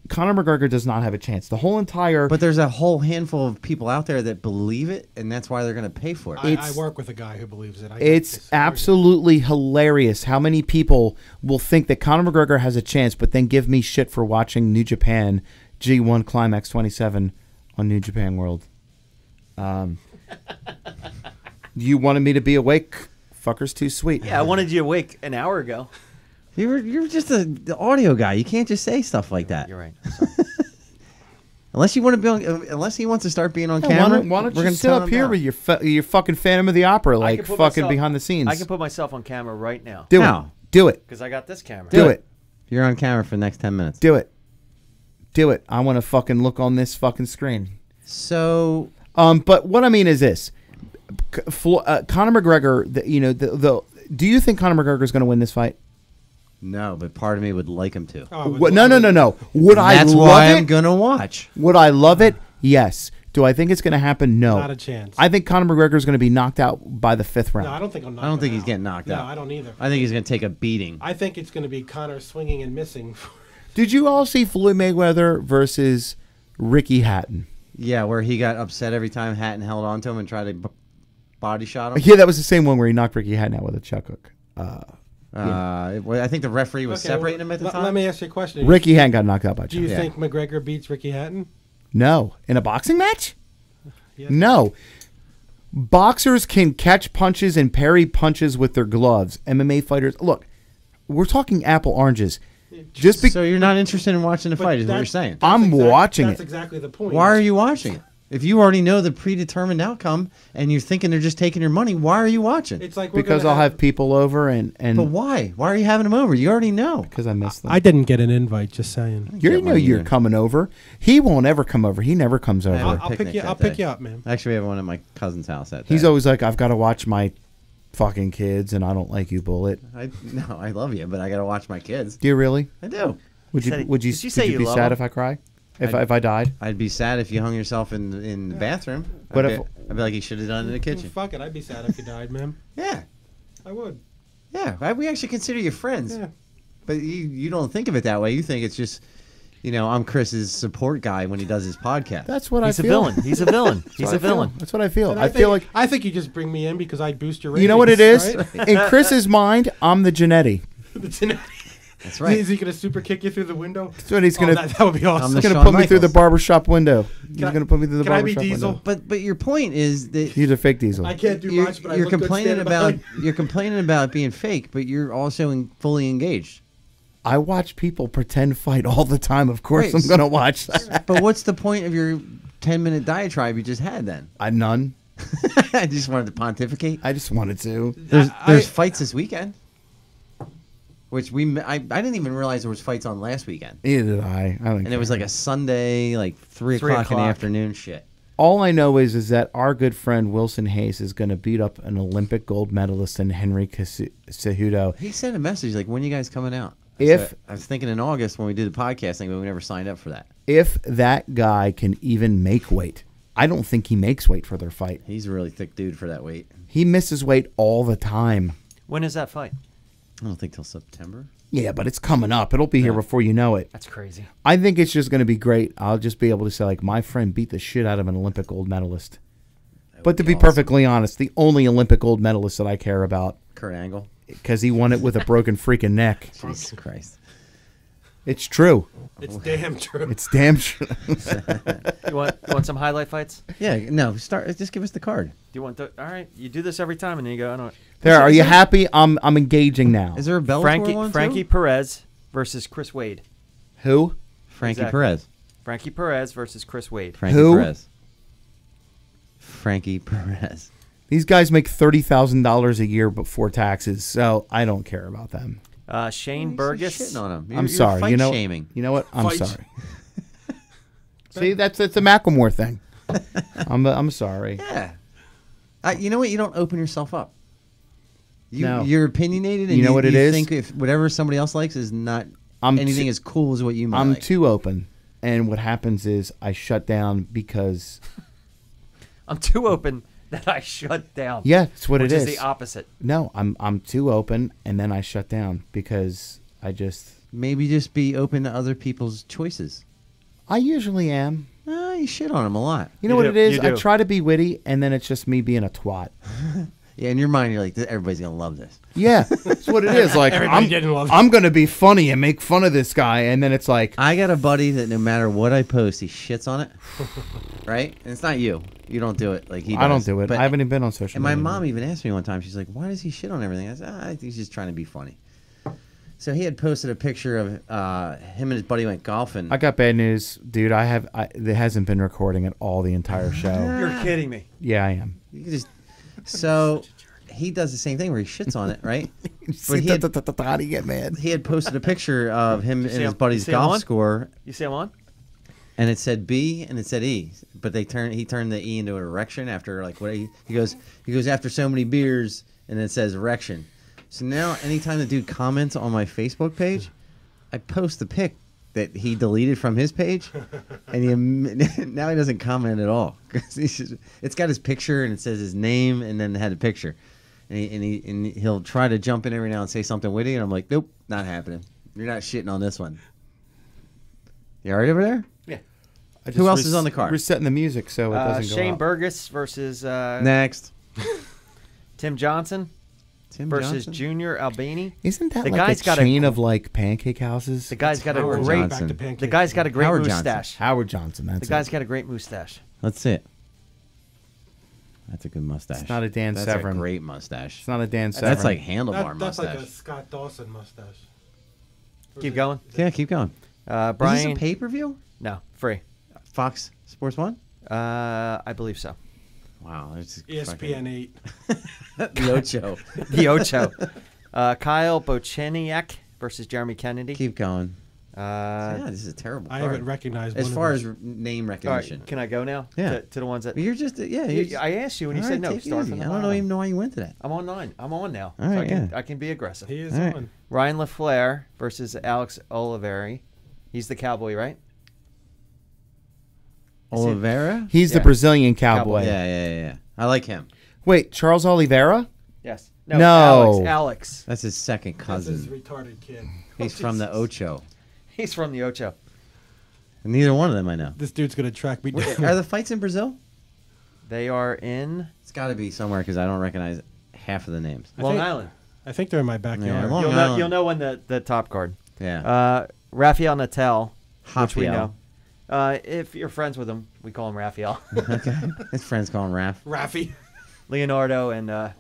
Speaker 4: Conor McGregor does not have a chance. The whole entire.
Speaker 2: But there's a whole handful of people out there that believe it, and that's why they're going to pay for it.
Speaker 5: I work with a guy who believes it.
Speaker 4: It's absolutely hilarious how many people will think that Conor McGregor has a chance, but then give me shit for watching New Japan G1 Climax 27 on New Japan World. You wanted me to be awake? Fucker's too sweet.
Speaker 3: Yeah, I wanted you awake an hour ago.
Speaker 2: You're just the audio guy. You can't just say stuff like that.
Speaker 3: You're right.
Speaker 2: Unless you want to be on, unless he wants to start being on
Speaker 4: Yeah,
Speaker 2: camera.
Speaker 4: why don't
Speaker 2: we're
Speaker 4: you
Speaker 2: gonna
Speaker 4: sit
Speaker 2: tell
Speaker 4: up
Speaker 2: him
Speaker 4: here
Speaker 2: now.
Speaker 4: with your fucking Phantom of the Opera, like
Speaker 3: can put
Speaker 4: fucking
Speaker 3: myself-
Speaker 4: behind the scenes?
Speaker 3: I can put myself on camera right now.
Speaker 4: Do
Speaker 2: How?
Speaker 4: it. Do it.
Speaker 3: Because I got this camera.
Speaker 4: Do it.
Speaker 2: You're on camera for the next 10 minutes.
Speaker 4: Do it. Do it. I want to fucking look on this fucking screen.
Speaker 2: So,
Speaker 4: But what I mean is this: Conor McGregor. Do you think Conor McGregor is going to win this fight?
Speaker 2: no, but part of me would like him to.
Speaker 4: No. Would I
Speaker 2: That's
Speaker 4: love
Speaker 2: why
Speaker 4: it?
Speaker 2: I'm gonna watch.
Speaker 4: Would I love it? Yes. Do I think it's going to happen? No.
Speaker 5: Not a chance.
Speaker 4: I think Conor McGregor is going to be knocked out by the 5th round.
Speaker 5: No, I don't think I'm.
Speaker 2: I don't think he's getting knocked out.
Speaker 5: No, I don't either.
Speaker 2: I think he's gonna take a beating.
Speaker 5: I think it's going to be Connor swinging and missing.
Speaker 4: Did you all see Floyd Mayweather versus Ricky Hatton?
Speaker 2: Yeah, where he got upset every time Hatton held onto him and tried to body shot him.
Speaker 4: Yeah, that was the same one where he knocked Ricky Hatton out with a chuck hook.
Speaker 2: Well, I think the referee was separating him at the time.
Speaker 5: Let me ask you a question.
Speaker 4: Ricky Hatton got knocked out by a
Speaker 5: Do you
Speaker 4: chuck.
Speaker 5: think McGregor beats Ricky Hatton?
Speaker 4: No. In a boxing match?
Speaker 5: Yes.
Speaker 4: No. Boxers can catch punches and parry punches with their gloves. MMA fighters, look, we're talking apple oranges. Just
Speaker 2: So you're not interested in watching the
Speaker 5: But
Speaker 2: fight, is what
Speaker 5: that-
Speaker 2: you're saying?
Speaker 4: I'm watching
Speaker 5: That's
Speaker 4: it.
Speaker 5: exactly the point.
Speaker 2: Why are you watching it? If you already know the predetermined outcome and you're thinking they're just taking your money, why are you watching?
Speaker 5: It's like we're
Speaker 4: Because
Speaker 5: gonna
Speaker 4: I'll have people over and
Speaker 2: But why? Why are you having them over? You already know.
Speaker 4: because I missed them.
Speaker 5: I didn't get an invite. Just saying.
Speaker 4: You
Speaker 2: get
Speaker 4: already know
Speaker 2: one
Speaker 4: you're
Speaker 2: either.
Speaker 4: coming over. He won't ever come over. He never comes over.
Speaker 2: I'll
Speaker 5: I'll pick
Speaker 2: picnic
Speaker 5: you.
Speaker 2: that
Speaker 5: I'll pick
Speaker 2: day.
Speaker 5: you up, man.
Speaker 2: Actually, we have one at my cousin's house that day.
Speaker 4: He's always like, I've got to watch my fucking kids, and I don't like you, Bullet.
Speaker 2: No, I love you, but I got to watch my kids.
Speaker 4: Do you really?
Speaker 2: I do.
Speaker 4: Would you?
Speaker 3: Said-
Speaker 4: Would you?
Speaker 3: did you say
Speaker 4: would
Speaker 3: you
Speaker 4: be
Speaker 3: love
Speaker 4: sad
Speaker 3: him?
Speaker 4: if I cry? If
Speaker 2: I'd-
Speaker 4: I died?
Speaker 2: I'd be sad if you hung yourself in the bathroom.
Speaker 4: What
Speaker 2: I'd
Speaker 4: if-
Speaker 2: I'd be like, you should have done it in the kitchen.
Speaker 5: Fuck it. I'd be sad if you died, man.
Speaker 2: Yeah.
Speaker 5: I would.
Speaker 2: Yeah. We actually consider you friends.
Speaker 5: Yeah.
Speaker 2: But you don't think of it that way. You think it's just, I'm Chris's support guy when he does his podcast.
Speaker 4: That's what
Speaker 3: He's
Speaker 4: I
Speaker 3: a
Speaker 4: feel.
Speaker 3: villain. He's a villain. He's a villain.
Speaker 4: That's what I feel.
Speaker 5: And
Speaker 4: I feel like
Speaker 5: I think you just bring me in because I boost your ratings.
Speaker 4: you know what it is.
Speaker 5: Right?
Speaker 4: In Chris's mind, I'm the Janetti.
Speaker 2: That's right.
Speaker 5: Is he going to super kick you through the window?
Speaker 4: That's what he's
Speaker 5: Oh,
Speaker 4: gonna.
Speaker 5: that would be awesome.
Speaker 2: the
Speaker 4: He's gonna
Speaker 2: Shawn
Speaker 4: put me through the
Speaker 2: Michaels.
Speaker 4: barbershop window. He's
Speaker 5: I-
Speaker 4: gonna put me through the
Speaker 5: can I be
Speaker 4: barbershop
Speaker 5: Diesel?
Speaker 4: window.
Speaker 2: But your point is that
Speaker 4: He's a fake Diesel.
Speaker 5: I can't do
Speaker 2: you're,
Speaker 5: much, but I
Speaker 2: you're
Speaker 5: look good
Speaker 2: complaining
Speaker 5: standing
Speaker 2: about
Speaker 5: behind.
Speaker 2: you're complaining about being fake, but you're also fully engaged.
Speaker 4: I watch people pretend fight all the time. Of course,
Speaker 2: Right.
Speaker 4: I'm gonna watch that.
Speaker 2: But what's the point of your 10-minute diatribe you just had then?
Speaker 4: None.
Speaker 2: I just wanted to pontificate.
Speaker 4: I just wanted to.
Speaker 2: There's fights this weekend, which I didn't even realize there was fights on last weekend,
Speaker 4: Neither did I. I don't
Speaker 2: and it was like a Sunday, like 3 o'clock in the
Speaker 3: o'clock.
Speaker 2: afternoon shit.
Speaker 4: All I know is that our good friend Wilson Hayes is going to beat up an Olympic gold medalist in Henry Cejudo.
Speaker 2: He sent a message like, "When you guys coming out?" I was thinking in August when we did the podcasting, but we never signed up for that.
Speaker 4: If that guy can even make weight, I don't think he makes weight for their fight.
Speaker 2: He's a really thick dude for that weight.
Speaker 4: He misses weight all the time.
Speaker 3: When is that fight?
Speaker 2: I don't think till September.
Speaker 4: Yeah, but it's coming up. It'll be here before you know it.
Speaker 3: That's crazy.
Speaker 4: I think it's just going to be great. I'll just be able to say, like, my friend beat the shit out of an Olympic gold medalist. But to be perfectly honest, the only Olympic gold medalist that I care about,
Speaker 2: Kurt Angle.
Speaker 4: because he won it with a broken freaking neck.
Speaker 2: Jesus Christ.
Speaker 4: It's true.
Speaker 5: It's damn true.
Speaker 4: It's damn true.
Speaker 3: You want some highlight fights? Do
Speaker 2: Yeah, no, just give us the card.
Speaker 3: you want the? All right, you do this every time, and then you go. I don't.
Speaker 4: There, are you happy? I'm engaging now.
Speaker 2: Is there a Bellator one
Speaker 3: Frankie
Speaker 2: too?
Speaker 3: Perez versus Chris Wade.
Speaker 4: Who?
Speaker 2: Frankie
Speaker 3: Exactly.
Speaker 2: Perez.
Speaker 3: Frankie Perez versus Chris Wade.
Speaker 2: Frankie
Speaker 4: Who?
Speaker 2: Perez. Frankie Perez.
Speaker 4: These guys make $30,000 a year before taxes, so I don't care about them.
Speaker 3: Shane Burgess.
Speaker 2: Shitting on him.
Speaker 4: I'm
Speaker 2: You're
Speaker 4: sorry.
Speaker 2: Fight
Speaker 4: You know.
Speaker 2: shaming.
Speaker 4: You know what? I'm
Speaker 5: Fight.
Speaker 4: sorry. See, that's a Macklemore thing. I'm sorry.
Speaker 2: Yeah. You know what? You don't open yourself up.
Speaker 4: No.
Speaker 2: You're opinionated, and
Speaker 4: You know what it
Speaker 2: you
Speaker 4: is?
Speaker 2: think if whatever somebody else likes is not
Speaker 4: I'm
Speaker 2: anything
Speaker 4: too-
Speaker 2: as cool as what you might
Speaker 4: I'm
Speaker 2: like.
Speaker 4: too open, and what happens is I shut down because
Speaker 3: I'm too open that I shut down.
Speaker 4: yeah, that's what
Speaker 3: which
Speaker 4: it
Speaker 3: is
Speaker 4: is.
Speaker 3: the opposite.
Speaker 4: No, I'm too open, and then I shut down because I just
Speaker 2: Maybe just be open to other people's choices.
Speaker 4: I usually am.
Speaker 2: You shit on him a lot.
Speaker 4: You know
Speaker 3: You
Speaker 4: what
Speaker 3: do.
Speaker 4: it is?
Speaker 3: You
Speaker 4: I
Speaker 3: do.
Speaker 4: try to be witty, and then it's just me being a twat.
Speaker 2: Yeah, in your mind, you're like, everybody's gonna love this.
Speaker 4: Yeah, that's what it is. Like,
Speaker 5: Everybody didn't love it.
Speaker 4: I'm going to be funny and make fun of this guy, and then it's like,
Speaker 2: I got a buddy that no matter what I post, he shits on it. Right? And it's not you. You don't do it like he does.
Speaker 4: I don't do it.
Speaker 2: But-
Speaker 4: I haven't even been on social
Speaker 2: And my
Speaker 4: media.
Speaker 2: mom even asked me one time, she's like, why does he shit on everything? I said, I think he's just trying to be funny. So he had posted a picture of him and his buddy went golfing.
Speaker 4: I got bad news, dude. It hasn't been recording at all the entire show.
Speaker 3: You're kidding me.
Speaker 4: Yeah, I am.
Speaker 2: You can just so he does the same thing where he shits on it, right? But he had,
Speaker 4: How do you get mad?
Speaker 2: he had posted a picture of him and
Speaker 3: see
Speaker 2: his
Speaker 3: him?
Speaker 2: buddy's
Speaker 3: You see him
Speaker 2: golf
Speaker 3: on?
Speaker 2: score,
Speaker 3: You see him on?
Speaker 2: and it said B and it said E, but he turned the E into an erection after like what he goes after so many beers, and it says erection. So now anytime the dude comments on my Facebook page, I post the pic that he deleted from his page, and now he doesn't comment at all. 'Cause it's got his picture and it says his name and then it had a picture, and he'll try to jump in every now and say something witty, and I'm like, nope, not happening. You're not shitting on this one. You all right over there? Who else is on the card?
Speaker 4: Resetting the music so it doesn't go
Speaker 3: Shane
Speaker 4: out.
Speaker 3: Burgess versus
Speaker 2: Next.
Speaker 3: Tim Johnson
Speaker 2: Tim
Speaker 3: versus
Speaker 2: Johnson?
Speaker 3: Junior Albini.
Speaker 4: Isn't that
Speaker 3: The
Speaker 4: like
Speaker 3: guy's
Speaker 4: a
Speaker 3: got
Speaker 4: chain of like pancake houses?
Speaker 3: The guy's got a
Speaker 2: Howard
Speaker 3: great.
Speaker 2: Johnson.
Speaker 5: Back to pancakes.
Speaker 3: The guy's got a great
Speaker 2: Howard Johnson.
Speaker 3: mustache.
Speaker 4: Howard Johnson. That's
Speaker 3: The guy's
Speaker 4: it.
Speaker 3: got a great mustache.
Speaker 2: Let's see it. That's a good mustache.
Speaker 4: It's not a Dan
Speaker 2: That's
Speaker 4: Severn.
Speaker 2: a great mustache.
Speaker 4: It's not a Dan Severn.
Speaker 2: That's like handlebar
Speaker 5: That's
Speaker 2: mustache.
Speaker 5: like a Scott Dawson mustache. Or
Speaker 3: Keep
Speaker 5: is it-
Speaker 3: going.
Speaker 2: Yeah, keep going. Is this a
Speaker 3: Brian.
Speaker 2: pay-per-view?
Speaker 3: No, free.
Speaker 2: Fox Sports 1?
Speaker 3: I believe so.
Speaker 2: Wow. It's
Speaker 5: ESPN 8.
Speaker 2: The Ocho.
Speaker 3: The Ocho. Kyle Bocheniak versus Jeremy Kennedy.
Speaker 2: Keep going.
Speaker 3: Uh,
Speaker 2: Yeah, this is a terrible
Speaker 5: I
Speaker 2: card.
Speaker 5: haven't recognized
Speaker 2: As
Speaker 5: one
Speaker 2: far
Speaker 5: of
Speaker 2: as
Speaker 5: those.
Speaker 2: name
Speaker 3: all
Speaker 2: recognition.
Speaker 3: right, can I go now?
Speaker 2: Yeah.
Speaker 3: To the ones that
Speaker 2: You're just, yeah.
Speaker 3: I asked you and you
Speaker 2: All
Speaker 3: said
Speaker 2: right,
Speaker 3: no.
Speaker 2: take it
Speaker 3: Start
Speaker 2: easy.
Speaker 3: from the
Speaker 2: I don't
Speaker 3: bottom.
Speaker 2: even know why you went to that.
Speaker 3: I'm online. I'm on now.
Speaker 2: All
Speaker 3: so
Speaker 2: right,
Speaker 3: I can be aggressive.
Speaker 5: He is
Speaker 2: All right.
Speaker 5: on.
Speaker 3: Ryan LaFleur versus Alex Oliveri. He's the cowboy, right?
Speaker 2: Oliveira?
Speaker 4: He's the
Speaker 3: Yeah.
Speaker 4: Brazilian cowboy.
Speaker 2: Yeah. I like him.
Speaker 4: Wait, Charles Oliveira?
Speaker 3: Yes.
Speaker 4: No.
Speaker 3: Alex.
Speaker 2: That's his second
Speaker 5: That's his
Speaker 2: cousin.
Speaker 5: retarded kid.
Speaker 2: He's from the Ocho.
Speaker 3: He's from the Ocho.
Speaker 2: And neither one of them I know.
Speaker 5: This dude's gonna track me down.
Speaker 2: Are the fights in Brazil?
Speaker 3: They are in
Speaker 2: It's got to be somewhere because I don't recognize half of the names.
Speaker 5: I
Speaker 3: Long
Speaker 5: think-
Speaker 3: Island.
Speaker 5: I think they're in my backyard.
Speaker 2: Long
Speaker 3: You'll
Speaker 2: Island.
Speaker 3: know when the top card.
Speaker 2: Yeah.
Speaker 3: Raphael Natal, which we
Speaker 2: Rafael.
Speaker 3: know. If you're friends with him, we call him Raphael.
Speaker 2: Okay. His friends call him Raph.
Speaker 5: Raffy.
Speaker 3: Leonardo and the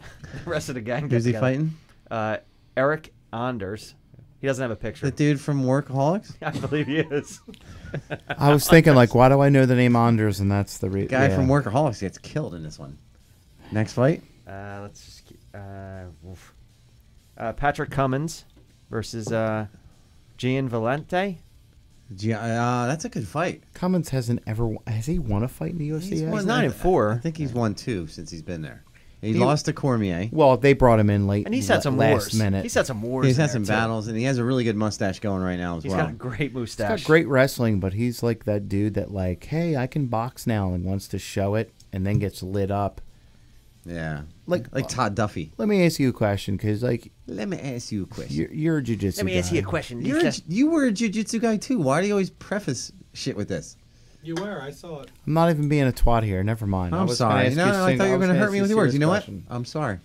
Speaker 3: rest of the gang.
Speaker 2: Who's he
Speaker 3: get together.
Speaker 2: fighting?
Speaker 3: Eric Anders. He doesn't have a picture.
Speaker 2: The dude from Workaholics?
Speaker 3: I believe he is.
Speaker 4: I was thinking, like, why do I know the name Anders? And that's the
Speaker 2: Guy from Workaholics gets killed in this one. Next fight?
Speaker 3: Let's just keep, Patrick Cummins versus Gian Valente.
Speaker 2: That's a good fight.
Speaker 4: Cummins has he won a fight in the UFC
Speaker 2: He's
Speaker 4: yet?
Speaker 2: won-
Speaker 3: 9-4.
Speaker 2: I think he's won 2 since he's been there. He
Speaker 4: He-
Speaker 2: lost to Cormier.
Speaker 4: Well, they brought him in late.
Speaker 3: And he's had some
Speaker 4: last
Speaker 3: wars.
Speaker 4: minute.
Speaker 3: He's had some wars.
Speaker 2: He's
Speaker 3: in
Speaker 2: had
Speaker 3: there,
Speaker 2: some
Speaker 3: too.
Speaker 2: battles, and he has a really good mustache going right now as
Speaker 3: He's
Speaker 2: well.
Speaker 3: got a great
Speaker 4: He's
Speaker 3: mustache.
Speaker 4: got great wrestling, but he's like that dude that like, hey, I can box now, and wants to show it, and then gets lit up.
Speaker 2: Yeah.
Speaker 4: Like-
Speaker 2: Like Todd Duffy.
Speaker 4: Let me ask you a question, because like
Speaker 2: Let me ask you a question.
Speaker 4: you're a jiu-jitsu guy.
Speaker 3: question.
Speaker 2: You were a jiu-jitsu guy too. Why do you always preface shit with this?
Speaker 5: You were. I saw it.
Speaker 4: I'm not even being a twat here. Never mind. I
Speaker 2: I'm
Speaker 4: was gonna
Speaker 2: sorry.
Speaker 4: ask
Speaker 2: No,
Speaker 4: you a
Speaker 2: I
Speaker 4: sing-
Speaker 2: thought you were
Speaker 4: was
Speaker 2: going to
Speaker 4: gonna
Speaker 2: hurt
Speaker 4: ask
Speaker 2: me
Speaker 4: you a
Speaker 2: with your words. You know what?
Speaker 4: serious question.
Speaker 2: I'm sorry.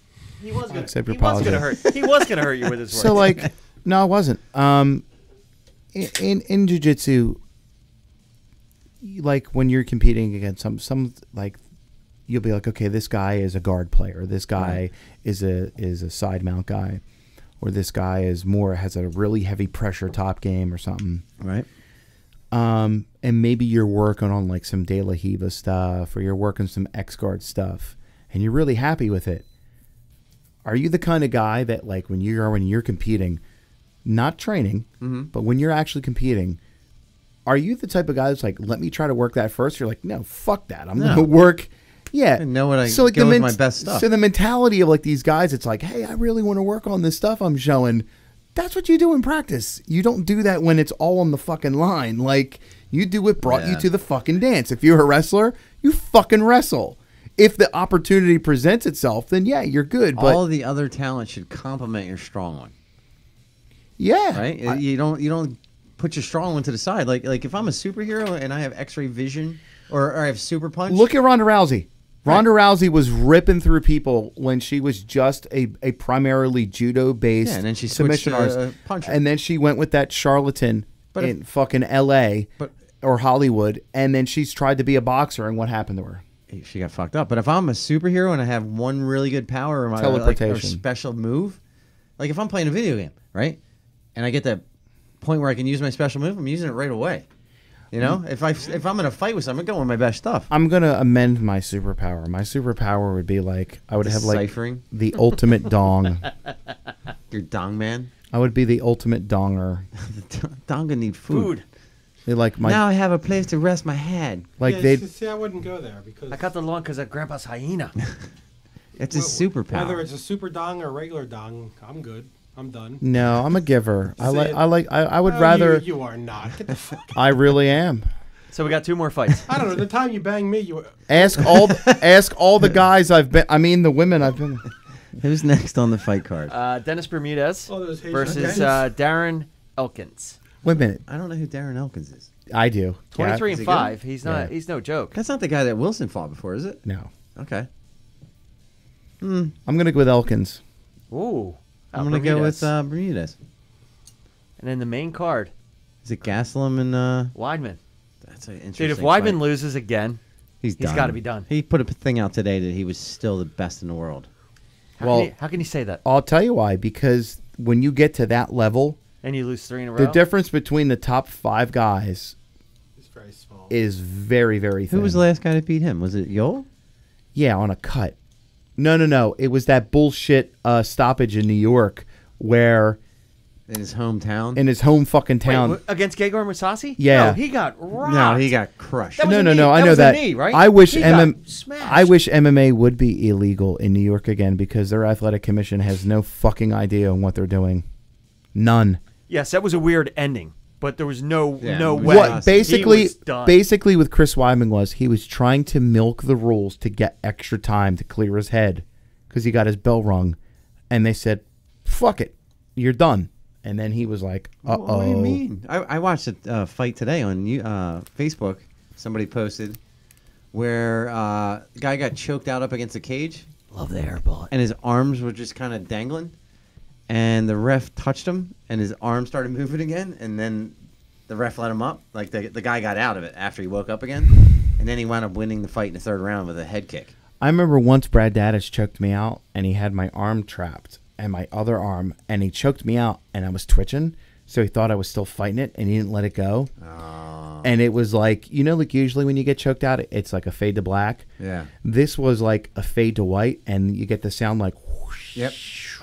Speaker 3: He was gonna.
Speaker 4: Accept your
Speaker 3: He was gonna
Speaker 4: apology.
Speaker 3: hurt. He was gonna hurt you with his words.
Speaker 4: So like, no, I wasn't. In jiu-jitsu, like when you're competing against some like, you'll be like, okay, this guy is a guard player. This guy is a side mount guy, or this guy has a really heavy pressure top game or something.
Speaker 2: Right.
Speaker 4: And maybe you're working on like some De La Hiva stuff, or you're working some X guard stuff, and you're really happy with it. Are you the kind of guy that like when you're competing, not training, but when you're actually competing, are you the type of guy that's like, let me try to work that first? You're like, no, fuck that. I'm gonna work. Yeah,
Speaker 2: I know what I
Speaker 4: like
Speaker 2: go with my best stuff.
Speaker 4: So the mentality of like these guys, it's like, hey, I really want to work on this stuff I'm showing. That's what you do in practice. You don't do that when it's all on the fucking line. Like, you do what brought you
Speaker 2: Yeah.
Speaker 4: to the fucking dance. If you're a wrestler, you fucking wrestle. If the opportunity presents itself, then yeah, you're good. But
Speaker 2: All the other talent should complement your strong one.
Speaker 4: yeah,
Speaker 2: Right? You don't put your strong one to the side. Like if I'm a superhero and I have X-ray vision or I have super punch.
Speaker 4: Look at Ronda Rousey. Ronda Rousey was ripping through people when she was just a primarily judo-based
Speaker 2: and then she
Speaker 4: submission
Speaker 2: switched to
Speaker 4: artist.
Speaker 2: puncher.
Speaker 4: And then she went with that charlatan in fucking L.A. or Hollywood, and then she's tried to be a boxer, and what happened to her?
Speaker 2: She got fucked up. But if I'm a superhero and I have one really good power or my
Speaker 4: Teleportation.
Speaker 2: or special move, like if I'm playing a video game, right, and I get that point where I can use my special move, I'm using it right away. You know, if I'm in a fight with someone, I'm going with my best stuff.
Speaker 4: I'm gonna amend my superpower. My superpower would be like I would have like
Speaker 2: Deciphering?
Speaker 4: the ultimate dong.
Speaker 2: Your dong man.
Speaker 4: I would be the ultimate donger.
Speaker 2: Dong gonna need food.
Speaker 4: They like my
Speaker 2: Now I have a place to rest my head.
Speaker 4: like
Speaker 5: Yeah,
Speaker 4: they.
Speaker 5: see, I wouldn't go there because
Speaker 3: I cut the lawn because of Grandpa's hyena.
Speaker 2: It's a superpower.
Speaker 5: whether it's a super dong or regular dong, I'm good. I'm done.
Speaker 4: No, I'm a giver. I
Speaker 5: Say
Speaker 4: like.
Speaker 5: it.
Speaker 4: I would
Speaker 5: Oh,
Speaker 4: rather.
Speaker 5: You are not. Get the fuck.
Speaker 4: I really am.
Speaker 3: So we got 2 more fights.
Speaker 5: I don't know. The time you banged me, you were.
Speaker 4: Ask all the guys I've been. I mean, the women I've been.
Speaker 2: Who's next on the fight card?
Speaker 3: Dennis Bermudez
Speaker 5: Oh, those Haitian
Speaker 3: versus
Speaker 5: guys.
Speaker 3: Darren Elkins.
Speaker 4: Wait a minute.
Speaker 2: I don't know who Darren Elkins is.
Speaker 4: I do.
Speaker 3: 23
Speaker 2: is
Speaker 3: and
Speaker 2: he good?
Speaker 3: 5. He's not.
Speaker 4: Yeah.
Speaker 3: He's no joke.
Speaker 2: That's not the guy that Wilson fought before, is it?
Speaker 4: No.
Speaker 2: Okay.
Speaker 4: I'm gonna go with Elkins.
Speaker 3: Ooh.
Speaker 2: I'm gonna go with Bermudez.
Speaker 3: And then the main card,
Speaker 2: Is it Gastelum and
Speaker 3: Weidman.
Speaker 2: That's an interesting.
Speaker 3: Dude, if Weidman
Speaker 2: fight.
Speaker 3: loses again,
Speaker 2: he's
Speaker 3: he's
Speaker 2: done.
Speaker 3: gotta be done.
Speaker 2: He put a thing out today that he was still the best in the world.
Speaker 3: how can you say that?
Speaker 4: I'll tell you why. Because when you get to that level,
Speaker 3: And you lose 3 in a row.
Speaker 4: the difference between the top 5 guys
Speaker 5: It's very small.
Speaker 4: is very, very thin.
Speaker 2: Who was the last guy to beat him? Was it Yoel?
Speaker 4: Yeah, on a cut. No. It was that bullshit stoppage in New York where
Speaker 2: In his hometown?
Speaker 4: in his home fucking
Speaker 3: Wait,
Speaker 4: town.
Speaker 3: against Gegard Mousasi?
Speaker 4: Yeah.
Speaker 3: No, he got rocked.
Speaker 2: No, he got crushed.
Speaker 3: That was a
Speaker 4: No.
Speaker 3: knee.
Speaker 4: I
Speaker 3: That
Speaker 4: know
Speaker 3: was a
Speaker 4: that.
Speaker 3: knee, right?
Speaker 4: I wish
Speaker 3: He got smashed.
Speaker 4: I wish MMA would be illegal in New York again because their athletic commission has no fucking idea on what they're doing. None.
Speaker 3: Yes, that was a weird ending, but there was no
Speaker 2: Yeah,
Speaker 3: no
Speaker 2: what
Speaker 3: way.
Speaker 4: What
Speaker 2: Mousasi.
Speaker 4: basically
Speaker 3: He was done.
Speaker 4: basically with Chris Weidman was he was trying to milk the rules to get extra time to clear his head because he got his bell rung, and they said, "Fuck it, you're done." And then he was like, "Uh oh."
Speaker 2: What do you mean? I watched a fight today on Facebook. Somebody posted where the guy got choked out up against the cage,
Speaker 3: Love the air bullet.
Speaker 2: and his arms were just kind of dangling. And the ref touched him, and his arm started moving again. And then the ref let him up. Like the guy got out of it after he woke up again. And then he wound up winning the fight in the 3rd round with a head kick.
Speaker 4: I remember once Brad Daddis choked me out, and he had my arm trapped and my other arm, and he choked me out, and I was twitching, so he thought I was still fighting it, and he didn't let it go. And it was like, like usually when you get choked out, it's like a fade to black.
Speaker 2: Yeah.
Speaker 4: This was like a fade to white, and you get the sound like whoosh.
Speaker 2: Yep.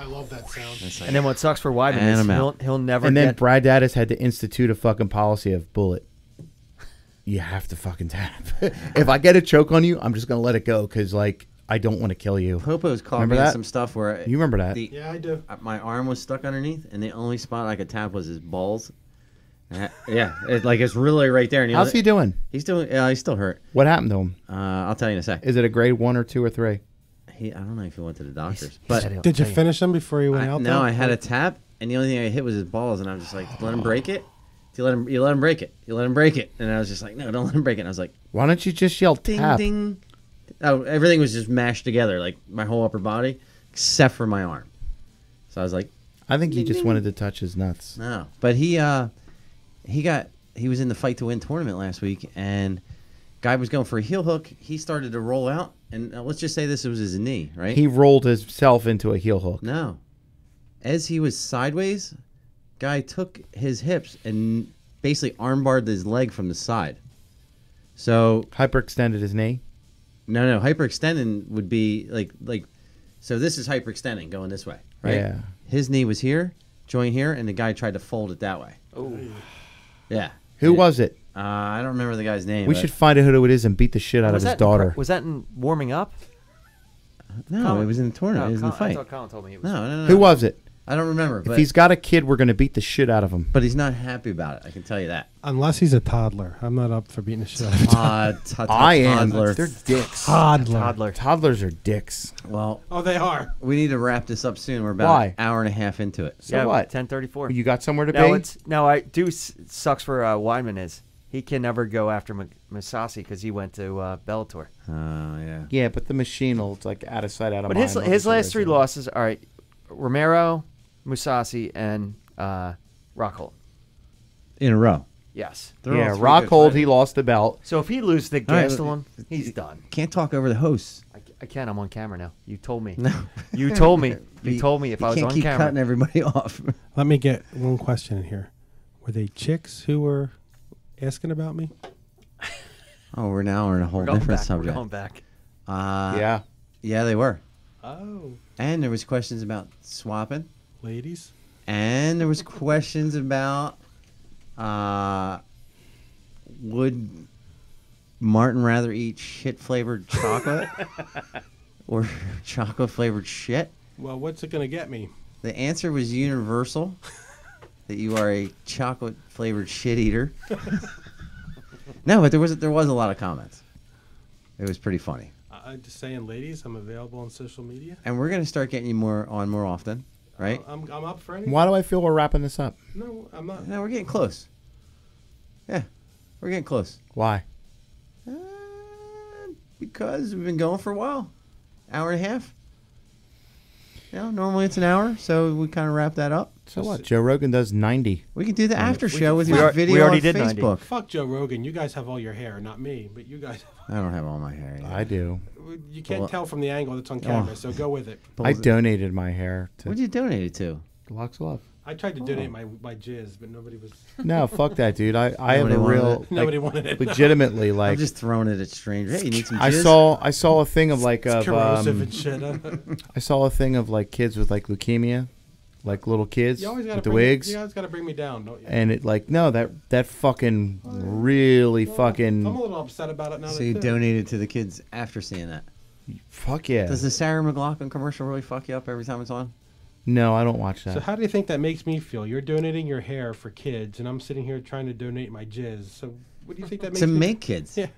Speaker 5: I love that sound.
Speaker 2: It's like,
Speaker 3: And then what sucks for Weidman
Speaker 2: And
Speaker 3: is
Speaker 2: I'm out.
Speaker 3: he'll never
Speaker 4: And then
Speaker 3: get.
Speaker 4: Brad Daddis had to institute a fucking policy of bullet. You have to fucking tap. If I get a choke on you, I'm just gonna let it go because like I don't want to kill you.
Speaker 2: Popo's caught
Speaker 4: Remember
Speaker 2: me in
Speaker 4: that?
Speaker 2: some stuff where
Speaker 4: You remember that?
Speaker 5: Yeah, I do.
Speaker 2: My arm was stuck underneath, and the only spot I could tap was his balls. Yeah, it's really right there. And
Speaker 4: How's he doing?
Speaker 2: He's doing. He's still hurt.
Speaker 4: What happened to him?
Speaker 2: I'll tell you in a sec.
Speaker 4: Is it a grade 1 or 2 or 3?
Speaker 2: I don't know if he went to the doctors,
Speaker 3: He
Speaker 2: but
Speaker 3: said he'll
Speaker 5: Did you
Speaker 3: tell
Speaker 5: finish him before you went out?
Speaker 2: no,
Speaker 5: there?
Speaker 2: I had a tap, and the only thing I hit was his balls, and I was just like, let him break it. You let him break it. You let him break it. And I was just like, no, don't let him break it. And I was like,
Speaker 4: Why don't you just yell
Speaker 2: ding
Speaker 4: tap?
Speaker 2: ding. Oh, everything was just mashed together, like my whole upper body, except for my arm. So I was like,
Speaker 4: I think you just wanted to touch his nuts.
Speaker 2: no. But he was in the fight to win tournament last week, and guy was going for a heel hook. He started to roll out, and let's just say this was his knee, right?
Speaker 4: He rolled himself into a heel hook.
Speaker 2: No. As he was sideways, guy took his hips and basically armbarred his leg from the side. So
Speaker 4: Hyperextended his knee.
Speaker 2: no, hyperextending would be like so this is hyperextending going this way, right?
Speaker 4: Yeah.
Speaker 2: His knee was here, joint here, and the guy tried to fold it that way.
Speaker 3: Oh,
Speaker 2: Yeah.
Speaker 4: Who was it?
Speaker 2: I don't remember the guy's name.
Speaker 4: We
Speaker 2: but-
Speaker 4: should find out who it is and beat the shit out of his daughter.
Speaker 3: Was that in warming up?
Speaker 2: No,
Speaker 3: Colin.
Speaker 2: it was in the tournament. It was in the
Speaker 3: I
Speaker 2: fight.
Speaker 3: thought Colin told me it was.
Speaker 2: No.
Speaker 4: Who was it?
Speaker 2: I don't remember.
Speaker 4: If
Speaker 2: But
Speaker 4: he's got a kid, we're going to beat the shit out of him.
Speaker 2: but he's not happy about it. I can tell you that.
Speaker 5: Unless he's a toddler. I'm not up for beating the shit out of a
Speaker 4: I am.
Speaker 2: toddler.
Speaker 4: They're dicks.
Speaker 5: toddler.
Speaker 3: Toddler.
Speaker 4: Toddlers are dicks.
Speaker 2: Well,
Speaker 5: Oh, they are.
Speaker 2: we need to wrap this up soon. We're about
Speaker 4: Why?
Speaker 2: an hour and a half into it.
Speaker 4: So what?
Speaker 3: 10:34.
Speaker 4: You got somewhere to
Speaker 3: No,
Speaker 4: be?
Speaker 3: I do. Sucks for Weidman is he can never go after Masasi because he went to Bellator.
Speaker 2: Yeah.
Speaker 4: Yeah, but the machine will, it's like out of sight, out of
Speaker 3: But
Speaker 4: mind.
Speaker 3: his last 3 losses, all right, Romero, Musasi, and Rockhold.
Speaker 2: In a row.
Speaker 3: Yes.
Speaker 2: They're all
Speaker 4: Yeah,
Speaker 2: three good
Speaker 4: Rockhold,
Speaker 2: fighters.
Speaker 4: he lost the belt.
Speaker 3: So if he loses the
Speaker 2: All right,
Speaker 3: Gastelum, he's done.
Speaker 2: Can't talk over the hosts.
Speaker 3: I can't. I'm on camera now. You told me.
Speaker 2: No.
Speaker 3: You told me. You told me if I was
Speaker 2: can't
Speaker 3: on
Speaker 2: keep
Speaker 3: camera.
Speaker 2: cutting everybody off.
Speaker 5: Let me get one question in here. Were they chicks who were asking about me?
Speaker 2: Oh, we're in a whole
Speaker 3: We're going
Speaker 2: different
Speaker 3: back.
Speaker 2: subject.
Speaker 3: We're going back.
Speaker 4: Yeah.
Speaker 2: Yeah, they were.
Speaker 5: Oh,
Speaker 2: And there was questions about swapping.
Speaker 5: ladies.
Speaker 2: And there was questions about would Martin rather eat shit flavored chocolate or chocolate flavored shit?
Speaker 5: Well, what's it gonna get me?
Speaker 2: The answer was universal. That you are a chocolate flavored shit eater. No, but there was a lot of comments. It was pretty funny.
Speaker 5: I'm just saying, ladies. I'm available on social media.
Speaker 2: And we're gonna start getting you more often, right?
Speaker 5: I'm up for anything.
Speaker 4: Why do I feel we're wrapping this up?
Speaker 5: No, I'm not.
Speaker 2: No, we're getting close. Yeah, we're getting close.
Speaker 4: Why?
Speaker 2: Uh, because we've been going for a while, hour and a half. You know, normally it's an hour, so we kind of wrap that up.
Speaker 4: So what? Joe Rogan does 90.
Speaker 2: We can do the after
Speaker 5: we
Speaker 2: show
Speaker 5: can-
Speaker 2: with
Speaker 5: we
Speaker 2: your
Speaker 5: al-
Speaker 2: video
Speaker 3: we already
Speaker 2: on
Speaker 3: did 90.
Speaker 2: Facebook.
Speaker 5: Fuck Joe Rogan. You guys have all your hair, not me. But you guys,
Speaker 2: I don't have all my hair yet.
Speaker 4: I do.
Speaker 5: you can't
Speaker 2: Well,
Speaker 5: tell from the angle that's on camera. So go with it.
Speaker 4: I donated my hair to
Speaker 2: What'd you donate it to?
Speaker 4: Lux Love.
Speaker 5: I tried to donate my jizz, but nobody was.
Speaker 4: No, fuck that, dude. I have
Speaker 2: Nobody
Speaker 4: a
Speaker 2: wanted
Speaker 4: real
Speaker 2: it?
Speaker 5: Nobody wanted it.
Speaker 4: legitimately
Speaker 2: I'm
Speaker 4: like
Speaker 2: just throwing it at strangers. Hey, you need some
Speaker 4: I
Speaker 2: jizz?
Speaker 4: saw a thing of like
Speaker 5: It's
Speaker 4: of
Speaker 5: corrosive and shit. Huh?
Speaker 4: I saw a thing of like kids with like leukemia, like little kids
Speaker 5: You always gotta
Speaker 4: with the
Speaker 5: bring me-
Speaker 4: wigs,
Speaker 5: You always gotta bring me down, don't you?
Speaker 4: and it like no that fucking really
Speaker 5: I'm a
Speaker 4: fucking
Speaker 5: little upset about it now.
Speaker 2: So you donated to the kids after seeing that.
Speaker 4: fuck yeah.
Speaker 2: Does the Sarah McLachlan commercial really fuck you up every time it's on?
Speaker 4: No, I don't watch
Speaker 5: So
Speaker 4: that.
Speaker 5: how do you think that makes me feel? You're donating your hair for kids, and I'm sitting here trying to donate my jizz. So what do you think that makes
Speaker 2: To
Speaker 5: me?
Speaker 2: make kids.
Speaker 5: Yeah.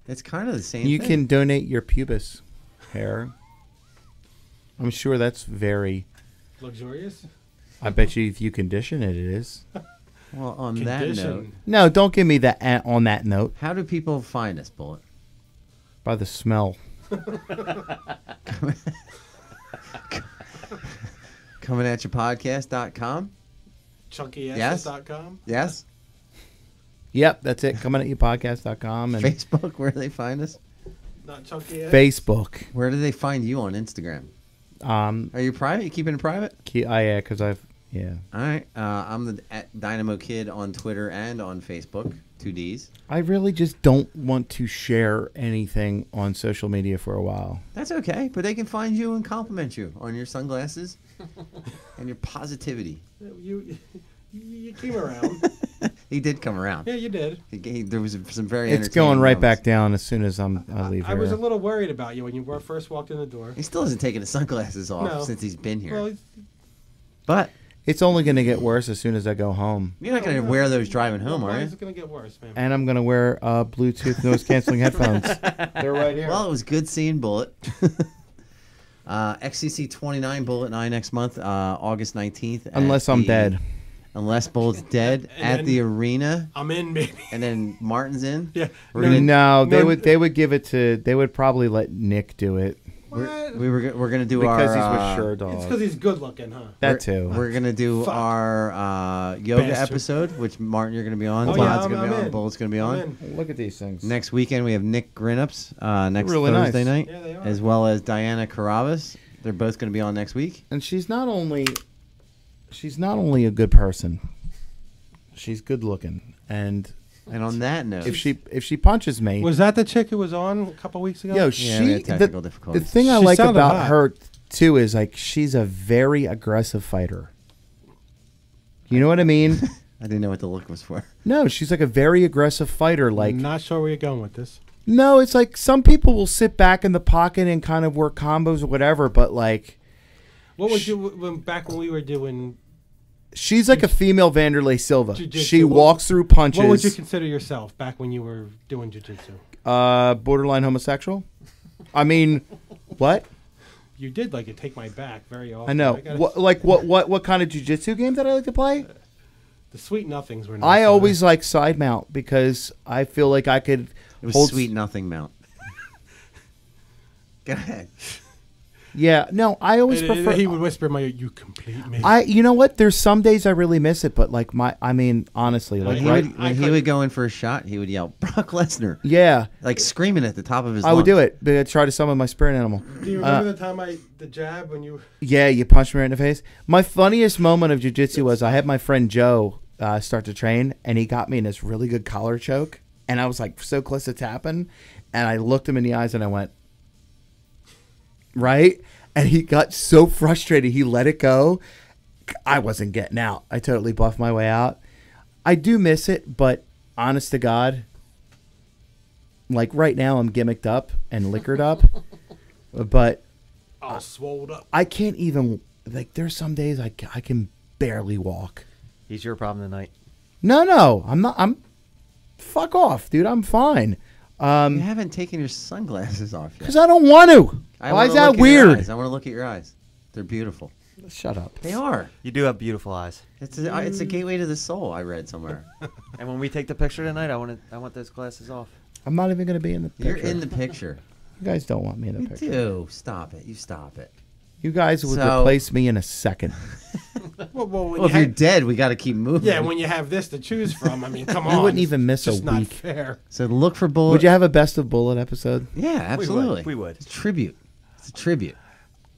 Speaker 2: It's kind of the same
Speaker 4: You
Speaker 2: thing.
Speaker 4: can donate your pubis hair. I'm sure that's very.
Speaker 5: Luxurious.
Speaker 4: I bet you if you condition it, it is.
Speaker 2: Well, on that note,
Speaker 5: Condition.
Speaker 4: No, don't give me that on that note.
Speaker 2: how do people find us, Bullet?
Speaker 4: By the smell.
Speaker 2: Coming at your podcast.com.
Speaker 5: ChunkySS.com.
Speaker 2: Yes.
Speaker 4: Yep, that's it. Coming at you podcast.com and
Speaker 2: Facebook, where do they find us?
Speaker 5: Not chunky.
Speaker 4: Facebook.
Speaker 2: Where do they find you on Instagram? Are you private? You keeping it private?
Speaker 4: Yeah, because I've yeah.
Speaker 2: All right. I'm the at Dynamo Kid on Twitter and on Facebook. 2 Ds.
Speaker 4: I really just don't want to share anything on social media for a while.
Speaker 2: That's okay, but they can find you and compliment you on your sunglasses and your positivity.
Speaker 5: You came around.
Speaker 2: He did come around.
Speaker 5: Yeah, you did.
Speaker 2: There was some very
Speaker 4: It's
Speaker 2: entertaining
Speaker 4: going right
Speaker 2: moments.
Speaker 4: back down as soon as I leave
Speaker 5: I
Speaker 4: here.
Speaker 5: was a little worried about you when you first walked in the door.
Speaker 2: He still hasn't taken his sunglasses off
Speaker 5: No.
Speaker 2: since he's been here.
Speaker 5: Well,
Speaker 2: But
Speaker 4: It's only going to get worse as soon as I go home.
Speaker 2: you're not going to wear those driving home,
Speaker 5: why
Speaker 2: are you?
Speaker 5: is it going to get worse, man?
Speaker 4: And I'm going to wear Bluetooth noise canceling headphones. They're right here.
Speaker 2: Well, it was good seeing Bullet. XCC 29 Bullet 9 next month, August 19th.
Speaker 4: Unless I'm dead.
Speaker 2: Unless Bullet's dead
Speaker 5: And
Speaker 2: at
Speaker 5: then-
Speaker 2: the arena,
Speaker 5: I'm in, baby.
Speaker 2: and then Martin's in.
Speaker 5: Yeah.
Speaker 2: We're gonna-
Speaker 4: No, they
Speaker 5: no-
Speaker 4: would give it to. They would probably let Nick do it
Speaker 5: What?
Speaker 2: We're gonna do
Speaker 4: because
Speaker 2: our
Speaker 4: he's with Sure
Speaker 5: It's because
Speaker 4: Dog.
Speaker 5: he's good looking, huh?
Speaker 4: That too.
Speaker 2: We're gonna do
Speaker 5: Fuck.
Speaker 2: our yoga
Speaker 5: Bastard.
Speaker 2: episode, which Martin you're gonna be on,
Speaker 5: Oh,
Speaker 2: Todd's
Speaker 5: yeah,
Speaker 2: gonna
Speaker 5: I'm
Speaker 2: be on,
Speaker 5: in.
Speaker 2: Bullet's gonna be
Speaker 5: I'm
Speaker 2: on.
Speaker 5: in.
Speaker 4: Look at these things.
Speaker 2: Next weekend we have Nick Grinups next
Speaker 4: really nice.
Speaker 2: Thursday night,
Speaker 5: Yeah, they are.
Speaker 2: as well as Diana Carabas. They're both gonna be on next week.
Speaker 4: And she's not only a good person. She's good looking, and
Speaker 2: And on that note,
Speaker 4: if she punches me,
Speaker 5: Was that the chick who was on a couple weeks ago?
Speaker 4: yo,
Speaker 2: Yeah, we
Speaker 4: she
Speaker 2: had technical
Speaker 4: the
Speaker 2: difficulties.
Speaker 4: thing I
Speaker 5: She
Speaker 4: like
Speaker 5: sounded
Speaker 4: about
Speaker 5: hot.
Speaker 4: her too is like she's a very aggressive fighter. You know what I mean?
Speaker 2: I didn't know what the look was for.
Speaker 4: No, she's like a very aggressive fighter. Like
Speaker 5: Not sure where you're going with this.
Speaker 4: no, it's like some people will sit back in the pocket and kind of work combos or whatever, but like
Speaker 5: What was you back when we were doing?
Speaker 4: She's like a female Vanderlei Silva.
Speaker 5: Jiu-jitsu.
Speaker 4: She walks through punches.
Speaker 5: What would you consider yourself back when you were doing jiu-jitsu?
Speaker 4: Borderline homosexual. I mean, what?
Speaker 5: You did like it take my back very often.
Speaker 4: I know. What kind of jiu-jitsu game did I like to play?
Speaker 5: The sweet nothings were. Nice.
Speaker 4: I always like side mount because I feel like I could.
Speaker 2: It was
Speaker 4: hold
Speaker 2: sweet nothing mount. Go ahead.
Speaker 4: Yeah, no, I always prefer.
Speaker 5: He would whisper in my ear, "You complete me."
Speaker 4: You know what? There's some days I really miss it, but like honestly, like
Speaker 2: When he would go in for a shot, he would yell, "Brock Lesnar!"
Speaker 4: Yeah,
Speaker 2: like screaming at the top of his.
Speaker 4: I would do it, but I'd try to summon my spirit animal.
Speaker 5: Do you remember the time the jab when you?
Speaker 4: Yeah, you punched me right in the face. My funniest moment of jiu-jitsu was I had my friend Joe start to train, and he got me in this really good collar choke, and I was like so close to tapping, and I looked him in the eyes and I went, right? And he got so frustrated, he let it go. I wasn't getting out. I totally buffed my way out. I do miss it, but honest to God, like right now I'm gimmicked up and liquored up, but
Speaker 5: All swolled up.
Speaker 4: I can't even, like there's some days I can barely walk.
Speaker 3: He's your problem tonight.
Speaker 4: No, I'm not. Fuck off, dude. I'm fine.
Speaker 2: You haven't taken your sunglasses off yet.
Speaker 4: Because I don't want to. Why is that weird?
Speaker 2: I want to look at your eyes. They're beautiful.
Speaker 4: Shut up.
Speaker 2: They are.
Speaker 3: You do have beautiful eyes.
Speaker 2: It's a gateway to the soul. I read somewhere.
Speaker 3: And when we take the picture tonight, I want those glasses off.
Speaker 4: I'm not even going to be in the picture.
Speaker 2: You're in the picture.
Speaker 4: You guys don't want me in the
Speaker 2: You
Speaker 4: picture.
Speaker 2: do. Stop it. You stop it.
Speaker 4: You guys would replace me in a second.
Speaker 5: Well,
Speaker 2: If you're dead, we got to keep moving.
Speaker 5: Yeah, when you have this to choose from, I mean, come on.
Speaker 4: You wouldn't even miss
Speaker 5: it's
Speaker 4: a
Speaker 5: just not
Speaker 4: week.
Speaker 5: fair.
Speaker 2: So look for Bullet.
Speaker 4: Would you have a best of Bullet episode?
Speaker 2: Yeah, absolutely.
Speaker 3: We would.
Speaker 2: It's a tribute. It's a tribute.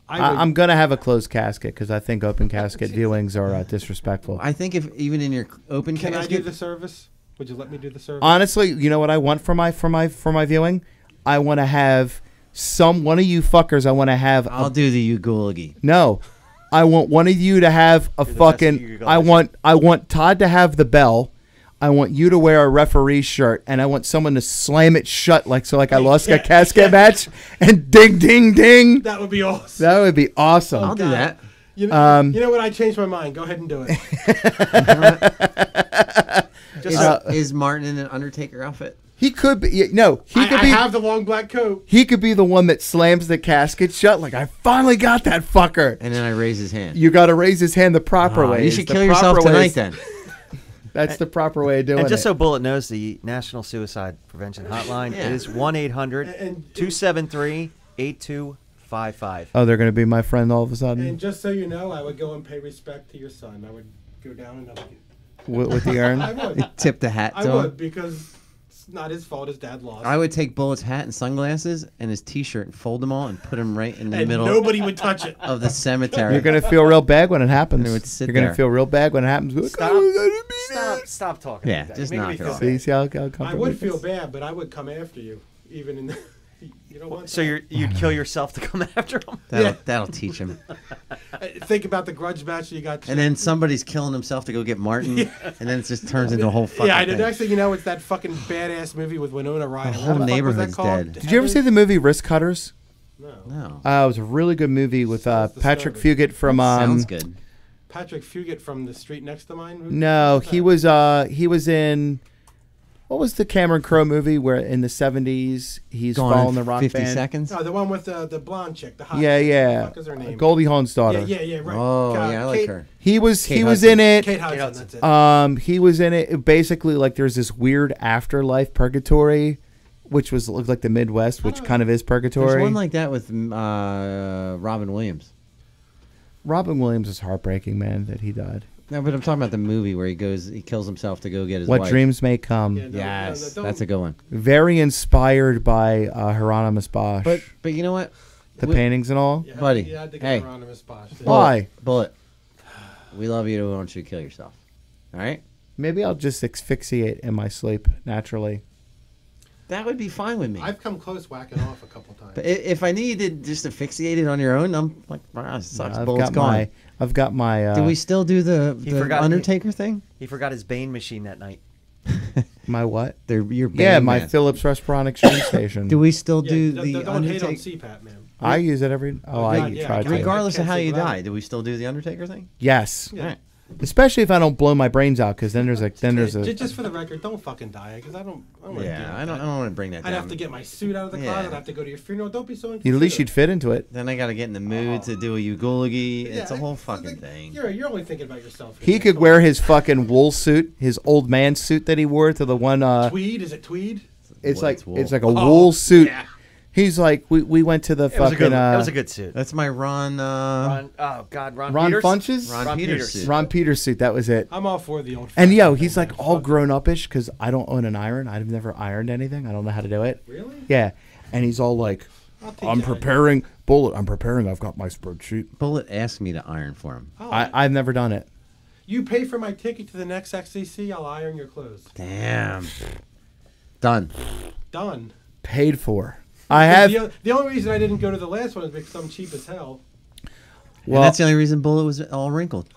Speaker 4: I'm going to have a closed casket because I think open casket viewings are disrespectful.
Speaker 2: I think if even in your open
Speaker 5: Can
Speaker 2: casket,
Speaker 5: I do the service? Would you let me do the service?
Speaker 4: Honestly, you know what I want for my viewing? I want to have one of you fuckers. I want to have.
Speaker 2: I'll do the Ugulagi.
Speaker 4: No, I want one of you to have a fucking. I want Todd to have the bell. I want you to wear a referee shirt, and I want someone to slam it shut like I lost a casket match, and ding, ding, ding.
Speaker 5: That would be awesome.
Speaker 4: That would be awesome.
Speaker 2: I'll do that.
Speaker 5: You know what? I changed my mind. Go ahead and do it.
Speaker 2: Is Martin in an Undertaker outfit?
Speaker 4: He could be. No, he could be.
Speaker 5: I have the long black coat.
Speaker 4: He could be the one that slams the casket shut. Like, I finally got that fucker.
Speaker 2: And then I raise his hand.
Speaker 4: You got to raise his hand the proper way.
Speaker 2: You should kill yourself tonight then.
Speaker 4: That's the proper way of doing it.
Speaker 3: And just so Bullet knows, the National Suicide Prevention Hotline is 1-800-273-8255.
Speaker 4: Oh, they're going to be my friend all of a sudden?
Speaker 5: And just so you know, I would go and pay respect to your son. I would go down and
Speaker 4: With the urn?
Speaker 5: I would.
Speaker 2: Tip the hat to him.
Speaker 5: I would, because it's not his fault his dad lost.
Speaker 2: I would take Bullet's hat and sunglasses and his T-shirt and fold them all and put them right in the
Speaker 5: and
Speaker 2: middle.
Speaker 5: Nobody would touch it.
Speaker 2: Of the cemetery.
Speaker 4: You're going to feel real bad when it happens.
Speaker 2: And it would sit
Speaker 4: You're going
Speaker 2: there.
Speaker 4: to feel real bad when it happens.
Speaker 3: Stop talking.
Speaker 2: Yeah,
Speaker 3: like that.
Speaker 2: just
Speaker 3: You're
Speaker 2: knock
Speaker 3: making
Speaker 2: it
Speaker 3: me
Speaker 2: off.
Speaker 3: feel
Speaker 4: See how comfortable
Speaker 5: I would
Speaker 4: it
Speaker 5: feel
Speaker 4: is?
Speaker 5: bad, but I would come after you, even in the. You don't want
Speaker 3: So you'd kill yourself to come after him?
Speaker 2: That'll teach him.
Speaker 5: Think about the grudge match you got.
Speaker 2: And then somebody's killing himself to go get Martin, and then it just turns into a whole fucking
Speaker 5: Yeah,
Speaker 2: thing.
Speaker 5: next thing you know, it's that fucking badass movie with Winona Ryder.
Speaker 2: The whole
Speaker 5: What the fuck was that
Speaker 2: neighborhood's
Speaker 5: called?
Speaker 2: dead.
Speaker 4: Did you ever see the movie Risk Cutters?
Speaker 5: No.
Speaker 2: No.
Speaker 4: It was a really good movie with Patrick
Speaker 5: disturbing.
Speaker 4: Fugit from.
Speaker 2: Sounds good.
Speaker 5: Patrick Fugit from The Street Next to Mine? movie?
Speaker 4: No,
Speaker 5: What's
Speaker 4: he
Speaker 5: that?
Speaker 4: was in. What was the Cameron Crowe movie where in the 70s he's
Speaker 2: Gone
Speaker 4: following
Speaker 2: in
Speaker 4: the rock
Speaker 2: 50
Speaker 4: band?
Speaker 2: seconds?
Speaker 5: Oh, the one with the blonde chick, the hot
Speaker 4: Yeah,
Speaker 5: chick.
Speaker 4: yeah.
Speaker 5: What the fuck is her name?
Speaker 4: Goldie Hawn's daughter.
Speaker 5: Yeah, right.
Speaker 2: Oh, yeah, I like
Speaker 5: Kate-
Speaker 2: her.
Speaker 4: He was
Speaker 2: Kate
Speaker 4: he was
Speaker 2: Hudson.
Speaker 4: in it.
Speaker 5: Kate Hudson, that's it.
Speaker 4: He was in it. Basically, like there's this weird afterlife purgatory, which looked like the Midwest, which kind of is purgatory.
Speaker 2: There's one like that with Robin Williams.
Speaker 4: Robin Williams is heartbreaking, man, that he died.
Speaker 2: No, but I'm talking about the movie where he kills himself to go get his
Speaker 4: What
Speaker 2: wife.
Speaker 4: Dreams May Come.
Speaker 5: Yeah, no,
Speaker 2: Yes,
Speaker 5: don't-
Speaker 2: that's a good one.
Speaker 4: Very inspired by Hieronymus Bosch.
Speaker 2: But you know what?
Speaker 4: the paintings and all.
Speaker 5: Yeah,
Speaker 2: Buddy,
Speaker 5: you had to get
Speaker 2: hey.
Speaker 5: Hieronymus Bosch.
Speaker 4: Why?
Speaker 2: Bullet. We love you. We want you to kill yourself. All right?
Speaker 4: Maybe I'll just asphyxiate in my sleep naturally.
Speaker 2: That would be fine with me.
Speaker 5: I've come close whacking off a couple times.
Speaker 2: But if I needed just asphyxiate it on your own, I'm like, it sucks.
Speaker 4: I've
Speaker 2: Bullet's
Speaker 4: got
Speaker 2: gone.
Speaker 4: I've got my.
Speaker 2: Do we still do the
Speaker 3: forgot-
Speaker 2: Undertaker thing?
Speaker 3: He forgot his Bane machine that night.
Speaker 4: my what?
Speaker 2: Your
Speaker 4: Yeah,
Speaker 2: Bane
Speaker 4: my
Speaker 2: man.
Speaker 4: Philips Respironic Exchange Station.
Speaker 2: Do we still do
Speaker 5: Yeah,
Speaker 2: the
Speaker 5: don't hate on
Speaker 2: Undertaker?
Speaker 5: CPAP, man.
Speaker 4: I use it every. Oh, I
Speaker 5: yeah,
Speaker 4: try
Speaker 5: I
Speaker 4: to.
Speaker 5: can't-
Speaker 2: Regardless of how you
Speaker 5: survive.
Speaker 2: die, do we still do the Undertaker thing?
Speaker 4: Yes,
Speaker 5: Yeah.
Speaker 2: All right.
Speaker 4: especially if I don't blow my brains out, because then there's a
Speaker 5: Just for the record, don't fucking die, because I don't wanna deal
Speaker 2: Yeah,
Speaker 5: with
Speaker 2: I don't
Speaker 5: that.
Speaker 2: want to bring that down.
Speaker 5: I'd have to get my suit out of the
Speaker 2: Yeah.
Speaker 5: closet. I'd have to go to your funeral. Don't be so
Speaker 4: At least you'd fit into it.
Speaker 2: Then I got to get in the mood to do a ugology. It's a whole fucking thing.
Speaker 5: You're only thinking about yourself.
Speaker 4: He could wear his fucking wool suit, his old man suit that he wore to the one.
Speaker 5: tweed. Is it tweed?
Speaker 4: It's
Speaker 2: Well,
Speaker 4: like
Speaker 2: it's wool.
Speaker 4: it's like a wool suit.
Speaker 5: Yeah.
Speaker 4: He's like, we went to the
Speaker 3: It was a
Speaker 4: fucking.
Speaker 3: good. It was a good suit.
Speaker 2: That's my Ron.
Speaker 3: Ron
Speaker 4: Ron
Speaker 3: Peters?
Speaker 4: Funches?
Speaker 2: Ron Peters suit.
Speaker 4: Ron Peters suit. That was it.
Speaker 5: I'm all for the old.
Speaker 4: And yo,
Speaker 5: fashioned
Speaker 4: he's
Speaker 5: thing,
Speaker 4: like
Speaker 5: man.
Speaker 4: all
Speaker 5: Fuck
Speaker 4: grown upish because I don't own an iron. I've never ironed anything. I don't know how to do it.
Speaker 5: it. Really?
Speaker 4: Yeah, and he's all like,
Speaker 5: I'll teach
Speaker 4: I'm
Speaker 5: you how to do it.
Speaker 4: preparing, Bullet. I'm preparing. I've got my spreadsheet.
Speaker 2: Bullet asked me to iron for him.
Speaker 5: Oh,
Speaker 4: I've never done it.
Speaker 5: you pay for my ticket to the next XCC. I'll iron your clothes.
Speaker 2: Damn. Done.
Speaker 5: Done.
Speaker 4: Paid for. I have.
Speaker 5: The only reason I didn't go to the last one is because I'm cheap as hell.
Speaker 2: Well, that's the only reason Bullet was all wrinkled.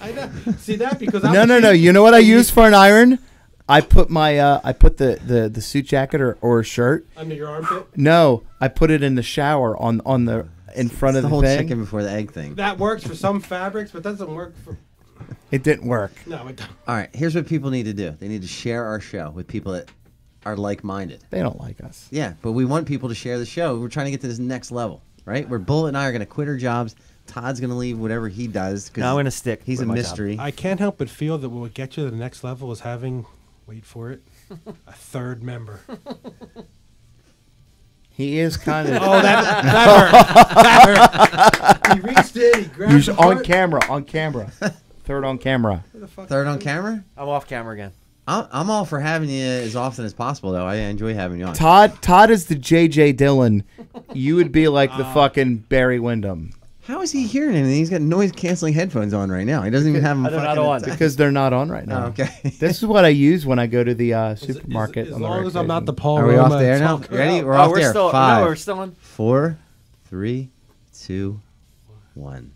Speaker 5: I know. See that because I'm
Speaker 4: No.
Speaker 5: cheap.
Speaker 4: You know what I use for an iron? I put my I put the suit jacket or shirt.
Speaker 5: Under your armpit.
Speaker 4: No, I put it in the shower on the in front
Speaker 2: It's
Speaker 4: of
Speaker 2: the
Speaker 4: the
Speaker 2: whole
Speaker 4: thing.
Speaker 2: chicken before the egg thing.
Speaker 5: That works for some fabrics, but doesn't work for.
Speaker 4: It didn't work.
Speaker 5: No, it don't.
Speaker 2: All right, here's what people need to do. They need to share our show with people that are like-minded.
Speaker 4: They don't like us.
Speaker 2: Yeah, but we want people to share the show. We're trying to get to this next level, right? Where Bullet and I are going to quit our jobs. Todd's going to leave whatever he does. 'Cause
Speaker 3: No, I'm gonna stick
Speaker 2: He's
Speaker 3: with
Speaker 2: a
Speaker 3: my job.
Speaker 2: mystery.
Speaker 5: I can't help but feel that what would get you to the next level is having, wait for it, a third member.
Speaker 4: He is kind of.
Speaker 5: Oh, that hurt. That hurt. He reached in, he grabbed
Speaker 4: He's
Speaker 5: the
Speaker 4: on
Speaker 5: part.
Speaker 4: camera. Third on camera.
Speaker 5: Where the fuck
Speaker 2: Third
Speaker 5: is
Speaker 2: on
Speaker 5: he?
Speaker 2: camera?
Speaker 3: I'm off camera again.
Speaker 2: I'm all for having you as often as possible, though. I enjoy having you on.
Speaker 4: Todd is the J.J. Dillon. You would be like the fucking Barry Windham.
Speaker 2: How is he hearing anything? He's got noise-canceling headphones on right now. He doesn't even have them
Speaker 3: They're not
Speaker 2: fucking
Speaker 3: on.
Speaker 2: attached.
Speaker 4: Because they're not on right
Speaker 2: Oh,
Speaker 4: now.
Speaker 2: okay.
Speaker 4: This is what I use when I go to the supermarket.
Speaker 5: As
Speaker 4: on the
Speaker 5: long
Speaker 4: rec
Speaker 5: as I'm not the
Speaker 4: station.
Speaker 5: Paul
Speaker 2: Are we
Speaker 5: Roma
Speaker 2: off there now?
Speaker 5: talker.
Speaker 2: Ready? We're
Speaker 3: Oh,
Speaker 2: off
Speaker 3: we're
Speaker 2: there.
Speaker 3: still.
Speaker 2: 5,
Speaker 3: No, we're still on.
Speaker 2: 4, 3, 2, 1.